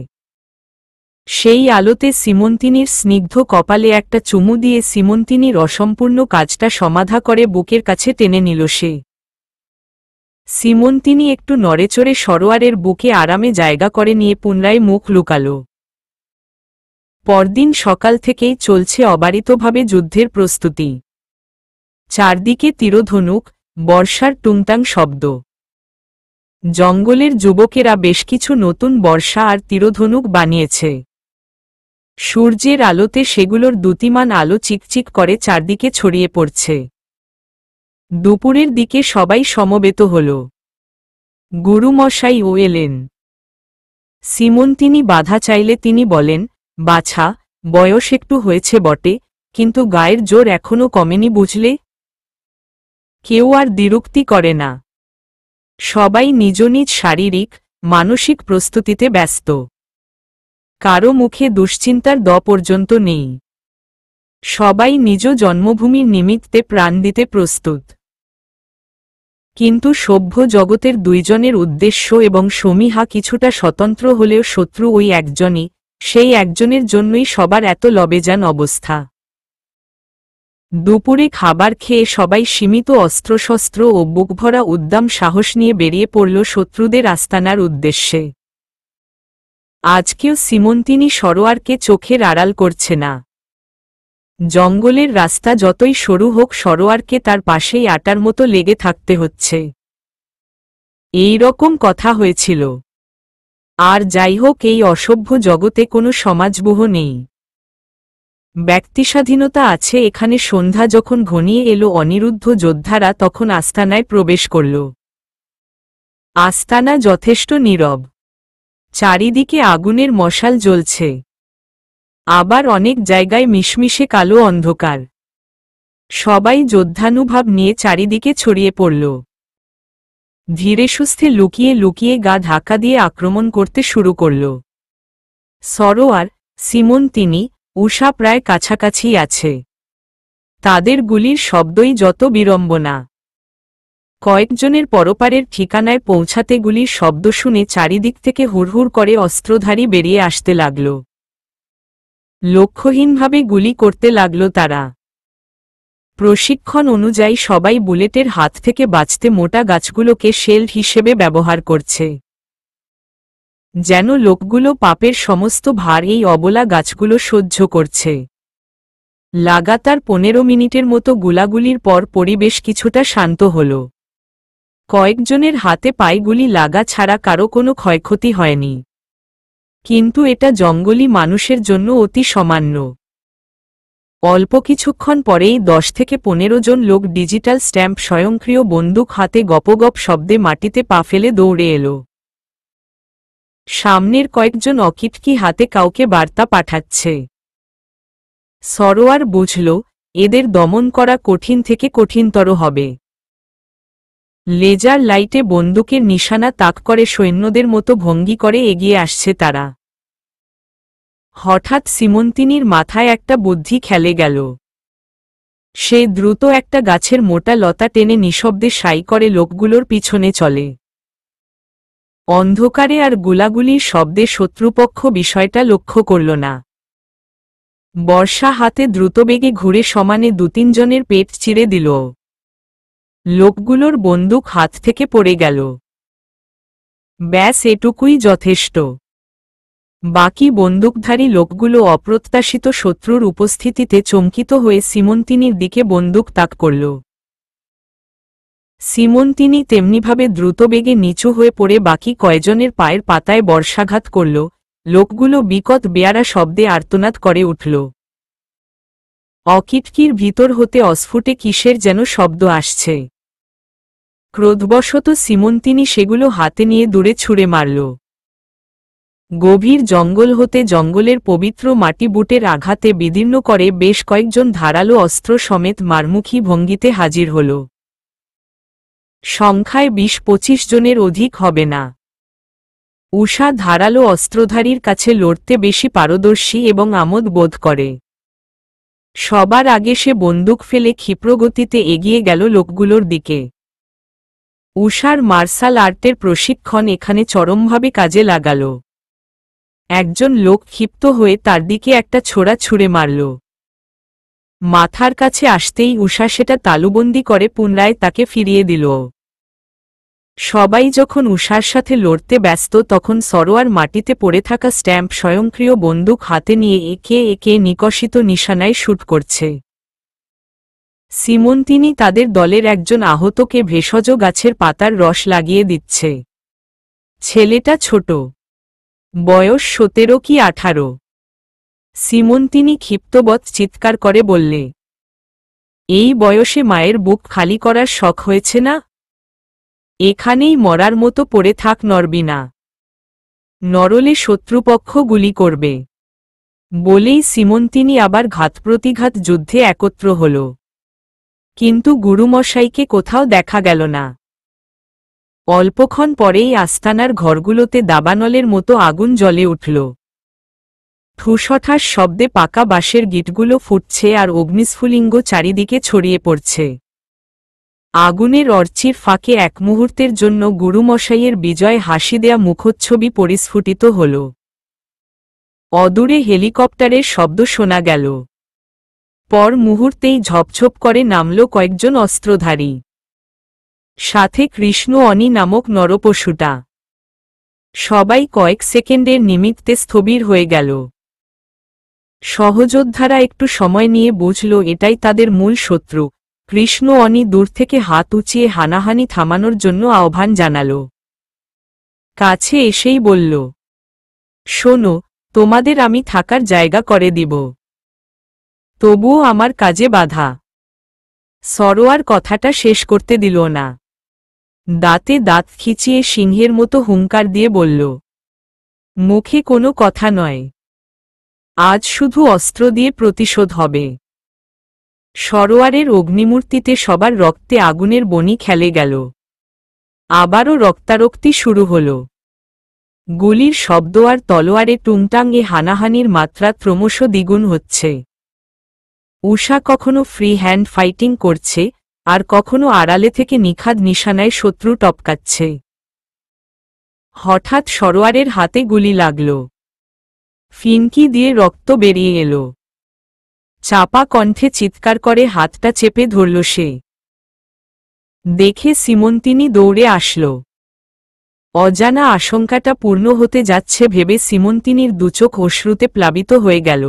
সেই আলোতে সীমন্তিনীর স্নিগ্ধ কপালে একটা চুমু দিয়ে সীমন্তিনীর অসম্পূর্ণ কাজটা সমাধা করে বুকের কাছে টেনে নিল সে। সীমন্তিনী একটু নড়েচড়ে সরোয়ারের বুকে আরামে জায়গা করে নিয়ে পুনরায় মুখ লুকাল। পরদিন সকাল থেকেই চলছে অবারিতভাবে যুদ্ধের প্রস্তুতি। চারদিকে তীরধনুক, বর্ষার টুংটাং শব্দ। জঙ্গলের যুবকেরা বেশ কিছু নতুন বর্ষা আর তীরধনুক বানিয়েছে। সূর্যের আলোতে সেগুলোর দ্যুতিমান আলো চিকচিক করে চারদিকে ছড়িয়ে পড়ছে। দুপুরের দিকে সবাই সমবেত হল। গুরুমশাইও এলেন। সীমন্তিনী বাধা চাইলে তিনি বলেন, বাছা, বয়স একটু হয়েছে বটে, কিন্তু গায়ের জোর এখনো কমেনি বুঝলে। কেউ আর দ্বিরুক্তি করে না। সবাই নিজ নিজ শারীরিক, মানসিক প্রস্তুতিতে ব্যস্ত। কারো মুখে দুশ্চিন্তার দ পর্যন্ত নেই। সবাই নিজ জন্মভূমির নিমিত্তে প্রাণ দিতে প্রস্তুত। কিন্তু সভ্য জগতের 2জনের উদ্দেশ্য এবং সমীহা কিছুটা স্বতন্ত্র হলেও শত্রু ওই একজনই, সেই একজনের জন্যই সবার এত লবেজান অবস্থা। দুপুরে খাবার খেয়ে সবাই সীমিত অস্ত্রশস্ত্র ও বুকভরা উদ্দাম সাহস নিয়ে বেরিয়ে পড়ল শত্রুদের আস্তানার উদ্দেশ্যে। আজকেও সীমন্তিনী সরোয়ারকে চোখের আড়াল করছে না। জঙ্গলের রাস্তা যতই সরু হোক সরোয়ারকে তার পাশেই আটার মতো লেগে থাকতে হচ্ছে। এই রকম কথা হয়েছিল। আর যাই হোক, এই অসভ্য জগতে কোনো সমাজবোহ নেই। ব্যক্তিস্বাধীনতা আছে এখানে। সন্ধ্যা যখন ঘনিয়ে এলো অনিরুদ্ধ যোদ্ধারা তখন আস্তানায় প্রবেশ করল। আস্তানা যথেষ্ট নীরব। চারিদিকে আগুনের মশাল জ্বলছে। আবার অনেক জায়গায় মিশমিশে কালো অন্ধকার। সবাই যোদ্ধানুভাব নিয়ে চারিদিকে ছড়িয়ে পড়ল। ধীরে সুস্থে লুকিয়ে লুকিয়ে গা ঢাকা দিয়ে আক্রমণ করতে শুরু করল। সরোয়ার, সীমন্তিনী, উষা প্রায় কাছাকাছি আছে। তাদের গুলির শব্দই যত বিড়ম্বনা। কয়েকজনের পরপারের ঠিকানায় পৌঁছাতে গুলির শব্দ শুনে চারিদিক থেকে হুড়হুড় করে অস্ত্রধারী বেরিয়ে আসতে লাগল। লক্ষ্যহীনভাবে গুলি করতে লাগল তারা। প্রশিক্ষণ অনুযায়ী সবাই বুলেটের হাত থেকে বাঁচতে মোটা গাছগুলোকে শেল্ড হিসেবে ব্যবহার করছে। যেন লোকগুলো পাপের সমস্ত ভার এই অবলা গাছগুলো সহ্য করছে। লাগাতার 15 মিনিটের মতো গুলাগুলির পর পরিবেশ কিছুটা শান্ত হল। কয়েকজনের হাতে পায়ে গুলি লাগা ছাড়া কারো কোনো ক্ষয়ক্ষতি হয়নি। কিন্তু এটা জঙ্গলি মানুষের জন্য অতি সামান্য। অল্প কিছুক্ষণ পরেই 10 থেকে 15 জন লোক ডিজিটাল স্ট্যাম্প স্বয়ংক্রিয় বন্দুক হাতে গপগপ শব্দে মাটিতে পা ফেলে দৌড়ে এলো। সামনের কয়েকজন অকিটকি হাতে কাউকে বার্তা পাঠাচ্ছে। সরোয়ার বুঝল, এদের দমন করা কঠিন থেকে কঠিনতর হবে। লেজার লাইটে বন্দুকের নিশানা তাক করে সৈন্যদের মতো ভঙ্গি করে এগিয়ে আসছে তারা। হঠাৎ সিমন্তিনির মাথায় একটা বুদ্ধি খেলে গেল। সে দ্রুত একটা গাছের মোটা লতা টেনে নিঃশব্দে সাই করে লোকগুলোর পিছনে চলে। অন্ধকারে আর গুলাগুলির শব্দে শত্রুপক্ষ বিষয়টা লক্ষ্য করল না। বর্ষা হাতে দ্রুতবেগে ঘুরে সমানে 2-3 জনের পেট চিরে দিল। লোকগুলোর বন্দুক হাত থেকে পড়ে গেল। ব্যাস এটুকুই যথেষ্ট। বাকি বন্দুকধারী লোকগুলো অপ্রত্যাশিত শত্রুর উপস্থিতিতে চমকিত হয়ে সিমন্তিনির দিকে বন্দুক তাক করল। সিমন্তিনি তেমনিভাবে দ্রুতবেগে নিচু হয়ে পড়ে বাকি কয়েকজনের পায়ের পাতায় বর্ষাঘাত করল। লোকগুলো বিকট বেয়ারা শব্দে আর্তনাদ করে উঠল। অকিটকির ভিতর হতে অস্ফুটে কিসের যেন শব্দ আসছে। ক্রোধবশত সিমন্তিনি সেগুলো হাতে নিয়ে দূরে ছুঁড়ে মারল। গভীর জঙ্গল হতে জঙ্গলের পবিত্র মাটি বুটের আঘাতে বিদীর্ণ করে বেশ কয়েকজন ধারালো অস্ত্র সমেত মারমুখী ভঙ্গিতে হাজির হল। সংখ্যায় 20-25 জনের অধিক হবে না। উষা ধারালো অস্ত্রধারীর কাছে লড়তে বেশি পারদর্শী এবং আমোদ বোধ করে। সবার আগে সে বন্দুক ফেলে ক্ষিপ্রগতিতে এগিয়ে গেল লোকগুলোর দিকে। উষার মার্শাল আর্টের প্রশিক্ষণ এখানে চরমভাবে কাজে লাগাল। একজন লোক ক্ষিপ্ত হয়ে তার দিকে একটা ছোরা ছুঁড়ে মারল। মাথার কাছে আসতেই উষা সেটা তালুবন্দি করে পুনরায় তাকে ফিরিয়ে দিল। সবাই যখন উষার সাথে লড়তে ব্যস্ত তখন সরোয়ার মাটিতে পড়ে থাকা স্ট্যাম্প স্বয়ংক্রিয় বন্দুক হাতে নিয়ে একে একে নিকষিত নিশানায় শুট করছে। সিমন্তিনি তাদের দলের একজন আহতকে ভেষজ গাছের পাতার রস লাগিয়ে দিচ্ছে। ছেলেটা ছোট, বয়স 17 কি 18। সিমন্তিনি ক্ষিপ্তবৎ চিৎকার করে বললে, এই বয়সে মায়ের বুক খালি করার শখ হয়েছে না? এখানেই মরার মতো পড়ে থাক, নড়বি না। নরলে শত্রুপক্ষ গুলি করবে। বলেই সিমন্তিনি আবার ঘাতপ্রতিঘাত যুদ্ধে একত্র হল। কিন্তু গুরুমশাইকে কোথাও দেখা গেল না। অল্পক্ষণ পরেই আস্তানার ঘরগুলোতে দাবানলের মতো আগুন জ্বলে উঠল। ঠুসঠাস শব্দে পাকা বাঁশের গিঁটগুলো ফুটছে আর অগ্নিস্ফুলিঙ্গ চারিদিকে ছড়িয়ে পড়ছে। আগুনের অর্চির ফাঁকে এক মুহূর্তের জন্য গুরুমশাইয়ের বিজয় হাসি দেয়া মুখচ্ছবি পরিস্ফুটিত হল। অদূরে হেলিকপ্টারের শব্দ শোনা গেল। পর মুহূর্তেই ঝপঝপ করে নামল কয়েকজন অস্ত্রধারী। সাথে কৃষ্ণ অনি নামক নরপশুটা। সবাই কয়েক সেকেন্ডের নিমিত্তে স্থবির হয়ে গেল। সহযোদ্ধারা একটু সময় নিয়ে বুঝল এটাই তাদের মূল শত্রু। কৃষ্ণ অনি দূর থেকে হাত উঁচিয়ে হানাহানি থামানোর জন্য আহ্বান জানাল। কাছে এসেই বলল, শোনো, তোমাদের আমি থাকার জায়গা করে দিব। তবুও আমার কাজে বাধা। সরোয়ার কথাটা শেষ করতে দিল না। দাঁতে দাঁত খিচিয়ে সিংহের মতো হুঙ্কার দিয়ে বলল, মুখে কোনো কথা নয়, আজ শুধু অস্ত্র দিয়ে প্রতিশোধ হবে। সরোয়ারের অগ্নিমূর্তিতে সবার রক্তে আগুনের বনি খেলে গেল। আবারও রক্তারক্তি শুরু হল। গুলির শব্দ আর তলোয়ারে টুংটাঙে হানাহানির মাত্রা ক্রমশ দ্বিগুণ হচ্ছে। উষা কখনো ফ্রি হ্যান্ড ফাইটিং করছে, আর কখনো আড়ালে থেকে নিখাদ নিশানায় শত্রু টপকাচ্ছে। হঠাৎ সরোয়ারের হাতে গুলি লাগল। ফিনকি দিয়ে রক্ত বেরিয়ে এলো। চাপা কণ্ঠে চিৎকার করে হাতটা চেপে ধরল সে। দেখে সিমন্তিনি দৌড়ে আসল। অজানা আশঙ্কাটা পূর্ণ হতে যাচ্ছে ভেবে সিমন্তিনির দুচোখ অশ্রুতে প্লাবিত হয়ে গেল।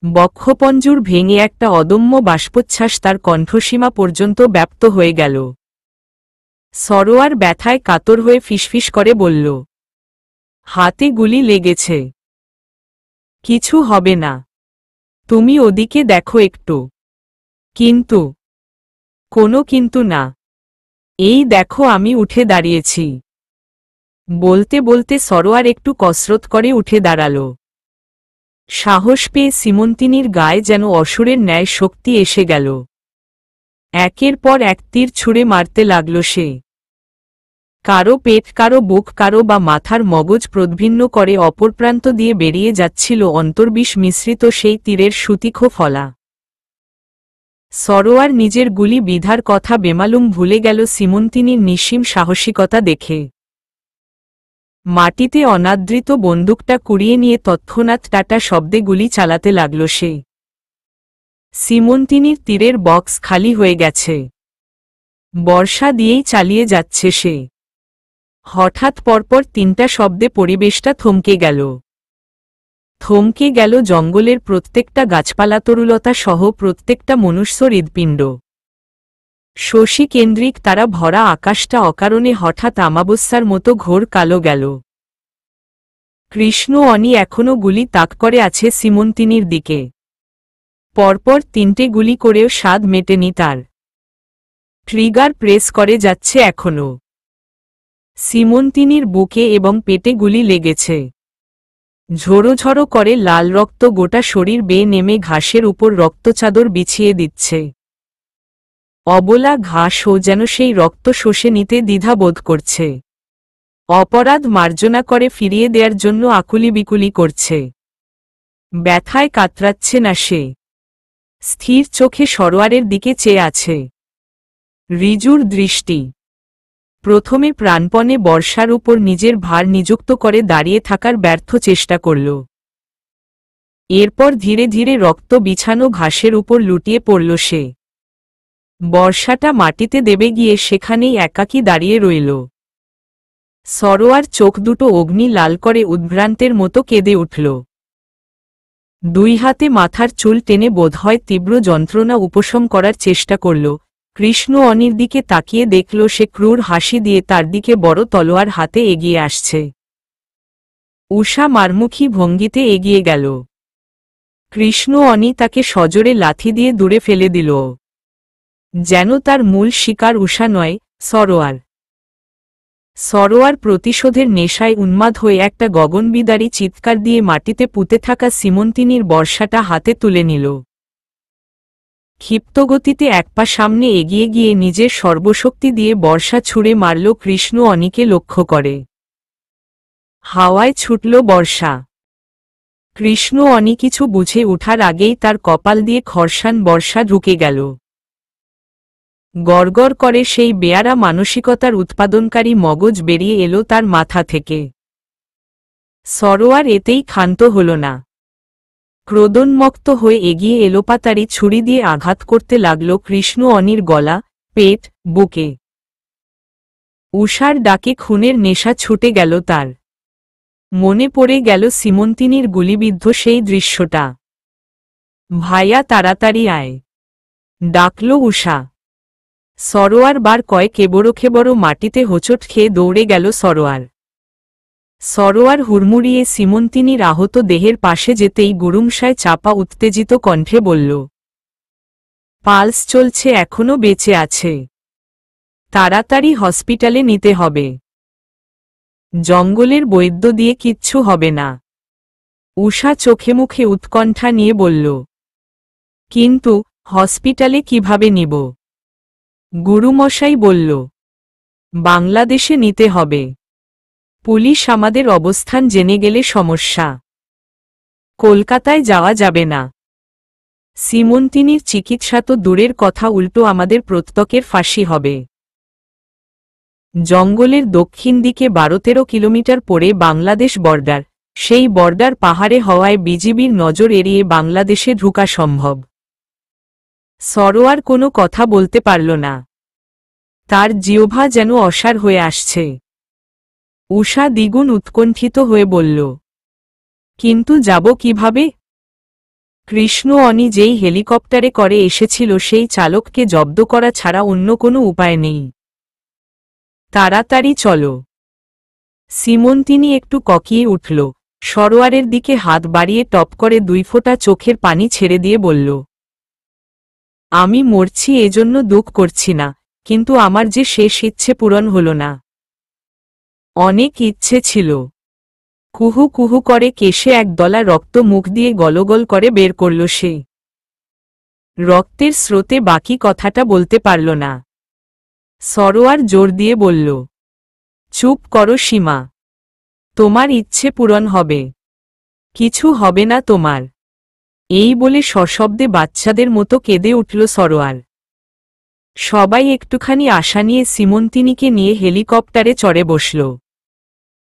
বক্ষপঞ্জর ভেঙে একটা অদম্য বাষ্পোচ্ছ্বাস তার কণ্ঠসীমা পর্যন্ত ব্যাপ্ত হয়ে গেল। সরোয়ার ব্যথায় কাতর হয়ে ফিসফিস করে বলল, হাতে গুলি লেগেছে। কিছু হবে না, তুমি ওদিকে দেখো একটু। কিন্তু? কোনো কিন্তু না, এই দেখো আমি উঠে দাঁড়িয়েছি। বলতে বলতে সরোয়ার একটু কসরত করে উঠে দাঁড়াল। সাহস পেয়ে সিমন্তিনির গায়ে যেন অসুরের ন্যায় শক্তি এসে গেল। একের পর এক তীর ছুঁড়ে মারতে লাগল সে। কারো পেট, কারো বুক, কারো বা মাথার মগজ প্রদ্ভিন্ন করে অপর প্রান্ত দিয়ে বেরিয়ে যাচ্ছিল অন্তর্বিষ মিশ্রিত সেই তীরের সুতীক্ষ ফলা। সরোয়ার নিজের গুলি বিধার কথা বেমালুম ভুলে গেল সিমন্তিনির নিঃসীম সাহসিকতা দেখে। মাটিতে অনাদৃত বন্দুকটা কুড়িয়ে নিয়ে তৎক্ষণাৎ টাটা শব্দে গুলি চালাতে লাগল সে। সিমন্তিনির তীরের বক্স খালি হয়ে গেছে। বর্ষা দিয়েই চালিয়ে যাচ্ছে সে। হঠাৎ পরপর তিনটা শব্দে পরিবেশটা থমকে গেল। থমকে গেল জঙ্গলের প্রত্যেকটা গাছপালা, তরুলতা সহ প্রত্যেকটা মনুষ্য হৃৎপিণ্ড। শশী কেন্দ্রিক তারা ভরা আকাশটা অকারণে হঠাৎ আমাবস্যার মতো ঘোর কালো গেল। কৃষ্ণ অনি এখনও গুলি তাক করে আছে সিমন্তিনির দিকে। পরপর তিনটে গুলি করেও স্বাদ মেটেনি তার। ট্রিগার প্রেস করে যাচ্ছে এখনও। সিমন্তিনির বুকে এবং পেটে গুলি লেগেছে। ঝোড়ো করে লাল রক্ত গোটা শরীর বেয়ে নেমে ঘাসের উপর রক্তচাদর বিছিয়ে দিচ্ছে। অবলা ঘাসও যেন সেই রক্ত শোষে নিতে দ্বিধা বোধ করছে। অপরাধ মার্জনা করে ফিরিয়ে দেওয়ার জন্য আকুলি বিকুলি করছে। ব্যথায় কাতরাচ্ছে না সে। স্থির চোখে সরোয়ারের দিকে চেয়ে আছে। রিজুর দৃষ্টি। প্রথমে প্রাণপণে বর্ষার উপর নিজের ভার নিযুক্ত করে দাঁড়িয়ে থাকার ব্যর্থ চেষ্টা করল। এরপর ধীরে ধীরে রক্ত বিছানো ঘাসের উপর লুটিয়ে পড়ল সে। বর্ষাটা মাটিতে দেবে গিয়ে সেখানেই একাকী দাঁড়িয়ে রইল। সরোয়ার চোখ দুটো অগ্নি লাল করে উদ্ভ্রান্তের মতো কেঁদে উঠল। দুই হাতে মাথার চুল টেনে বোধহয় তীব্র যন্ত্রণা উপশম করার চেষ্টা করল। কৃষ্ণ অনির দিকে তাকিয়ে দেখল সে ক্রূর হাসি দিয়ে তার দিকে বড় তলোয়ার হাতে এগিয়ে আসছে। উষা মারমুখী ভঙ্গিতে এগিয়ে গেল। কৃষ্ণ অনি তাকে সজোরে লাথি দিয়ে দূরে ফেলে দিল। যেন তার মূল শিকার উষা নয়, সরোয়ার। সরোয়ার প্রতিশোধের নেশায় উন্মাদ হয়ে একটা গগনবিদারী চিৎকার দিয়ে মাটিতে পুঁতে থাকা সিমন্তিনির বর্ষাটা হাতে তুলে নিল। ক্ষিপ্তগতিতে এক পা সামনে এগিয়ে গিয়ে নিজের সর্বশক্তি দিয়ে বর্ষা ছুঁড়ে মারল কৃষ্ণ অনিকে লক্ষ্য করে। হাওয়ায় ছুটল বর্ষা। কৃষ্ণ অনি কিছু বুঝে ওঠার আগেই তার কপাল দিয়ে খরসান বর্ষা ঢুকে গেল। গড়গড় করে সেই বেয়ারা মানসিকতার উৎপাদনকারী মগজ বেরিয়ে এলো তার মাথা থেকে। সরোয়ার এতেই ক্ষান্ত হল না। ক্রোধোন্মত্ত হয়ে এগিয়ে এলোপাতাড়ি ছুরি দিয়ে আঘাত করতে লাগল কৃষ্ণ অনির গলা, পেট, বুকে। উষার ডাকে খুনের নেশা ছুটে গেল তার। মনে পড়ে গেল সিমন্তিনির গুলিবিদ্ধ সেই দৃশ্যটা। ভাইয়া তাড়াতাড়ি আয়, ডাকল উষা। সরোয়ার বার কয়েক এবড়ো মাটিতে হোঁচট খেয়ে দৌড়ে গেল সরোয়ার। সরোয়ার হুড়মুড়িয়ে সিমন্তিনির আহত দেহের পাশে যেতেই গুরুমশায় চাপা উত্তেজিত কণ্ঠে বলল, পালস চলছে, এখনো বেঁচে আছে, তাড়াতাড়ি হসপিটালে নিতে হবে। জঙ্গলের বৈদ্য দিয়ে কিচ্ছু হবে না। উষা চোখে মুখে উৎকণ্ঠা নিয়ে বলল, কিন্তু হসপিটালে কিভাবে নিব? গুরুমশাই বলল, বাংলাদেশে নিতে হবে। পুলিশ আমাদের অবস্থান জেনে গেলে সমস্যা। কলকাতায় যাওয়া যাবে না। সিমন্তিনির চিকিৎসা তো দূরের কথা, উল্টো আমাদের প্রত্যেকের ফাঁসি হবে। জঙ্গলের দক্ষিণ দিকে 12-13 কিলোমিটার পরে বাংলাদেশ বর্ডার, সেই বর্ডার পাহাড়ে হওয়ায় বিজিবির নজর এড়িয়ে বাংলাদেশে ঢোকা সম্ভব। সরোয়ার কোনো কথা বলতে পারল না। তার জিহ্বা যেন অসাড় হয়ে আসছে। উষা দ্বিগুণ উৎকণ্ঠিত হয়ে বলল, কিন্তু যাব কিভাবে? কৃষ্ণ অনি যেই হেলিকপ্টারে করে এসেছিল সেই চালককে জব্দ করা ছাড়া অন্য কোনো উপায় নেই। তাড়াতাড়ি চলো। সিমন্তিনি একটু ককিয়ে উঠল, সরোয়ারের দিকে হাত বাড়িয়ে টপ করে 2 ফোঁটা চোখের পানি ছেড়ে দিয়ে বলল, আমি মরছি এজন্য দুঃখ করছি না, কিন্তু আমার যে শেষ ইচ্ছে পূরণ হল না। অনেক ইচ্ছে ছিল। কুহু কুহু করে কেশে এক দলা রক্ত মুখ দিয়ে গলগল করে বের করল সে। রক্তের স্রোতে বাকি কথাটা বলতে পারল না। সরোয়ার জোর দিয়ে বলল, চুপ করো সীমা, তোমার ইচ্ছে পূরণ হবে, কিছু হবে না তোমার। এই বলে সশব্দে বাচ্চাদের মতো কেঁদে উঠল সরোয়ার। সবাই একটুখানি আশা নিয়ে সিমন্তিনিকে নিয়ে হেলিকপ্টারে চড়ে বসল।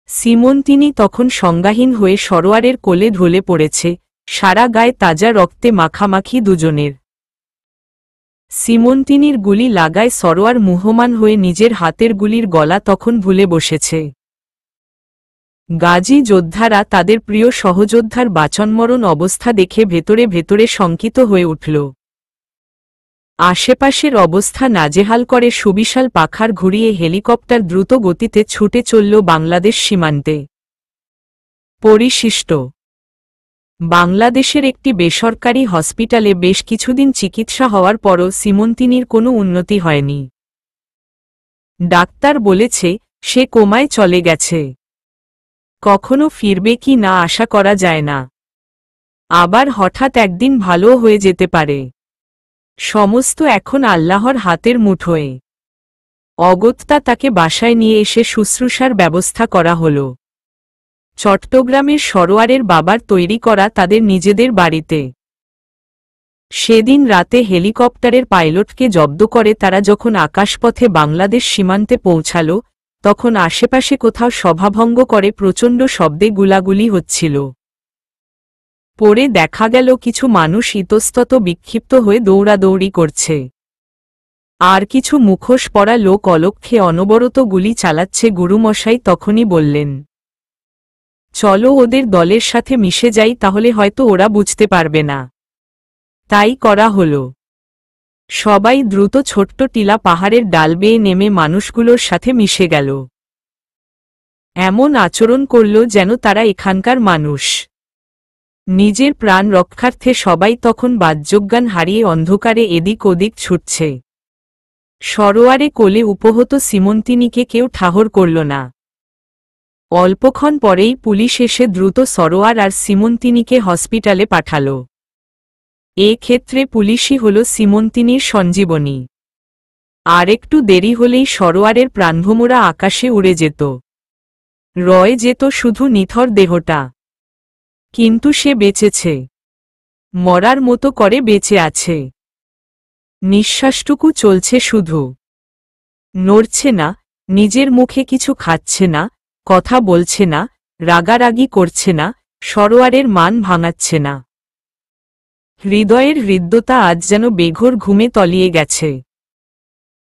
সিমন্তিনি তখন সংজ্ঞাহীন হয়ে সরোয়ারের কোলে ঢলে পড়েছে, সারা গায়ে তাজা রক্তে মাখামাখি দুজনের। সিমন্তিনির গুলি লাগায় সরোয়ার মুহ্যমান হয়ে নিজের হাতের গুলির গলা তখন ভুলে বসেছে। গাজী যোদ্ধারা তাদের প্রিয় সহযোদ্ধার বাঁচনমরণ অবস্থা দেখে ভেতরে ভেতরে শঙ্কিত হয়ে উঠল। আশেপাশের অবস্থা নাজেহাল করে সুবিশাল পাখার ঘুরিয়ে হেলিকপ্টার দ্রুত গতিতে ছুটে চলল বাংলাদেশ সীমান্তে। পরিশিষ্ট। বাংলাদেশের একটি বেসরকারি হসপিটালে বেশ কিছুদিন চিকিৎসা হওয়ার পরও সিমন্তিনির কোনো উন্নতি হয়নি। ডাক্তার বলেছে সে কোমায় চলে গেছে। কখনো ফিরবে কি না আশা করা যায় না। আবার হঠাৎ একদিন ভালো হয়ে যেতে পারে। সমস্ত এখন আল্লাহর হাতের মুঠোয়। অগত্যা তাকে বাসায় নিয়ে এসে শুশ্রূষার ব্যবস্থা করা হল। চট্টগ্রামের সরোয়ারের বাবার তৈরি করা তাদের নিজেদের বাড়িতে। সেদিন রাতে হেলিকপ্টারের পাইলটকে জব্দ করে তারা যখন আকাশপথে বাংলাদেশ সীমান্তে পৌঁছাল, তখন আশেপাশে কোথাও সভাভঙ্গ করে প্রচণ্ড শব্দে গুলাগুলি হচ্ছিল। পরে দেখা গেল কিছু মানুষ ইতস্তত বিক্ষিপ্ত হয়ে দৌড়াদৌড়ি করছে। আর কিছু মুখোশ পরা লোক অলক্ষ্যে অনবরত গুলি চালাচ্ছে। গুরুমশাই তখনই বললেন, চলো ওদের দলের সাথে মিশে যাই, তাহলে হয়তো ওরা বুঝতে পারবে না। তাই করা হল। সবাই দ্রুত ছোট্ট টিলা পাহাড়ের ডাল বেয়ে নেমে মানুষগুলোর সাথে মিশে গেল। এমন আচরণ করল যেন তারা এখানকার মানুষ। নিজের প্রাণ রক্ষার্থে সবাই তখন বাহ্যজ্ঞান হারিয়ে অন্ধকারে এদিক ওদিক ছুটছে। সরোয়ারে কোলে উপহত সিমন্তিনিকে কেউ ঠাহর করল না। অল্পক্ষণ পরেই পুলিশ এসে দ্রুত সরোয়ার আর সিমন্তিনিকে হসপিটালে পাঠাল। এ ক্ষেত্রে পুলিশই হল সিমন্তিনির সঞ্জীবনী। আর একটু দেরি হলেই সরোয়ারের প্রাণভোমরা আকাশে উড়ে যেত। রয়ে যেত শুধু নিথর দেহটা। কিন্তু সে বেঁচেছে। মরার মতো করে বেঁচে আছে। নিঃশ্বাসটুকু চলছে শুধু। নড়ছে না, নিজের মুখে কিছু খাচ্ছে না, কথা বলছে না, রাগারাগি করছে না, সরোয়ারের মান ভাঙাচ্ছে না। হৃদয়ের হৃদ্যতা আজ যেন বেঘোর ঘুমে তলিয়ে গেছে।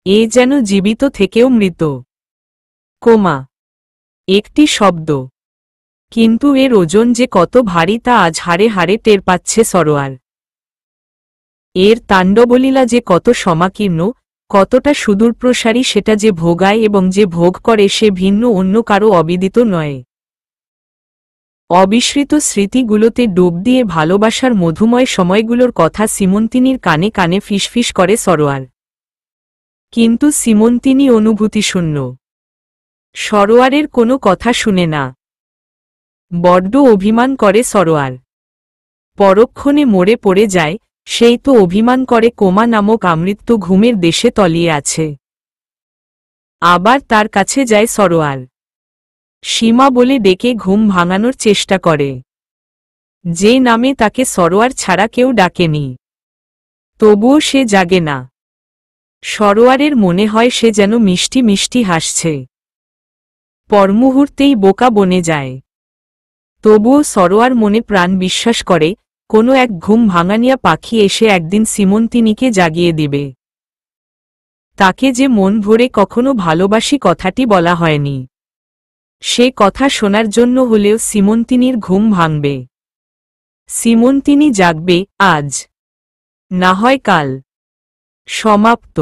এ যেন জীবিত থেকেও মৃত। কোমা। একটি শব্দ। কিন্তু এর ওজন যে কত ভারী তা আজ হাড়ে হাড়ে টের পাচ্ছে সরোয়ার। এর তাণ্ডবলীলা যে কত সমাকীর্ণ, কতটা সুদূরপ্রসারী সেটা যে ভোগায় এবং যে ভোগ করে সে ভিন্ন অন্য কারো অবিদিত নয়। অবিস্মৃত স্মৃতিগুলোতে ডুব দিয়ে ভালোবাসার মধুময় সময়গুলোর কথা সিমন্তিনির কানে কানে ফিসফিস করে সরোয়ার। কিন্তু সিমন্তিনি অনুভূতিশূন্য। সরোয়ারের কোনো কথা শুনে না। বড্ড অভিমান করে সরোয়ার। পরক্ষণে মরে পড়ে যায়, সেই তো অভিমান করে কোমা নামক আমৃত্যু ঘুমের দেশে তলিয়ে আছে। আবার তার কাছে যায় সরোয়ার। সীমা বলে ডেকে ঘুম ভাঙানোর চেষ্টা করে, যে নামে তাকে সরোয়ার ছাড়া কেউ ডাকেনি। তবুও সে জাগে না। সরোয়ারের মনে হয় সে যেন মিষ্টি মিষ্টি হাসছে। পরমুহূর্তেই বোকা বনে যায়। তবুও সরোয়ার মনে প্রাণ বিশ্বাস করে, কোনো এক ঘুম ভাঙানিয়া পাখি এসে একদিন সীমন্তিনীকে জাগিয়ে দিবে। তাকে যে মন ভরে কখনো ভালোবাসি কথাটি বলা হয়নি, সে কথা শোনার জন্য হলেও সীমন্তিনীর ঘুম ভাঙবে। সীমন্তিনী জাগবে, আজ না হয় কাল। সমাপ্ত।